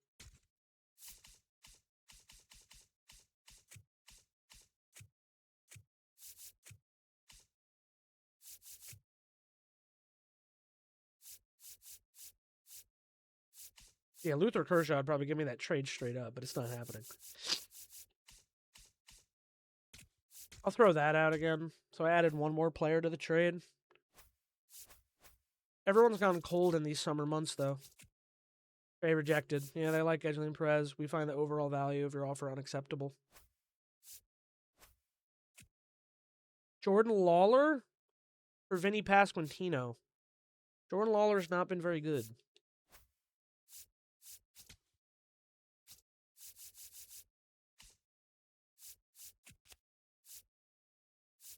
Yeah, Luther Kershaw would probably give me that trade straight up, but it's not happening. I'll throw that out again. So I added one more player to the trade. Everyone's gone cold in these summer months, though. Trade rejected. Yeah, they like Edgelin Perez. We find the overall value of your offer unacceptable. Jordan Lawler for Vinny Pasquantino. Jordan Lawler's not been very good.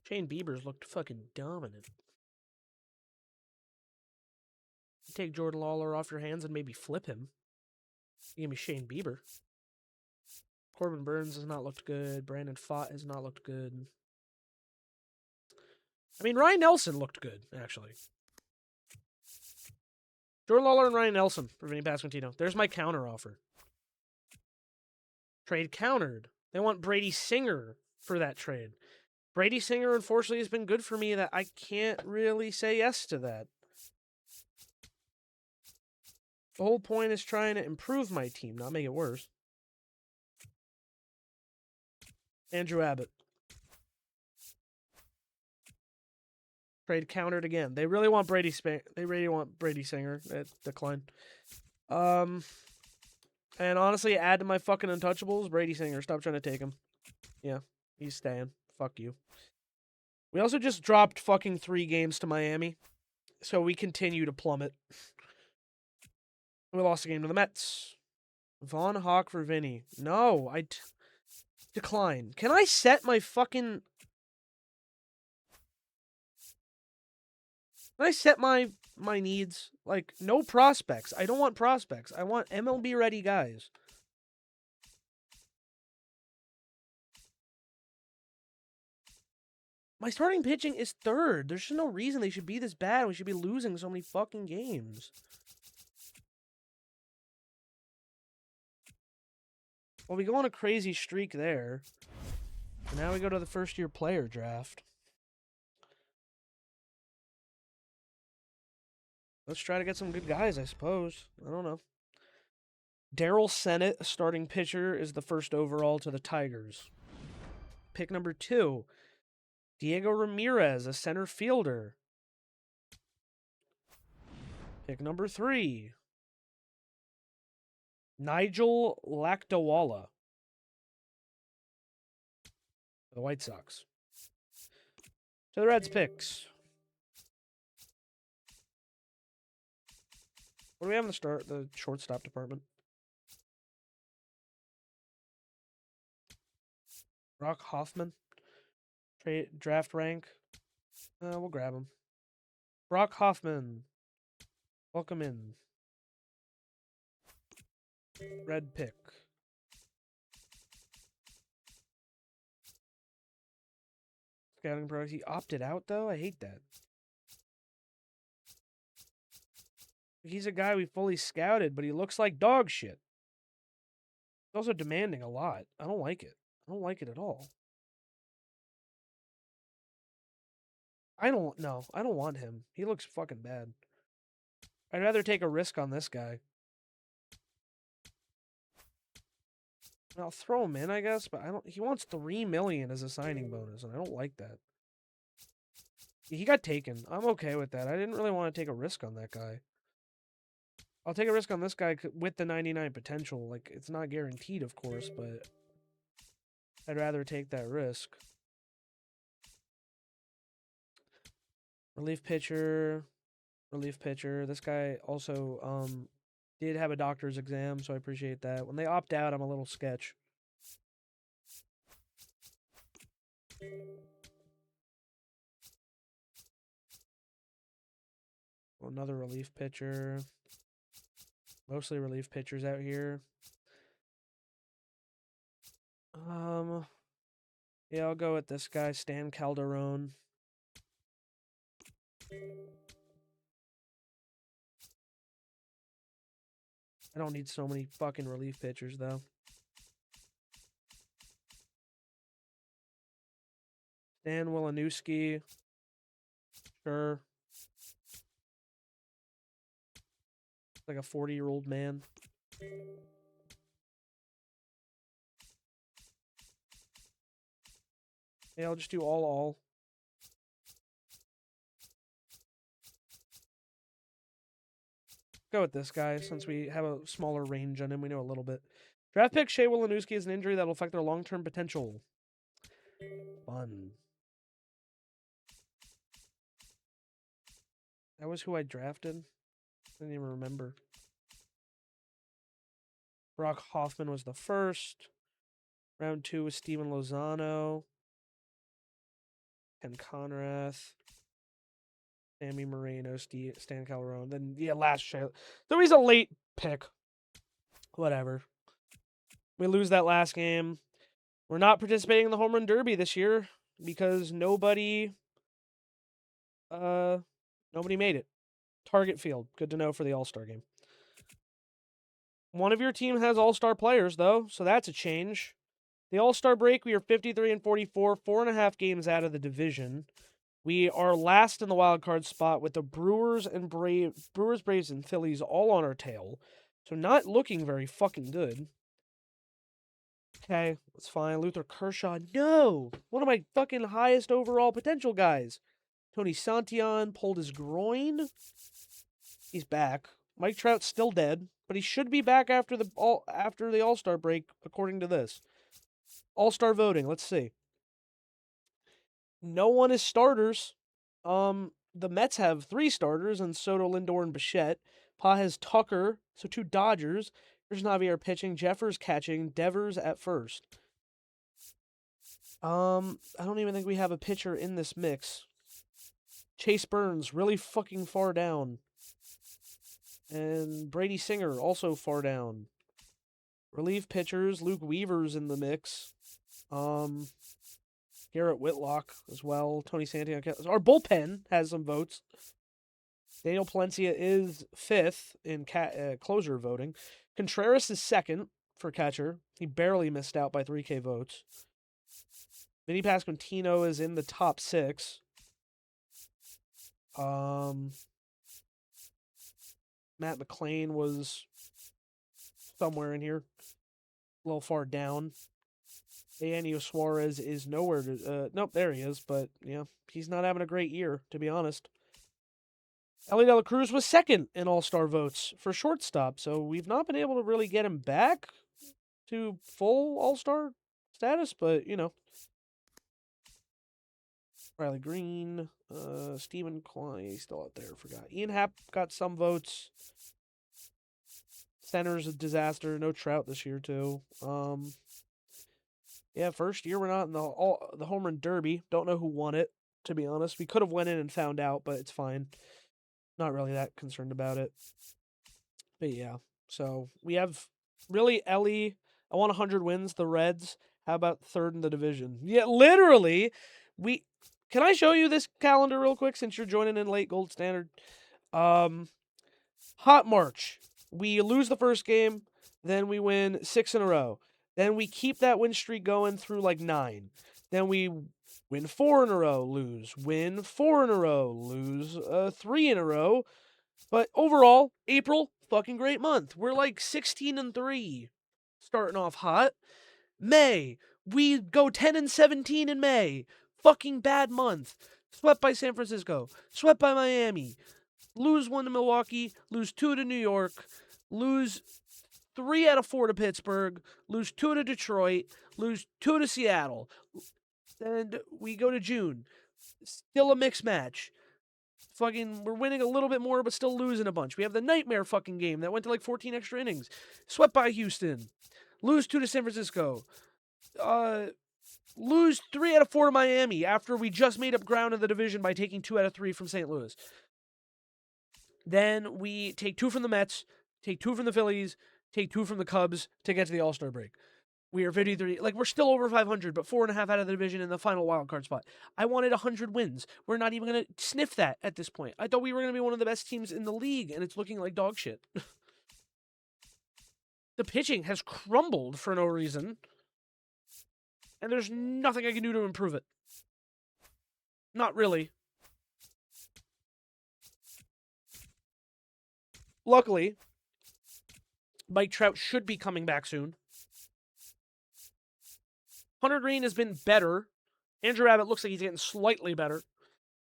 Shane Bieber's looked fucking dominant. You take Jordan Lawler off your hands and maybe flip him. You give me Shane Bieber. Corbin Burns has not looked good. Brandon Pfaadt has not looked good. I mean, Ryan Nelson looked good, actually. Jordan Lawler and Ryan Nelson for Vinny Pasquantino. There's my counter offer. Trade countered. They want Brady Singer for that trade. Brady Singer, unfortunately, has been good for me that I can't really say yes to that. The whole point is trying to improve my team, not make it worse. Andrew Abbott. Trade countered again. They really want Brady Singer. It declined. And honestly, add to my fucking untouchables, Brady Singer. Stop trying to take him. Yeah, he's staying. Fuck you. We also just dropped fucking 3 games to Miami, so we continue to plummet. We lost a game to the Mets. Vaughn Hawk for Vinny. No, I decline. Can I set my fucking... Can I set my needs? Like, no prospects. I don't want prospects. I want MLB-ready guys. My starting pitching is 3rd. There's just no reason they should be this bad. We should be losing so many fucking games. Well, we go on a crazy streak there. And now we go to the first-year player draft. Let's try to get some good guys, I suppose. I don't know. Daryl Sennett, a starting pitcher, is the 1st overall to the Tigers. Pick number 2. Diego Ramirez, a center fielder. Pick number 3. Nigel Lakdawala. The White Sox. To the Reds picks. What do we have in the shortstop department? Brock Hoffman. Draft rank. We'll grab him. Brock Hoffman. Welcome in. Red pick. Scouting progress. He opted out, though? I hate that. He's a guy we fully scouted, but he looks like dog shit. He's also demanding a lot. I don't like it. I don't like it at all. I don't know. I don't want him. He looks fucking bad. I'd rather take a risk on this guy. I'll throw him in, I guess, but I don't. He wants $3 million as a signing bonus, and I don't like that. He got taken. I'm okay with that. I didn't really want to take a risk on that guy. I'll take a risk on this guy with the 99 potential. Like, it's not guaranteed, of course, but I'd rather take that risk. Relief pitcher. Relief pitcher. This guy also did have a doctor's exam, so I appreciate that. When they opt out, I'm a little sketch. Another relief pitcher. Mostly relief pitchers out here. Yeah, I'll go with this guy, Stan Calderon. I don't need so many fucking relief pitchers, though. Stan Wilanowski. Sure. Like a 40-year-old man. Yeah, I'll just do all. Go with this guy, since we have a smaller range on him. We know a little bit. Draft pick Shea Wilanowski has an injury that will affect their long-term potential. Fun. That was who I drafted? I didn't even remember. Brock Hoffman was the first. Round 2 was Steven Lozano. Ken Conrath. Sammy Moreno, Stan Calderon. Then, yeah, last Shea. So he's a late pick. Whatever. We lose that last game. We're not participating in the Home Run Derby this year because nobody made it. Target field. Good to know for the All-Star game. One of your team has All-Star players, though, so that's a change. The All-Star break, we are 53-44, 4.5 games out of the division. We are last in the wild card spot with the Brewers, Braves, and Phillies all on our tail. So not looking very fucking good. Okay, that's fine. Luther Kershaw, no! One of my fucking highest overall potential guys. Tony Santillan pulled his groin. He's back. Mike Trout's still dead, but he should be back after the All-Star break, according to this. All-Star voting, let's see. No one is starters. The Mets have 3 starters, and Soto, Lindor, and Bichette. Pa has Tucker, so 2 Dodgers. Here's Javier pitching, Jeffers catching, Devers at first. I don't even think we have a pitcher in this mix. Chase Burns, really fucking far down. And Brady Singer, also far down. Relief pitchers, Luke Weaver's in the mix. Garrett Whitlock as well. Tony Santillan. Our bullpen has some votes. Daniel Palencia is 5th in closer voting. Contreras is 2nd for catcher. He barely missed out by 3K votes. Vinny Pasquantino is in the top 6. Matt McClain was somewhere in here. A little far down. Eugenio Suarez is nowhere to... nope, there he is. But, yeah, he's not having a great year, to be honest. Ellie De La Cruz was 2nd in All-Star votes for shortstop, so we've not been able to really get him back to full All-Star status, but, you know. Riley Green, Stephen Klein, he's still out there, forgot. Ian Happ got some votes. Center's a disaster, no Trout this year, too. Yeah, first year we're not in the Home Run Derby. Don't know who won it, to be honest. We could have went in and found out, but it's fine. Not really that concerned about it. But yeah, so we have really Ellie. I want 100 wins, the Reds. How about 3rd in the division? Yeah, literally. Can I show you this calendar real quick since you're joining in late, Gold Standard? Hot March. We lose the first game, then we win 6 in a row. Then we keep that win streak going through like 9. Then we Win 4 in a row, lose. Win 4 in a row, lose 3 in a row. But overall, April, fucking great month. We're like 16-3, starting off hot. May, we go 10-17 in May. Fucking bad month. Swept by San Francisco. Swept by Miami. Lose 1 to Milwaukee. Lose 2 to New York. Lose 3 out of 4 to Pittsburgh. Lose 2 to Detroit. Lose 2 to Seattle. And we go to June. Still a mixed match. Fucking, we're winning a little bit more, but still losing a bunch. We have the nightmare fucking game that went to like 14 extra innings. Swept by Houston. Lose 2 to San Francisco. Lose 3 out of 4 to Miami after we just made up ground in the division by taking 2 out of 3 from St. Louis. Then we take 2 from the Mets, take 2 from the Phillies, take 2 from the Cubs to get to the All-Star break. We are 53. Like, we're still over 500, but 4.5 out of the division in the final wild card spot. I wanted 100 wins. We're not even going to sniff that at this point. I thought we were going to be one of the best teams in the league, and it's looking like dog shit. The pitching has crumbled for no reason, and there's nothing I can do to improve it. Not really. Luckily, Mike Trout should be coming back soon. Hunter Green has been better. Andrew Abbott looks like he's getting slightly better.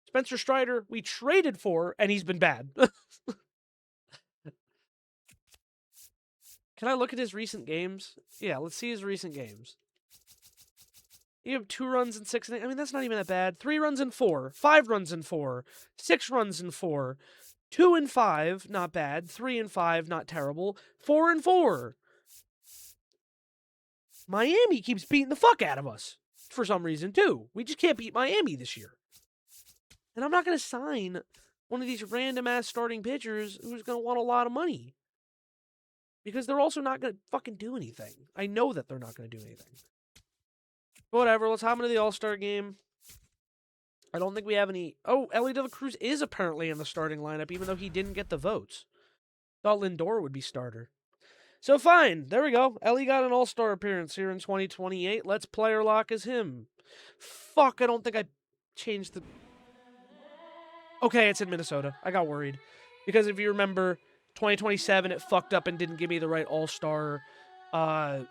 Spencer Strider, we traded for, and he's been bad. Can I look at his recent games? Yeah, let's see his recent games. You have 2 runs in 6 innings. I mean, that's not even that bad. 3 runs in 4. 5 runs in 4. 6 runs in 4. 2 and 5, not bad. 3 and 5, not terrible. 4 and 4. Miami keeps beating the fuck out of us for some reason, too. We just can't beat Miami this year. And I'm not going to sign one of these random-ass starting pitchers who's going to want a lot of money. Because they're also not going to fucking do anything. I know that they're not going to do anything. Whatever, let's hop into the All-Star game. I don't think we have any... Oh, Ellie De La Cruz is apparently in the starting lineup, even though he didn't get the votes. Thought Lindor would be starter. So fine, there we go. Ellie got an All-Star appearance here in 2028. Let's player lock as him. Fuck, I don't think I changed the... Okay, it's in Minnesota. I got worried. Because if you remember, 2027, it fucked up and didn't give me the right All-Star... It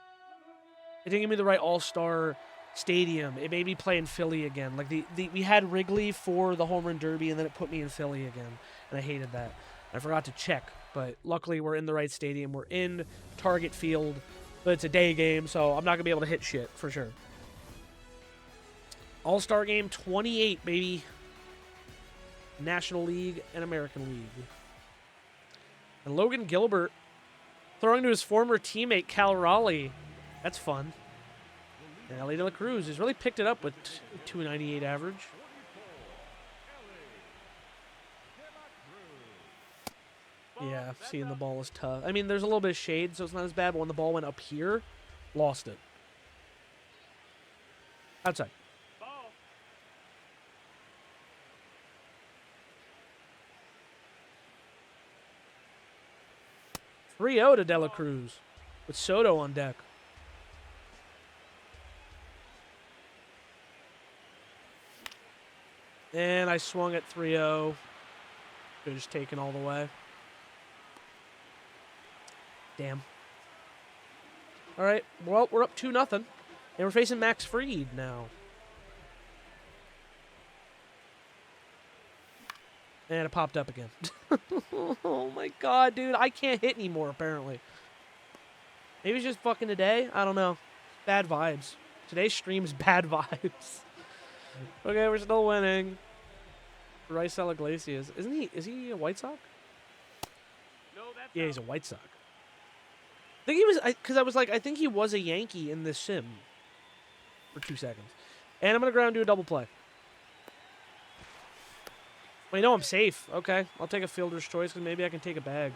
didn't give me the right All-Star stadium. It made me play in Philly again. Like, we had Wrigley for the Home Run Derby, and then it put me in Philly again. And I hated that. I forgot to check. But luckily, we're in the right stadium. We're in Target Field, but it's a day game, so I'm not going to be able to hit shit, for sure. All-Star Game 28, baby. National League and American League. And Logan Gilbert throwing to his former teammate, Cal Raleigh. That's fun. And Ellie De La Cruz has really picked it up with 298 average. Yeah, seeing the ball is tough. I mean, there's a little bit of shade, so it's not as bad, but when the ball went up here, lost it. Outside. Ball. 3-0 to De La Cruz with Soto on deck. And I swung at 3-0. Could have just taken all the way. Damn. All right. Well, we're up 2-0. And we're facing Max Fried now. And it popped up again. Oh, my God, dude. I can't hit anymore, apparently. Maybe it's just fucking today. I don't know. Bad vibes. Today's stream's bad vibes. Okay, we're still winning. Raisel Iglesias. Is he a White Sox? No, that's Yeah, he's a White Sox. I think he was, because I was like, I think he was a Yankee in this sim for 2 seconds. And I'm going to ground do a double play. Well, you know I'm safe. Okay, I'll take a fielder's choice because maybe I can take a bag.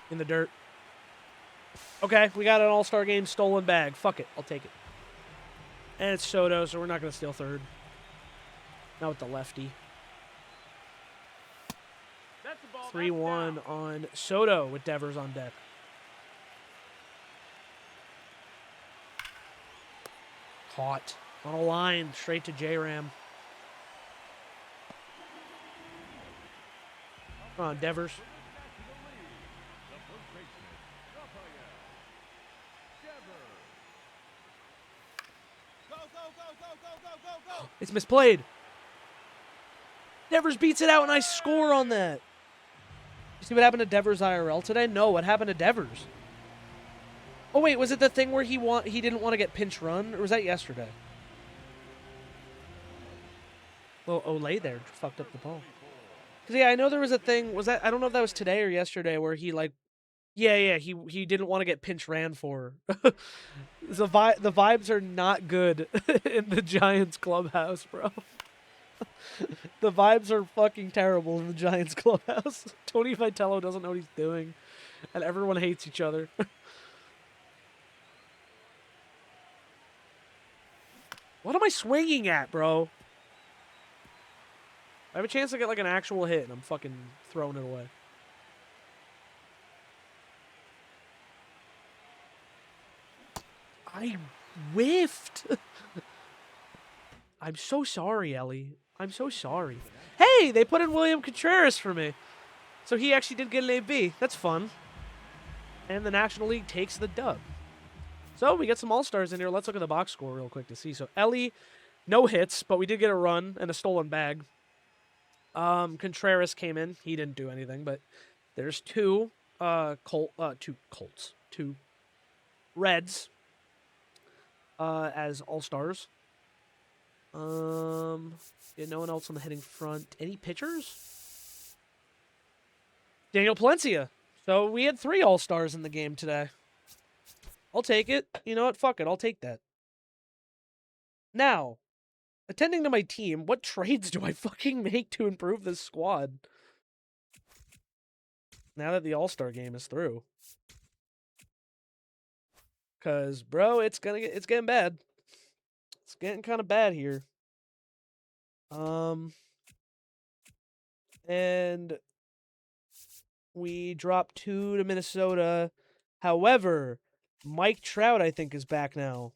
In the dirt. Okay, we got an All-Star Game stolen bag. Fuck it, I'll take it. And it's Soto, so we're not going to steal third. Not with the lefty. the ball. 3-1 on Soto with Devers on deck. Caught on a line straight to J-Ram. Come on, Devers. It's misplayed. Devers beats it out, and I score on that. You see what happened to Devers IRL today? No, what happened to Devers? Oh, wait, was it the thing where he didn't want to get pinch run? Or was that yesterday? Well, Olay there fucked up the ball. Because, yeah, I know there was a thing. Was that? I don't know if that was today or yesterday where he, like... Yeah, he didn't want to get pinch ran for. The vibes are not good in the Giants clubhouse, bro. The vibes are fucking terrible in the Giants clubhouse. Tony Vitello doesn't know what he's doing, and everyone hates each other. What am I swinging at, bro? I have a chance to get like an actual hit, and I'm fucking throwing it away. I whiffed. I'm so sorry, Ellie. I'm so sorry. Hey, they put in William Contreras for me. So he actually did get an AB. That's fun. And the National League takes the dub. So we get some All-Stars in here. Let's look at the box score real quick to see. So Ellie, no hits, but we did get a run and a stolen bag. Contreras came in. He didn't do anything, but there's two Reds as All-Stars. Yeah, no one else on the hitting front. Any pitchers? Daniel Palencia. So we had 3 All-Stars in the game today. I'll take it. You know what? Fuck it. I'll take that. Now, attending to my team, what trades do I fucking make to improve this squad? Now that the All-Star game is through. Cause, bro, it's getting bad. It's getting kind of bad here. And we dropped 2 to Minnesota. However, Mike Trout, I think, is back now.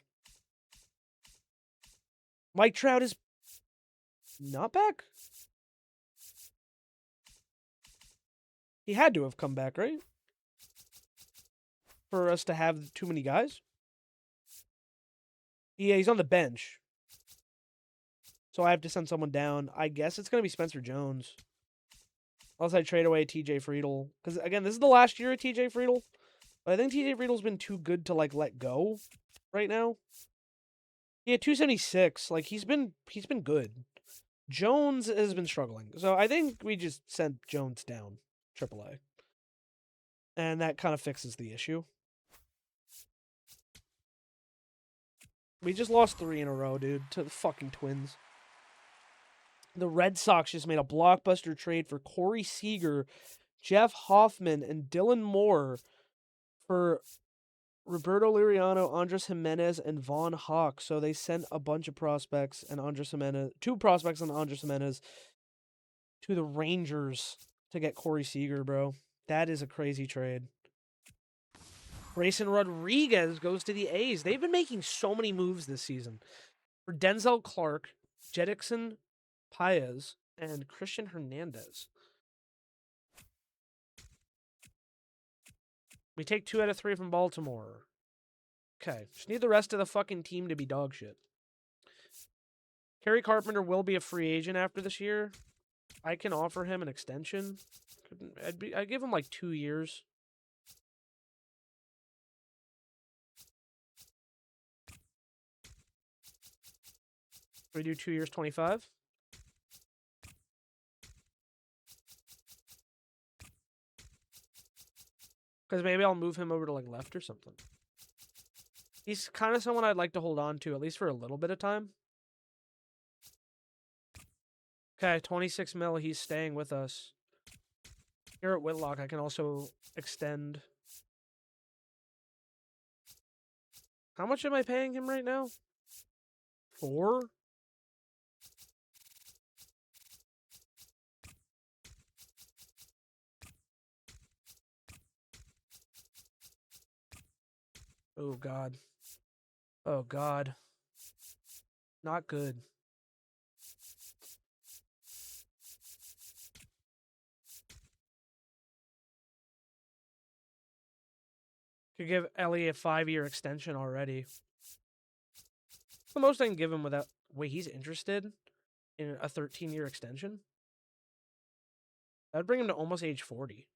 Mike Trout is not back? He had to have come back, right? For us to have too many guys? Yeah, he's on the bench. So I have to send someone down. I guess it's going to be Spencer Jones. Unless I trade away TJ Friedl. Because, again, this is the last year of TJ Friedl. But I think TJ Friedl's been too good to, like, let go right now. Yeah, 276. Like, he's been good. Jones has been struggling. So I think we just sent Jones down. AAA. And that kind of fixes the issue. We just lost 3 in a row, dude, to the fucking Twins. The Red Sox just made a blockbuster trade for Corey Seager, Jeff Hoffman, and Dylan Moore for Roberto Liriano, Andres Jimenez, and Vaughn Hawk. So they sent a bunch of prospects and Andres Jimenez, 2 prospects and Andres Jimenez to the Rangers to get Corey Seager, bro. That is a crazy trade. Grayson Rodriguez goes to the A's. They've been making so many moves this season. For Denzel Clark, Jeddickson Paez, and Christian Hernandez. We take 2 out of 3 from Baltimore. Okay. Just need the rest of the fucking team to be dog shit. Kerry Carpenter will be a free agent after this year. I can offer him an extension. I'd give him like 2 years. We do 2 years, 25. Because maybe I'll move him over to like left or something. He's kind of someone I'd like to hold on to, at least for a little bit of time. Okay, 26 mil, he's staying with us. Here at Whitlock, I can also extend. How much am I paying him right now? 4? Oh, God. Oh, God. Not good. Could give Ellie a 5-year extension already. What's the most I can give him without... Wait, he's interested in a 13-year extension? That would bring him to almost age 40.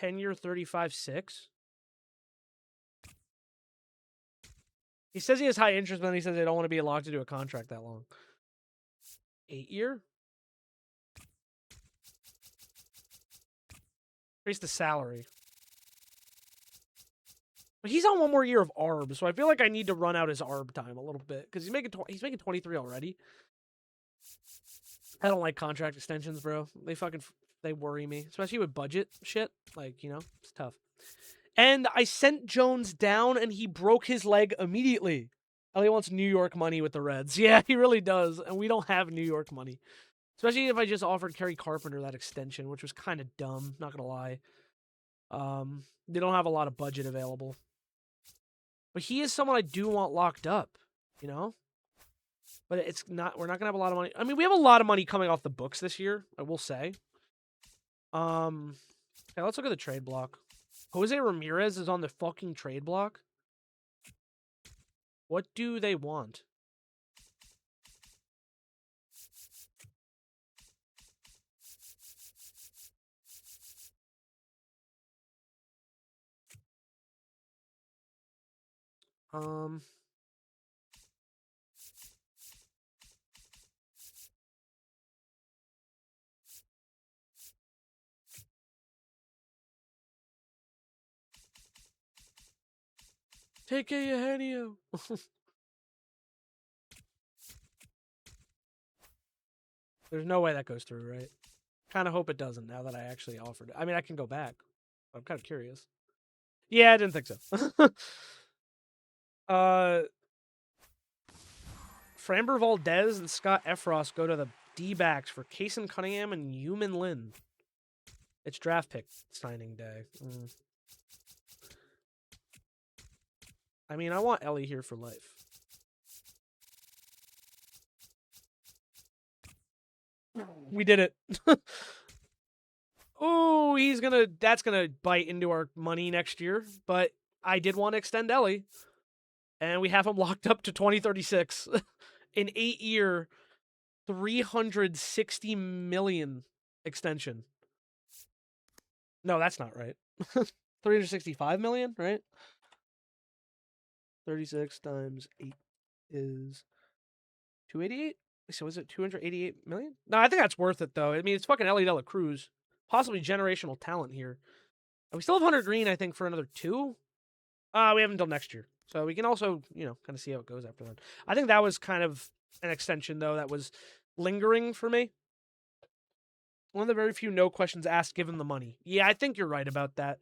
10-year, 35.6? He says he has high interest, but then he says they don't want to be locked into a contract that long. 8-year? Increase the salary. But he's on one more year of ARB, so I feel like I need to run out his ARB time a little bit because he's making 23 already. I don't like contract extensions, bro. They worry me, especially with budget shit. Like, you know, it's tough. And I sent Jones down, and he broke his leg immediately. Ellie wants New York money with the Reds. Yeah, he really does, and we don't have New York money. Especially if I just offered Kerry Carpenter that extension, which was kind of dumb, not gonna lie. They don't have a lot of budget available. But he is someone I do want locked up, you know? But we're not gonna have a lot of money. I mean, we have a lot of money coming off the books this year, I will say. Okay, let's look at the trade block. Jose Ramirez is on the fucking trade block. What do they want? Take a Eugenio. There's no way that goes through, right? Kind of hope it doesn't now that I actually offered it. I mean, I can go back. I'm kind of curious. Yeah, I didn't think so. Framber Valdez and Scott Efros go to the D-backs for Kason Cunningham and Human Lin. It's draft pick signing day. I mean, I want Ellie here for life. We did it. Oh, that's gonna bite into our money next year. But I did want to extend Ellie. And we have him locked up to 2036. An 8-year, $360 million extension. No, that's not right. 365 million, right? 36 times 8 is 288. So is it 288 million? No, I think that's worth it though. I mean, it's fucking Ellie De La Cruz, possibly generational talent here. And we still have Hunter Green, I think, for another 2. We have until next year, so we can also, you know, kind of see how it goes after that. I think that was kind of an extension though that was lingering for me. One of the very few no questions asked given the money. Yeah, I think you're right about that.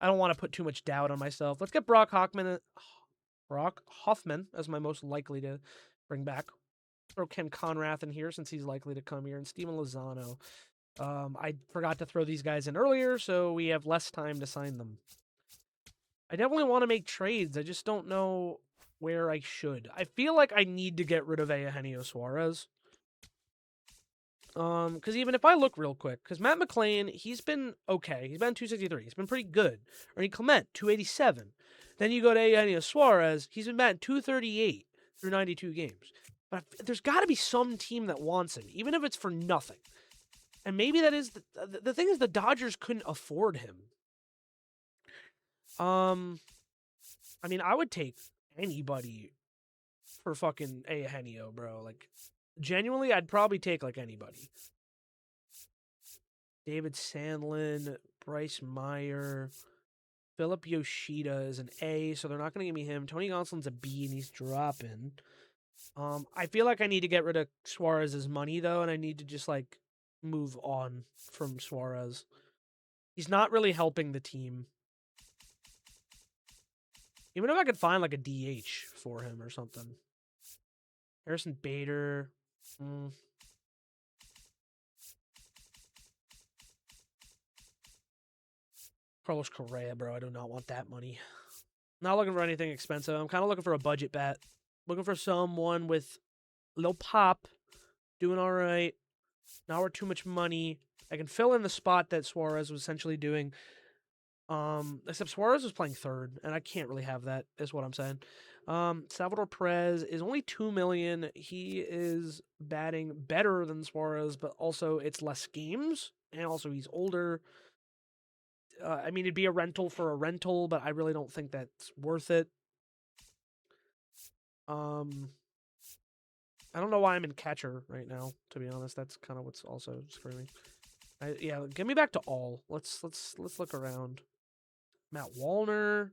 I don't want to put too much doubt on myself. Let's get Brock Hoffman as my most likely to bring back. Throw Ken Conrath in here since he's likely to come here, and Steven Lozano. I forgot to throw these guys in earlier, so we have less time to sign them. I definitely want to make trades. I just don't know where I should. I feel like I need to get rid of Eugenio Suarez. Because even if I look real quick, because Matt McClain, he's been okay. He's been 263. He's been pretty good. Ernie Clement, 287. Then you go to Eugenio Suarez. He's been batting 238 through 92 games. But there's got to be some team that wants him, even if it's for nothing. And maybe that is the thing is the Dodgers couldn't afford him. I mean, I would take anybody for fucking Eugenio, bro. Like, genuinely, I'd probably take, like, anybody. David Sandlin, Bryce Meyer, Philip Yoshida is an A, so they're not going to give me him. Tony Gonsolin's a B, and he's dropping. I feel like I need to get rid of Suarez's money, though, and I need to just, like, move on from Suarez. He's not really helping the team. Even if I could find, like, a DH for him or something. Harrison Bader. Carlos Correa, bro. I do not want that money. Not looking for anything expensive. I'm kind of looking for a budget bat. Looking for someone with a little pop, doing all right. Not worth too much money. I can fill in the spot that Suarez was essentially doing. Except Suarez was playing third, and I can't really have that, is what I'm saying. Salvador Perez is only $2 million. He is batting better than Suarez, but also it's less games, and also he's older. I mean, it'd be a rental for a rental, but I really don't think that's worth it. I don't know why I'm in catcher right now, to be honest. That's kind of what's also screwing me. Yeah, get me back to all. Let's look around. Matt Wallner.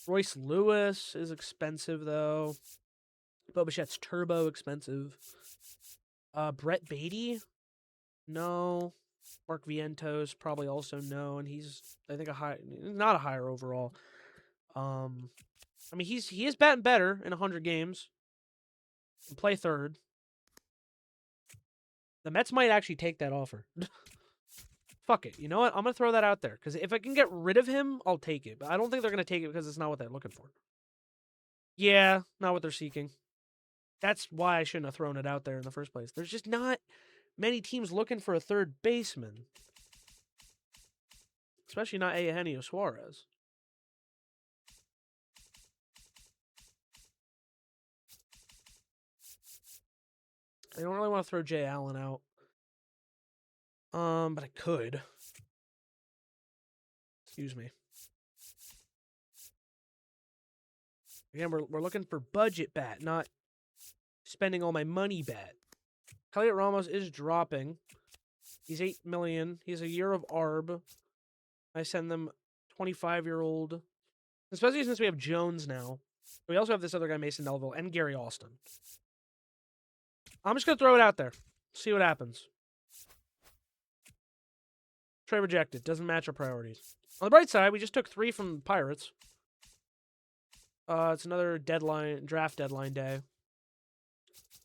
Royce Lewis is expensive, though. Bobichet's turbo expensive. Brett Beatty? No. Mark Vientos, probably also no, and he's, I think, not a higher overall. I mean, he is batting better in 100 games. Can play third. The Mets might actually take that offer. Fuck it. You know what? I'm going to throw that out there. Because if I can get rid of him, I'll take it. But I don't think they're going to take it because it's not what they're looking for. Yeah, not what they're seeking. That's why I shouldn't have thrown it out there in the first place. There's just not many teams looking for a third baseman. Especially not Eugenio Suarez. I don't really want to throw Jay Allen out. But I could. Excuse me. Again, we're looking for budget bat, not spending all my money bat. Elliot Ramos is dropping. He's $8 million. He's a year of ARB. I send them 25-year-old. Especially since we have Jones now. We also have this other guy, Mason Melville, and Gary Austin. I'm just going to throw it out there. See what happens. Trade rejected. Doesn't match our priorities. On the bright side, we just took 3 from the Pirates. It's another draft deadline day.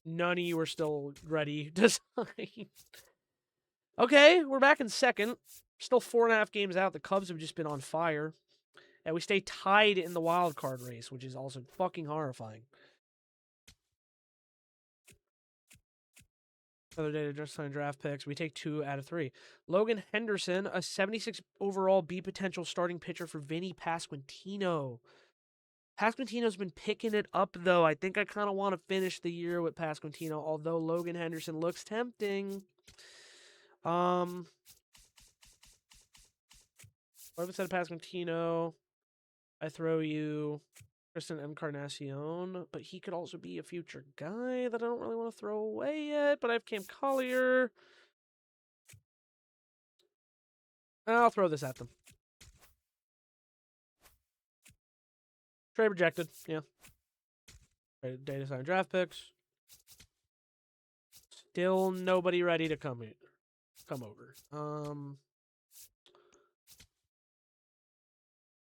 None of you are still ready to sign. Okay, we're back in second. Still 4.5 games out. The Cubs have just been on fire. And we stay tied in the wild card race, which is also fucking horrifying. Other day to just sign draft picks. We take 2 out of 3. Logan Henderson, a 76 overall B potential starting pitcher for Vinny Pasquantino. Pasquantino's been picking it up, though. I think I kind of want to finish the year with Pasquantino, although Logan Henderson looks tempting. What if instead of Pasquantino, I throw you Kristen Encarnacion, but he could also be a future guy that I don't really want to throw away yet, but I have Cam Collier. I'll throw this at them. Trade rejected, yeah. Data sign draft picks. Still nobody ready to come over.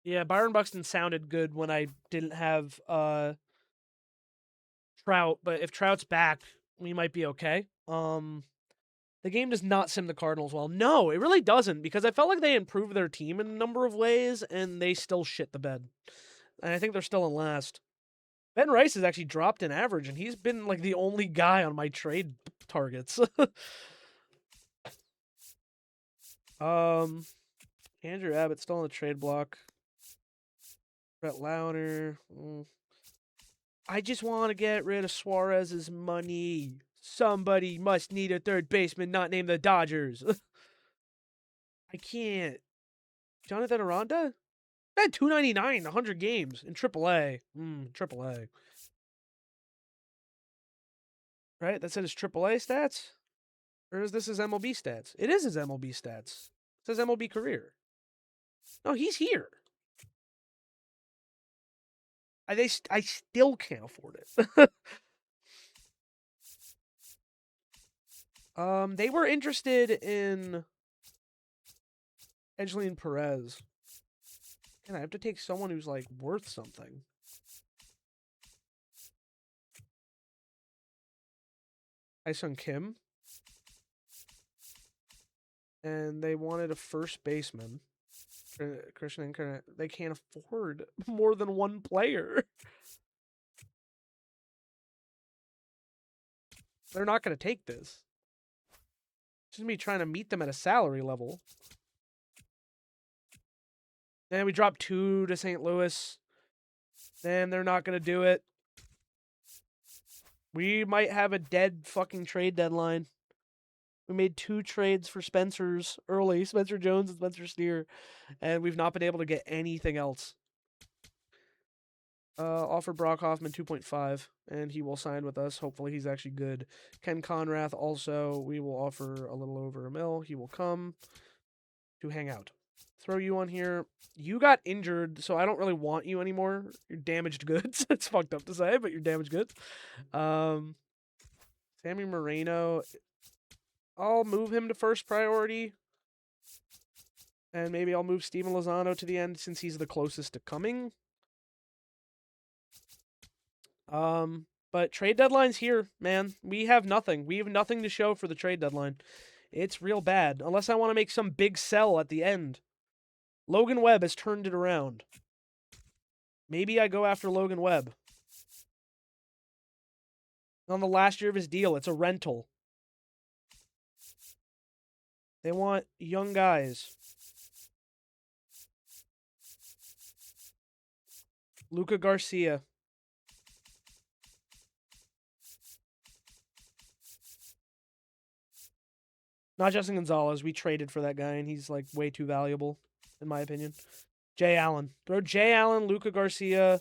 Yeah, Byron Buxton sounded good when I didn't have Trout, but if Trout's back, we might be okay. The game does not sim the Cardinals well. No, it really doesn't, because I felt like they improved their team in a number of ways, and they still shit the bed. And I think they're still in last. Ben Rice has actually dropped in average, and he's been like the only guy on my trade targets. Andrew Abbott still on the trade block. Brett Launer. I just want to get rid of Suarez's money. Somebody must need a third baseman not named the Dodgers. I can't. Jonathan Aranda? I had 299, 100 games in AAA. AAA. Right? That said his AAA stats? Or is this his MLB stats? It is his MLB stats. It says MLB career. No, he's here. I still can't afford it. They were interested in Edgelin Perez. And I have to take someone who's like worth something. Hyun Kim. And they wanted a first baseman. Christian and Kerner, they can't afford more than one player. They're not going to take this. It's just me trying to meet them at a salary level. Then we dropped 2 to St. Louis. Then they're not going to do it. We might have a dead fucking trade deadline. We made 2 trades for Spencer's early, Spencer Jones and Spencer Steer, and we've not been able to get anything else. Offer Brock Hoffman 2.5, and he will sign with us. Hopefully he's actually good. Ken Conrath also, we will offer a little over $1 million. He will come to hang out. Throw you on here. You got injured, so I don't really want you anymore. You're damaged goods. It's fucked up to say, but you're damaged goods. Sammy Moreno, I'll move him to first priority. And maybe I'll move Steven Lozano to the end since he's the closest to coming. But trade deadline's here, man. We have nothing. We have nothing to show for the trade deadline. It's real bad. Unless I want to make some big sell at the end. Logan Webb has turned it around. Maybe I go after Logan Webb. On the last year of his deal, it's a rental. They want young guys. Luca Garcia. Not Justin Gonzalez. We traded for that guy, and he's like way too valuable, in my opinion. Jay Allen. Throw Jay Allen, Luca Garcia.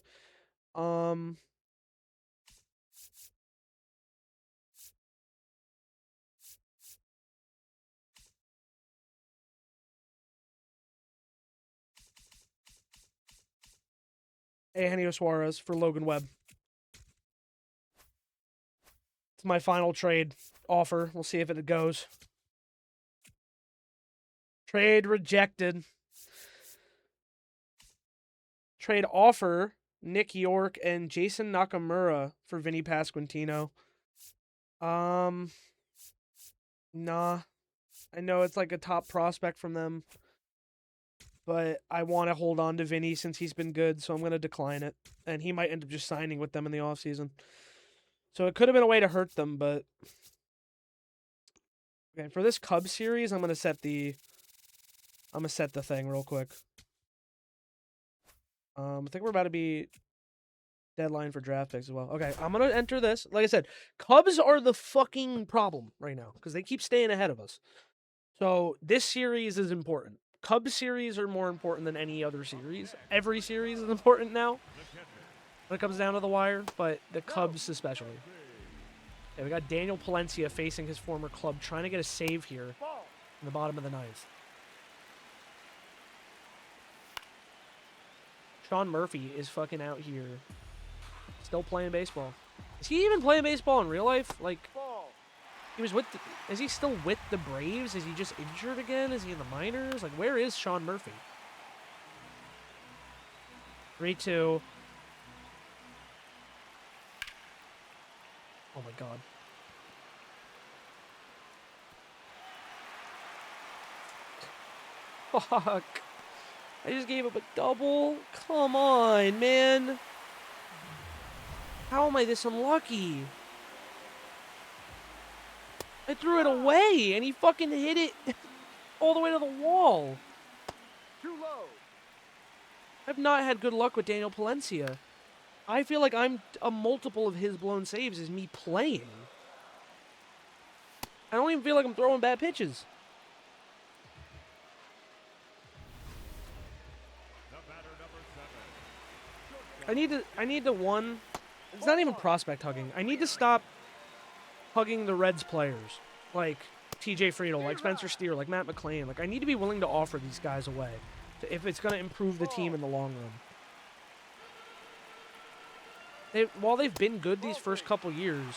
Eugenio Suarez for Logan Webb. It's my final trade offer. We'll see if it goes. Trade rejected. Trade offer, Nick York and Jason Nakamura for Vinny Pasquantino. Nah. I know it's like a top prospect from them. But I want to hold on to Vinny since he's been good, so I'm going to decline it. And he might end up just signing with them in the offseason. So it could have been a way to hurt them, but... Okay, for this Cubs series, I'm going to set the thing real quick. I think we're about to be deadline for draft picks as well. Okay, I'm going to enter this. Like I said, Cubs are the fucking problem right now because they keep staying ahead of us. So this series is important. Cubs series are more important than any other series. Every series is important now when it comes down to the wire, but the Cubs especially. Okay, we got Daniel Palencia facing his former club, trying to get a save here in the bottom of the ninth. Sean Murphy is fucking out here, still playing baseball. Is he even playing baseball in real life? Like, he was with is he still with the Braves? Is he just injured again? Is he in the minors? Like, where is Sean Murphy? 3-2. Oh my god. Fuck. I just gave up a double. Come on, man. How am I this unlucky? I threw it away, and he fucking hit it all the way to the wall. Too low. I've not had good luck with Daniel Palencia. I feel like I'm a multiple of his blown saves is me playing. I don't even feel like I'm throwing bad pitches. I need to one. It's not even prospect hugging. I need to stop hugging the Reds players, like TJ Friedel, like Spencer Steer, like Matt McClain. Like, I need to be willing to offer these guys away if it's going to improve the team in the long run. While they've been good these first couple years,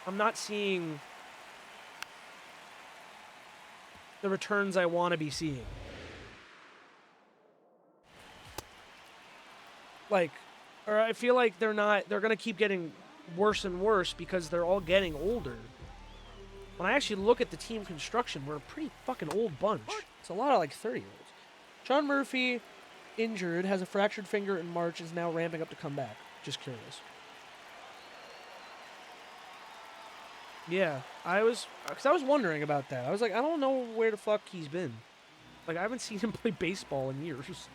I'm not seeing the returns I want to be seeing. Like, or I feel like they're going to keep getting worse and worse because they're all getting older. When I actually look at the team construction, we're a pretty fucking old bunch. It's a lot of, like, 30-year-olds. Sean Murphy, injured, has a fractured finger in March, is now ramping up to come back. Just curious. Yeah, because I was wondering about that. I was like, I don't know where the fuck he's been. Like, I haven't seen him play baseball in years.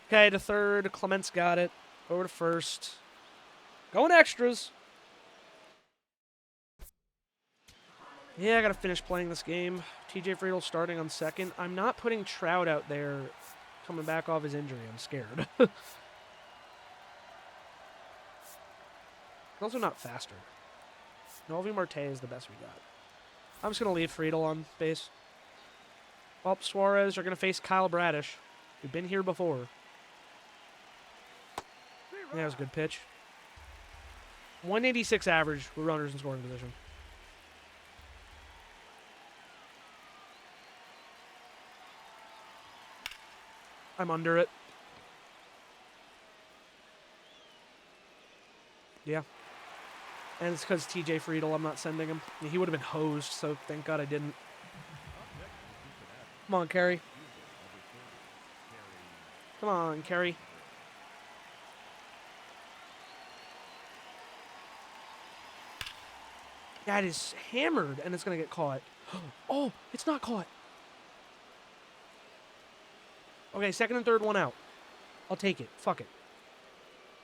Okay, to third. Clement's got it. Over to first. Going extras. Yeah, I gotta finish playing this game. TJ Friedel starting on second. I'm not putting Trout out there coming back off his injury. I'm scared. Also not faster. Novi Marte is the best we got. I'm just going to leave Friedel on base. Well, Suarez are going to face Kyle Bradish. We've been here before. Yeah, that was a good pitch. 186 average with runners in scoring position. I'm under it. Yeah. And it's because TJ Friedel, I'm not sending him. He would have been hosed, so thank God I didn't. Come on, Kerry. Come on, Kerry. That is hammered, and it's going to get caught. Oh, it's not caught. Okay, second and third one out. I'll take it. Fuck it.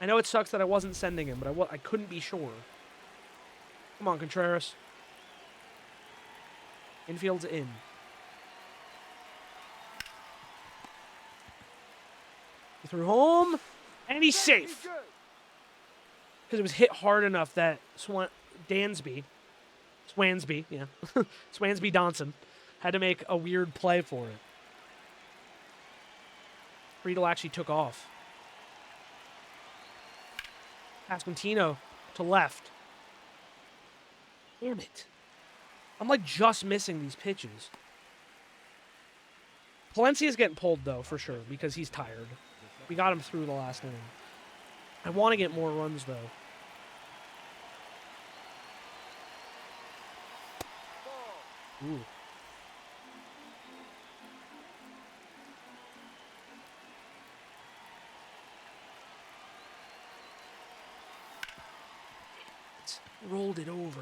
I know it sucks that I wasn't sending him, but I couldn't be sure. Come on, Contreras. Infield's in. He threw home, and he's safe. Because it was hit hard enough that Swansby, yeah, Swansby Donson had to make a weird play for it. Friedel actually took off. Pasquantino to left. Damn it. I'm like just missing these pitches. Palencia's getting pulled though, for sure, because he's tired. We got him through the last inning. I want to get more runs though. Ooh. Rolled it over.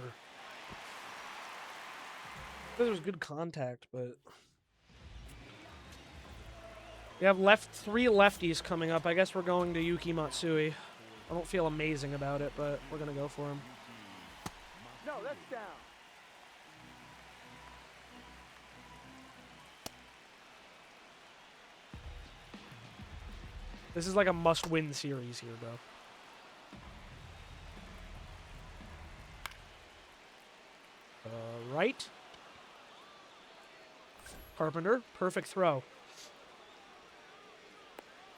There was good contact, but we have three lefties coming up. I guess we're going to Yuki Matsui. I don't feel amazing about it, but we're gonna go for him. No, that's down. This is like a must-win series here, bro. Right. Carpenter, perfect throw.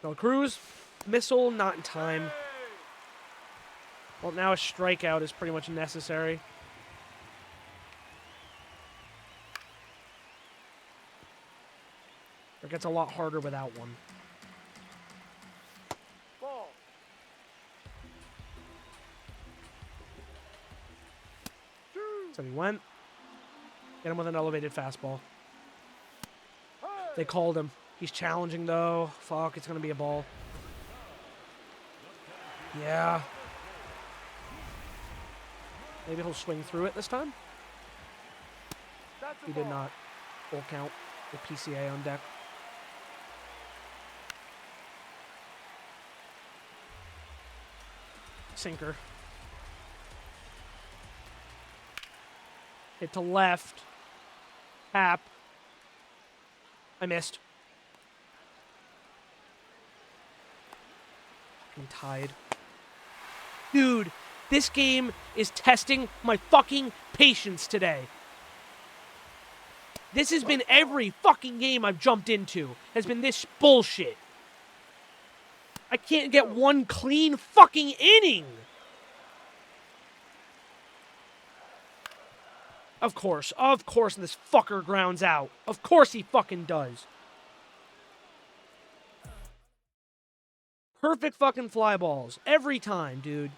No, Cruz, missile, not in time. Well, now a strikeout is pretty much necessary. It gets a lot harder without one. Ball. So he went. Get him with an elevated fastball. They called him. He's challenging, though. Fuck, it's going to be a ball. Yeah. Maybe he'll swing through it this time. He did not. Full count with PCA on deck. Sinker. Hit to left. Tap. I missed. Fucking tied. Dude, this game is testing my fucking patience today. This has been every fucking game I've jumped into. Has been this bullshit. I can't get one clean fucking inning. Of course, this fucker grounds out. Of course he fucking does. Perfect fucking fly balls. Every time, dude.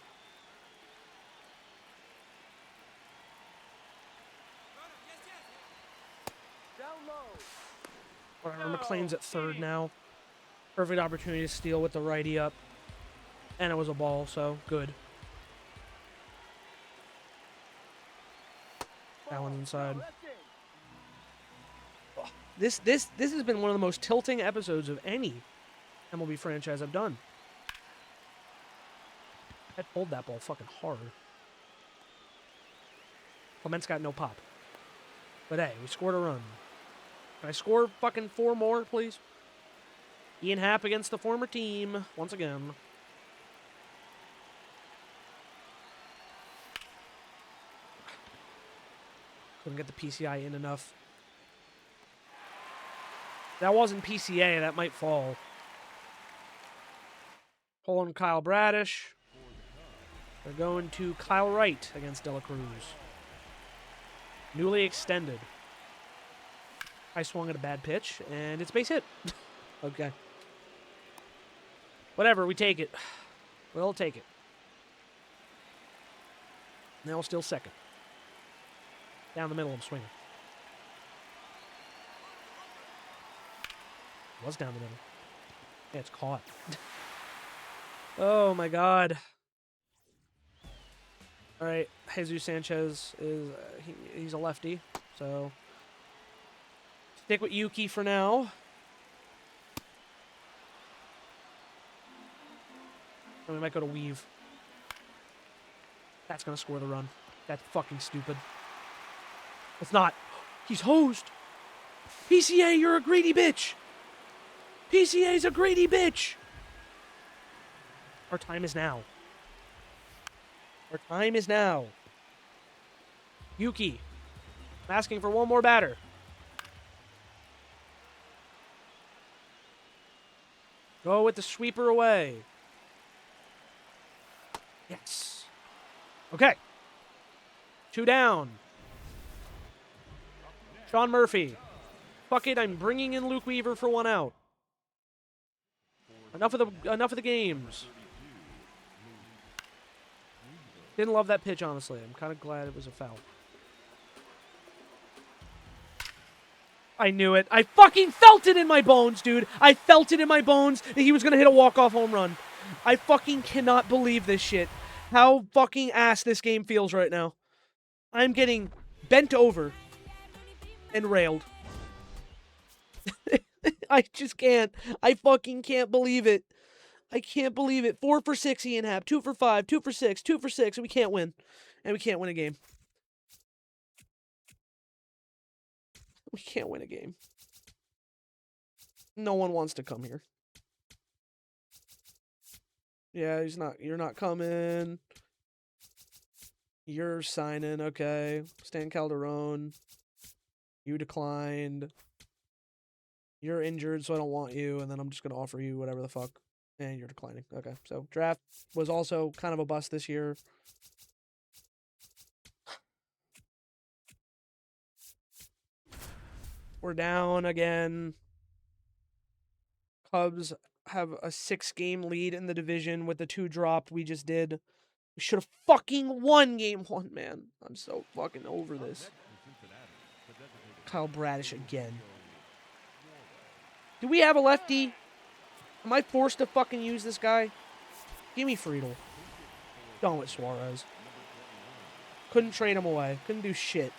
Down low. McLean's at third now. Perfect opportunity to steal with the righty up. And it was a ball, so good. That one's inside. This has been one of the most tilting episodes of any MLB franchise I've done. I pulled that ball fucking hard. Clement's got no pop. But hey, we scored a run. Can I score fucking 4 more, please? Ian Happ against the former team, once again. Couldn't get the PCI in enough. That wasn't PCA, that might fall. Pulling Kyle Bradish. They're going to Kyle Wright against De La Cruz. Newly extended. I swung at a bad pitch, and it's base hit. Okay. Whatever, we take it. We'll take it. Now still second. Down the middle, I'm swinging. Was down the middle. Yeah, it's caught. Oh my god. All right, Jesus Sanchez is he's a lefty, so stick with Yuki for now. And we might go to Weave. That's gonna score the run. That's fucking stupid. It's not. He's hosed. PCA, you're a greedy bitch. PCA's a greedy bitch. Our time is now. Our time is now. Yuki. I'm asking for one more batter. Go with the sweeper away. Yes. Okay. 2 down. Sean Murphy. Fuck it, I'm bringing in Luke Weaver for 1 out. Enough of the games. Didn't love that pitch, honestly. I'm kind of glad it was a foul. I knew it. I fucking felt it in my bones, dude. I felt it in my bones that he was going to hit a walk-off home run. I fucking cannot believe this shit. How fucking ass this game feels right now. I'm getting bent over and railed. I just can't. I fucking can't believe it. I can't believe it. 4 for 6, Ian Happ. 2 for 5. 2 for 6. 2 for 6. And we can't win. And we can't win a game. We can't win a game. No one wants to come here. Yeah, he's not. You're not coming. You're signing. Okay. Stan Calderon. You declined. You're injured, so I don't want you. And then I'm just going to offer you whatever the fuck. And you're declining. Okay. So draft was also kind of a bust this year. We're down again. Cubs have a 6-game lead in the division with the 2 dropped we just did. We should have fucking won game 1, man. I'm so fucking over this. Kyle Bradish again. Do we have a lefty? Am I forced to fucking use this guy? Give me Friedel. Going with Suarez. Couldn't trade him away. Couldn't do shit.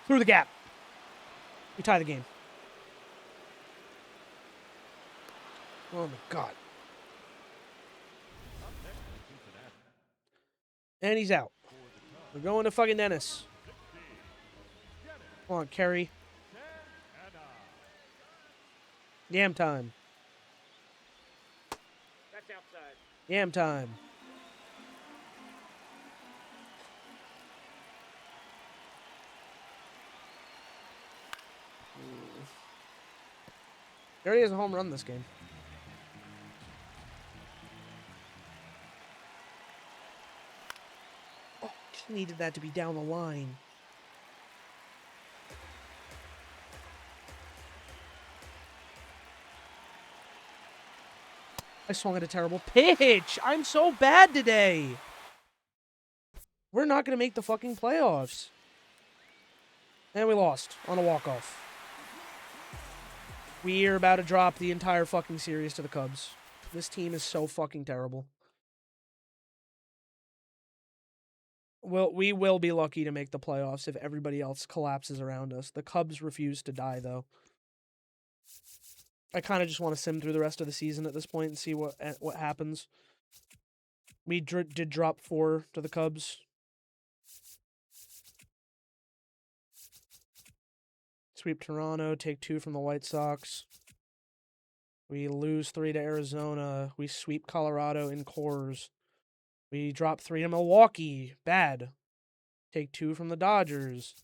Through the gap. We tie the game. Oh my god. And he's out. We're going to fucking Dennis. Come on, Kerry. Yam time. That's outside. Yam time. He already has a home run this game. Oh, just needed that to be down the line. I swung at a terrible pitch. I'm so bad today. We're not going to make the fucking playoffs. And we lost on a walk-off. We're about to drop the entire fucking series to the Cubs. This team is so fucking terrible. Well, we will be lucky to make the playoffs if everybody else collapses around us. The Cubs refuse to die, though. I kind of just want to sim through the rest of the season at this point and see what happens. We did drop 4 to the Cubs. Sweep Toronto, take 2 from the White Sox. We lose 3 to Arizona. We sweep Colorado in Coors. We drop 3 to Milwaukee. Bad. Take 2 from the Dodgers.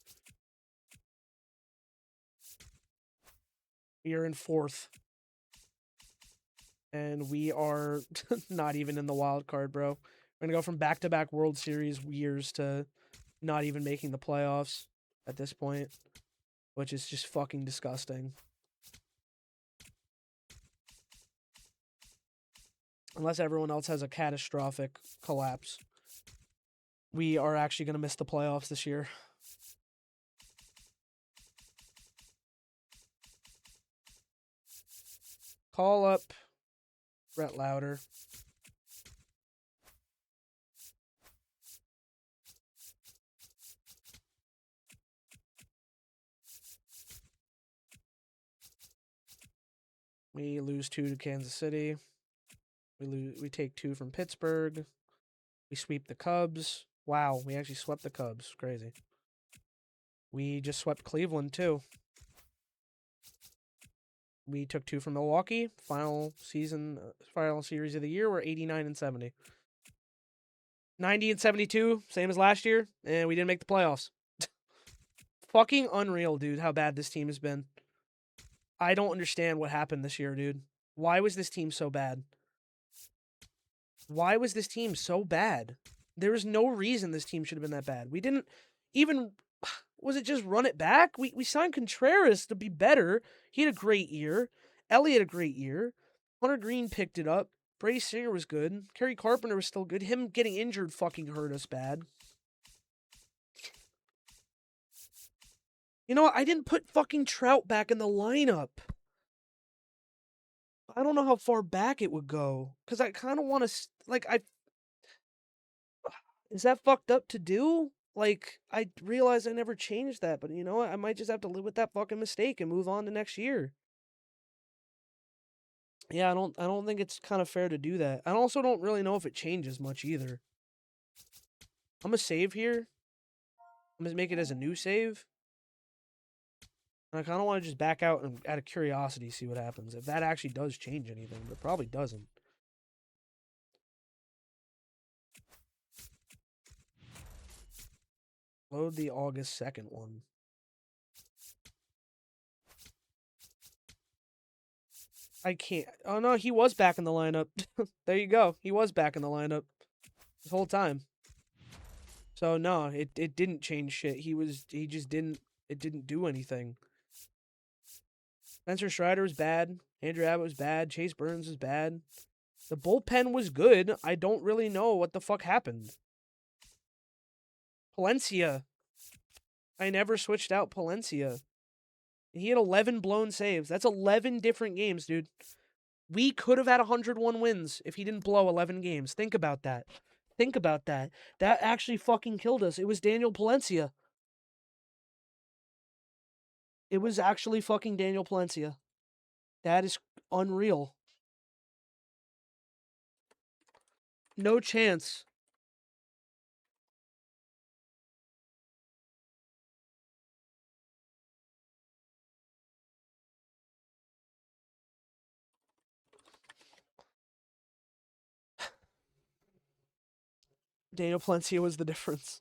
We are in 4th. And we are not even in the wild card, bro. We're going to go from back-to-back World Series years to not even making the playoffs at this point, which is just fucking disgusting. Unless everyone else has a catastrophic collapse, we are actually going to miss the playoffs this year. Call up Brett Lauder. We lose 2 to Kansas City. We take 2 from Pittsburgh. We sweep the Cubs. Wow, we actually swept the Cubs. Crazy. We just swept Cleveland, too. We took 2 from Milwaukee. Final series of the year, we're 89 and 70. 90 and 72, same as last year, and we didn't make the playoffs. Fucking unreal, dude, how bad this team has been. I don't understand what happened this year, dude. Why was this team so bad? Why was this team so bad? There was no reason this team should have been that bad. We didn't even... Was it just run it back? We signed Contreras to be better. He had a great year. Elliott had a great year. Hunter Green picked it up. Brady Singer was good. Kerry Carpenter was still good. Him getting injured fucking hurt us bad. You know what? I didn't put fucking Trout back in the lineup. I don't know how far back it would go. Because I kind of want to... Is that fucked up to do? Like, I realize I never changed that, but you know what? I might just have to live with that fucking mistake and move on to next year. Yeah, I don't think it's kind of fair to do that. I also don't really know if it changes much either. I'm gonna save here. I'm gonna make it as a new save. And I kind of want to just back out and out of curiosity see what happens. If that actually does change anything, but it probably doesn't. Load the August 2nd one. I can't. Oh, no, he was back in the lineup. There you go. He was back in the lineup this whole time. So, no, it didn't change shit. He just didn't, it didn't do anything. Spencer Strider was bad. Andrew Abbott was bad. Chase Burns was bad. The bullpen was good. I don't really know what the fuck happened. Palencia. I never switched out Palencia. He had 11 blown saves. That's 11 different games, dude. We could have had 101 wins if he didn't blow 11 games. Think about that. Think about that. That actually fucking killed us. It was Daniel Palencia. It was actually fucking Daniel Palencia. That is unreal. No chance. Daniel Palencia was the difference.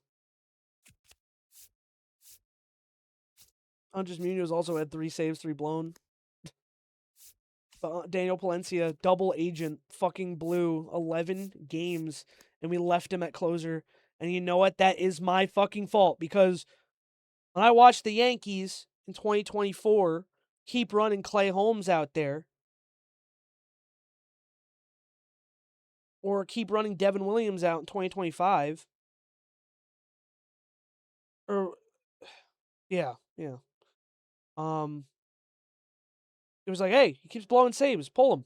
Andres Munoz also had 3 saves, 3 blown. But Daniel Palencia, double agent, fucking blew 11 games, and we left him at closer. And you know what? That is my fucking fault, because when I watched the Yankees in 2024 keep running Clay Holmes out there, or keep running Devin Williams out in 2025, or, yeah, Yeah. It was like, hey, he keeps blowing saves. Pull him.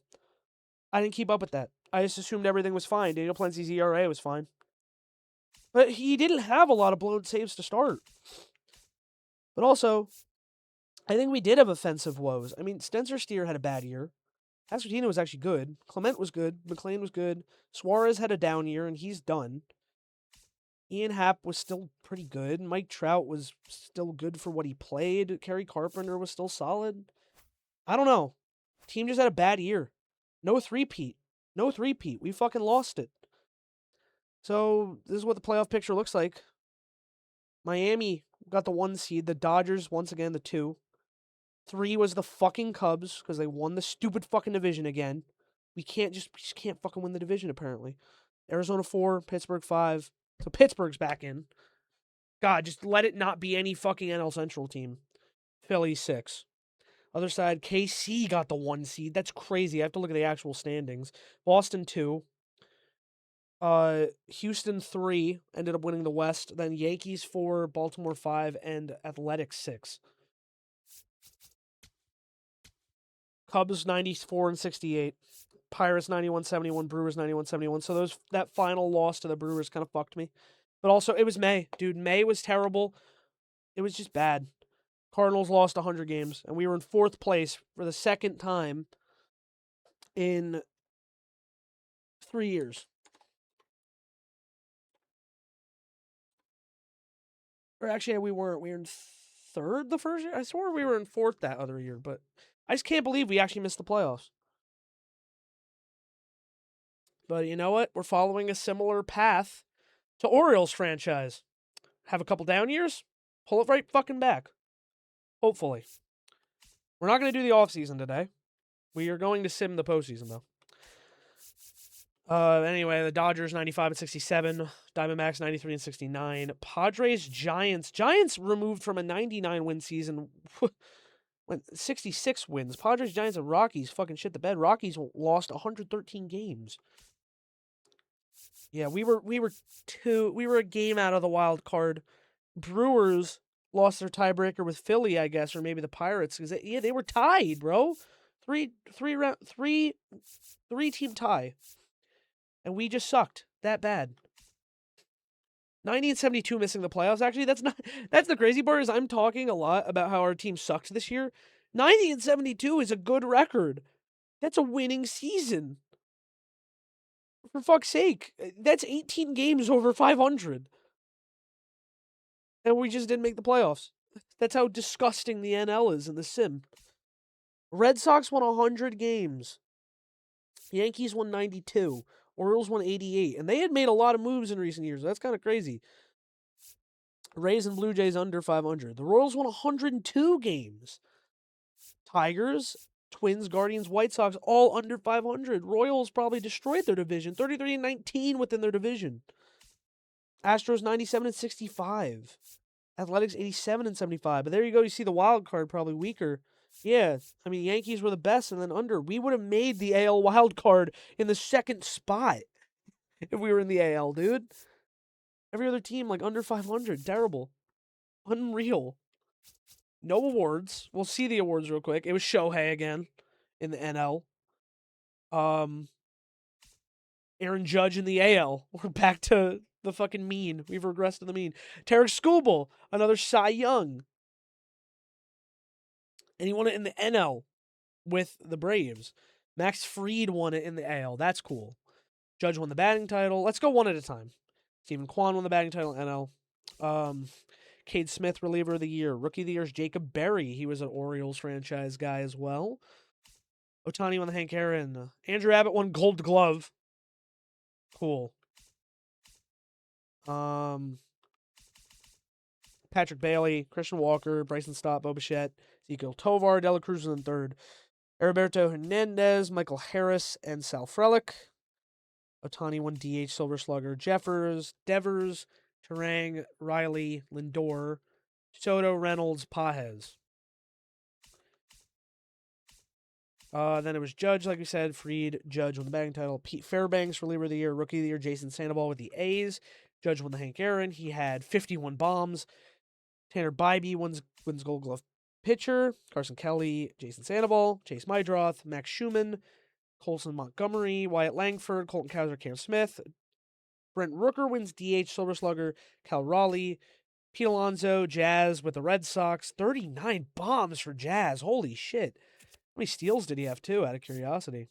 I didn't keep up with that. I just assumed everything was fine. Daniel Plenty's ERA was fine. But he didn't have a lot of blown saves to start. But also, I think we did have offensive woes. I mean, Spencer Steer had a bad year. Pasquantino was actually good. Clement was good. McLean was good. Suarez had a down year, and he's done. Ian Happ was still pretty good. Mike Trout was still good for what he played. Kerry Carpenter was still solid. I don't know. Team just had a bad year. No three-peat. No three-peat. We fucking lost it. So this is what the playoff picture looks like. Miami got the 1 seed. The Dodgers, once again, the 2. 3 was the fucking Cubs because they won the stupid fucking division again. We just can't fucking win the division, apparently. Arizona 4, Pittsburgh 5. So Pittsburgh's back in. God, just let it not be any fucking NL Central team. Philly 6. Other side, KC got the 1 seed. That's crazy. I have to look at the actual standings. Boston 2. Houston 3 ended up winning the West. Then Yankees 4, Baltimore 5, and Athletics 6. Cubs 94 and 68. Pirates 91-71, Brewers 91-71. So that final loss to the Brewers kind of fucked me. But also, it was May. Dude, May was terrible. It was just bad. Cardinals lost 100 games, and we were in 4th place for the second time in 3 years. Or actually, we weren't. We were in 3rd the first year? I swore we were in 4th that other year, but I just can't believe we actually missed the playoffs. But you know what? We're following a similar path to Orioles franchise. Have a couple down years, pull it right fucking back. Hopefully. We're not going to do the offseason today. We are going to sim the postseason, though. Anyway, the Dodgers 95 and 67, Diamondbacks 93 and 69, Padres Giants. Giants removed from a 99 win season went 66 wins. Padres Giants and Rockies fucking shit the bed. Rockies lost 113 games. Yeah, we were a game out of the wild card. Brewers lost their tiebreaker with Philly, I guess, or maybe the Pirates because they were tied, bro. Three team tie. And we just sucked that bad. 90 and 72 missing the playoffs. Actually, that's the crazy part is I'm talking a lot about how our team sucked this year. 90 and 72 is a good record. That's a winning season. For fuck's sake. That's 18 games over 500. And we just didn't make the playoffs. That's how disgusting the NL is in the sim. Red Sox won 100 games. Yankees won 92. Orioles won 88. And they had made a lot of moves in recent years. That's kind of crazy. Rays and Blue Jays under 500. The Royals won 102 games. Tigers, Twins, Guardians, White Sox, all under 500. Royals probably destroyed their division. 33 and 19 within their division. Astros 97 and 65. Athletics 87 and 75. But there you go. You see the wild card probably weaker. Yeah, I mean, Yankees were the best and then under. We would have made the AL wild card in the 2nd spot if we were in the AL, dude. Every other team, like, under 500. Terrible. Unreal. No awards. We'll see the awards real quick. It was Shohei again in the NL. Aaron Judge in the AL. We're back to the fucking mean. We've regressed to the mean. Tarek Skubal, another Cy Young. And he won it in the NL with the Braves. Max Fried won it in the AL. That's cool. Judge won the batting title. Let's go one at a time. Stephen Kwan won the batting title in NL. Cade Smith, reliever of the year. Rookie of the year is Jacob Berry. He was an Orioles franchise guy as well. Ohtani won the Hank Aaron. Andrew Abbott won Gold Glove. Cool. Patrick Bailey, Christian Walker, Bryson Stott, Bo Bichette, Ezekiel Tovar, Dela Cruz in 3rd. Heriberto Hernandez, Michael Harris, and Sal Frelick. Ohtani won DH, Silver Slugger, Devers, Terang, Riley, Lindor, Soto, Reynolds, Pajes. Then it was Judge, like we said. Fried, Judge won the batting title. Pete Fairbanks, reliever of the year. Rookie of the year, Jason Sandoval with the A's. Judge won the Hank Aaron. He had 51 bombs. Tanner Bybee wins Gold Glove pitcher. Carson Kelly, Jason Sandoval, Chase Mydroth, Max Schumann, Colson Montgomery, Wyatt Langford, Colton Cowser, Cam Smith. Brent Rooker wins DH Silver Slugger. Cal Raleigh, Pete Alonso, Jazz with the Red Sox. 39 bombs for Jazz. Holy shit. How many steals did he have too, out of curiosity?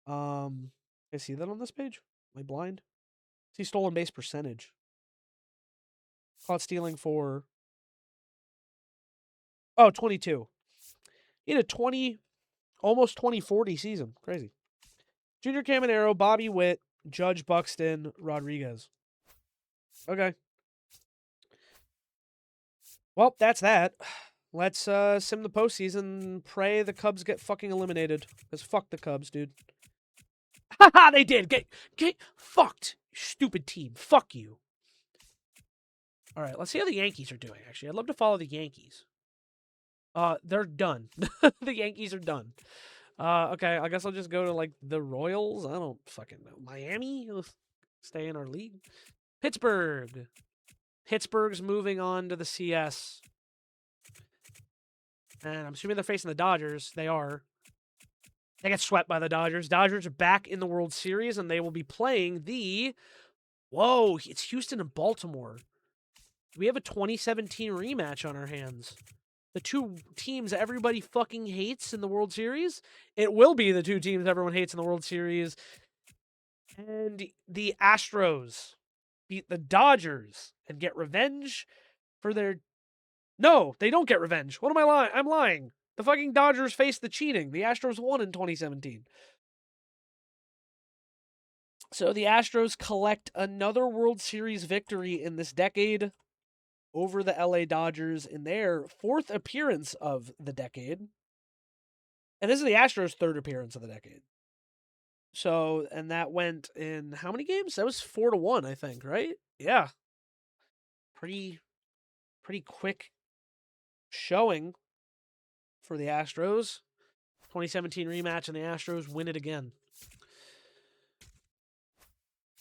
Can I see that on this page? Am I blind? See stolen base percentage. Caught stealing for 22. He had a almost 20-40 season. Crazy. Junior Caminero, Bobby Witt, Judge Buxton, Rodriguez. Okay. Well, that's that. Let's sim the postseason. Pray the Cubs get fucking eliminated. Because fuck the Cubs, dude. Haha, they did. Get fucked. Stupid team. Fuck you. All right, let's see how the Yankees are doing, actually. I'd love to follow the Yankees. They're done. The Yankees are done. Okay, I guess I'll just go to, like, the Royals. I don't fucking know. Miami? Stay in our league. Pittsburgh. Pittsburgh's moving on to the CS. And I'm assuming they're facing the Dodgers. They are. They get swept by the Dodgers. Dodgers are back in the World Series, and they will be playing the... Whoa, it's Houston and Baltimore. We have a 2017 rematch on our hands. The two teams everybody fucking hates in the World Series. It will be the two teams everyone hates in the World Series. And the Astros beat the Dodgers and get revenge for their... No, they don't get revenge. What am I lying? I'm lying. The fucking Dodgers faced the cheating. The Astros won in 2017. So the Astros collect another World Series victory in this decade over the LA Dodgers in their fourth appearance of the decade. And this is the Astros' third appearance of the decade. So, and that went in how many games? That was 4-1, I think, right? Yeah. Pretty quick showing for the Astros. 2017 rematch, and the Astros win it again.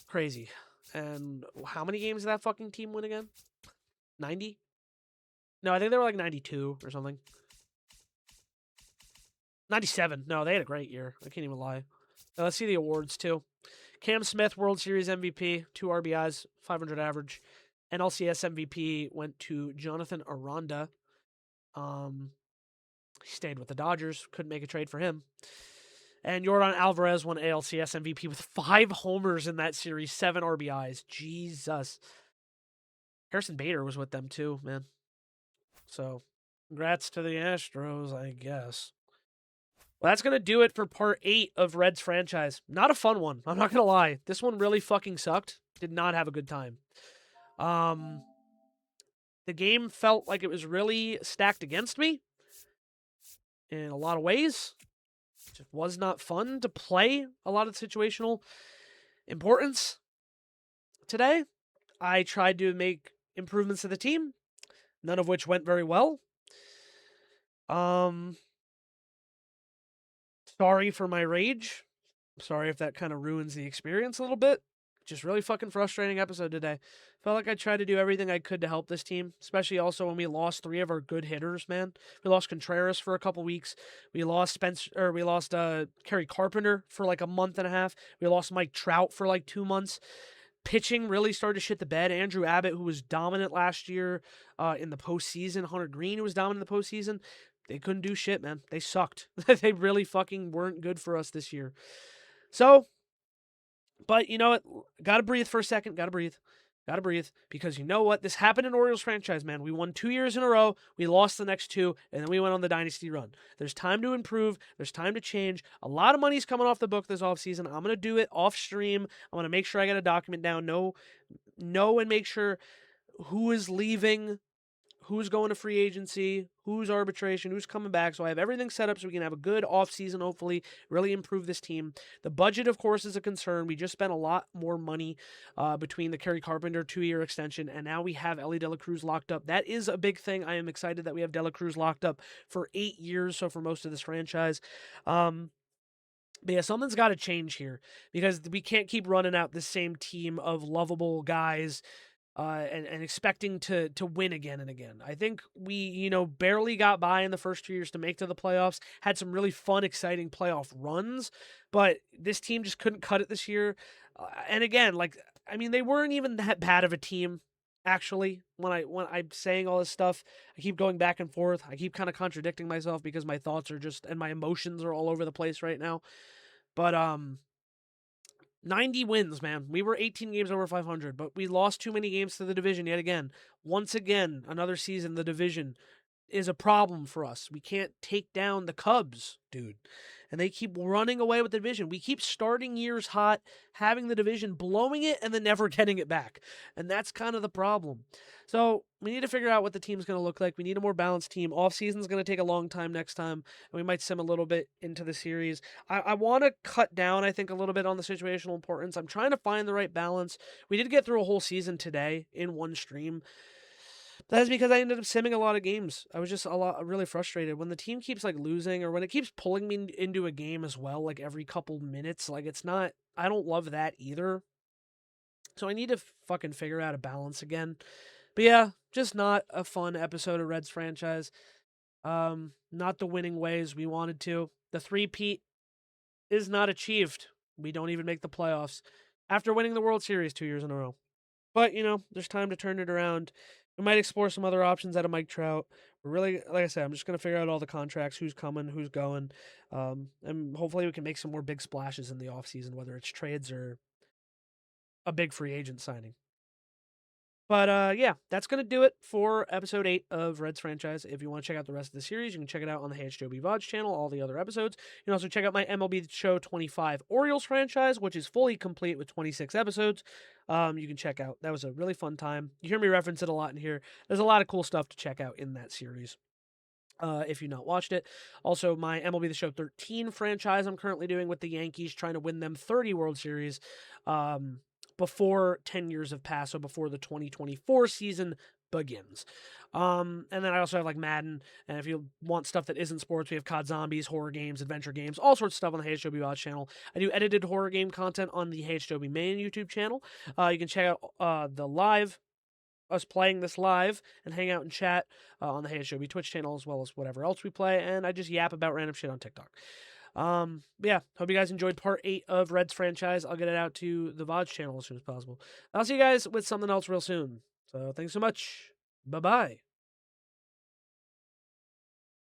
Crazy. And how many games did that fucking team win again? 90? No, I think they were like 92 or something. 97. No, they had a great year. I can't even lie. Now, let's see the awards, too. Cam Smith, World Series MVP, 2 RBIs, 500 average. NLCS MVP went to Jonathan Aranda. He stayed with the Dodgers. Couldn't make a trade for him. And Yordan Alvarez won ALCS MVP with 5 homers in that series, 7 RBIs. Jesus. Harrison Bader was with them too, man. So, congrats to the Astros, I guess. Well, that's going to do it for part 8 of Reds franchise. Not a fun one. I'm not going to lie. This one really fucking sucked. Did not have a good time. The game felt like it was really stacked against me in a lot of ways. It just was not fun to play a lot of situational importance today. I tried to make improvements to the team, none of which went very well. Sorry for my rage. Sorry if that kind of ruins the experience a little bit. Just really fucking frustrating episode today. Felt like I tried to do everything I could to help this team, especially also when we lost 3 of our good hitters, man. We lost Contreras for a couple weeks. We lost Kerry Carpenter for like a month and a half. We lost Mike Trout for like 2 months. Pitching really started to shit the bed. Andrew Abbott, who was dominant last year in the postseason. Hunter Green, who was dominant in the postseason. They couldn't do shit, man. They sucked. They really fucking weren't good for us this year. So, but you know what? Gotta breathe for a second. Gotta breathe. Because you know what? This happened in Orioles franchise, man. We won 2 years in a row. We lost the next 2, and then we went on the dynasty run. There's time to improve. There's time to change. A lot of money's coming off the book this offseason. I'm going to do it off stream. I'm going to make sure I get a document down. Know and make sure who is leaving, who's going to free agency, who's arbitration, who's coming back. So I have everything set up so we can have a good offseason, hopefully, really improve this team. The budget, of course, is a concern. We just spent a lot more money between the Kerry Carpenter 2-year extension, and now we have Ellie De La Cruz locked up. That is a big thing. I am excited that we have De La Cruz locked up for 8 years, so for most of this franchise. But yeah, something's got to change here because we can't keep running out the same team of lovable guys and expecting to win again and again. I think we barely got by in the first 2 years to make to the playoffs. Had some really fun, exciting playoff runs, but this team just couldn't cut it this year. And again, they weren't even that bad of a team. Actually, when I'm saying all this stuff, I keep going back and forth. I keep kind of contradicting myself because my thoughts are and my emotions are all over the place right now. But 90 wins, man. We were 18 games over 500, but we lost too many games to the division yet again. Once again, another season, the division is a problem for us. We can't take down the Cubs, dude. And they keep running away with the division. We keep starting years hot, having the division, blowing it, and then never getting it back. And that's kind of the problem. So we need to figure out what the team's going to look like. We need a more balanced team. Offseason's going to take a long time next time, and we might sim a little bit into the series. I want to cut down, I think, a little bit on the situational importance. I'm trying to find the right balance. We did get through a whole season today in one stream. That's because I ended up simming a lot of games. I was just really frustrated when the team keeps losing, or when it keeps pulling me into a game as well, every couple minutes. It's not. I don't love that either. So I need to fucking figure out a balance again. But yeah, just not a fun episode of Reds franchise. Not the winning ways we wanted to. The three-peat is not achieved. We don't even make the playoffs after winning the World Series 2 years in a row. But, there's time to turn it around. We might explore some other options out of Mike Trout. We're really, like I said, I'm just going to figure out all the contracts, who's coming, who's going. And hopefully we can make some more big splashes in the offseason, whether it's trades or a big free agent signing. But yeah, that's going to do it for episode 8 of Reds Franchise. If you want to check out the rest of the series, you can check it out on the HJB VODs channel, all the other episodes. You can also check out my MLB Show 25 Orioles franchise, which is fully complete with 26 episodes. You can check out. That was a really fun time. You hear me reference it a lot in here. There's a lot of cool stuff to check out in that series. If you've not watched it. Also, my MLB The Show 13 franchise I'm currently doing with the Yankees, trying to win them 30 World Series before 10 years have passed, so before the 2024 season begins. And then I also have Madden, and if you want stuff that isn't sports, we have COD Zombies, horror games, adventure games, all sorts of stuff on the HJB Watch channel. I do edited horror game content on the HJB main YouTube channel. You can check out us playing this live and hang out and chat on the HJB Twitch channel, as well as whatever else we play, and I just yap about random shit on TikTok. Yeah, hope you guys enjoyed part 8 of Reds franchise. I'll get it out to the VODs channel as soon as possible. I'll see you guys with something else real soon. So thanks so much. Bye-bye.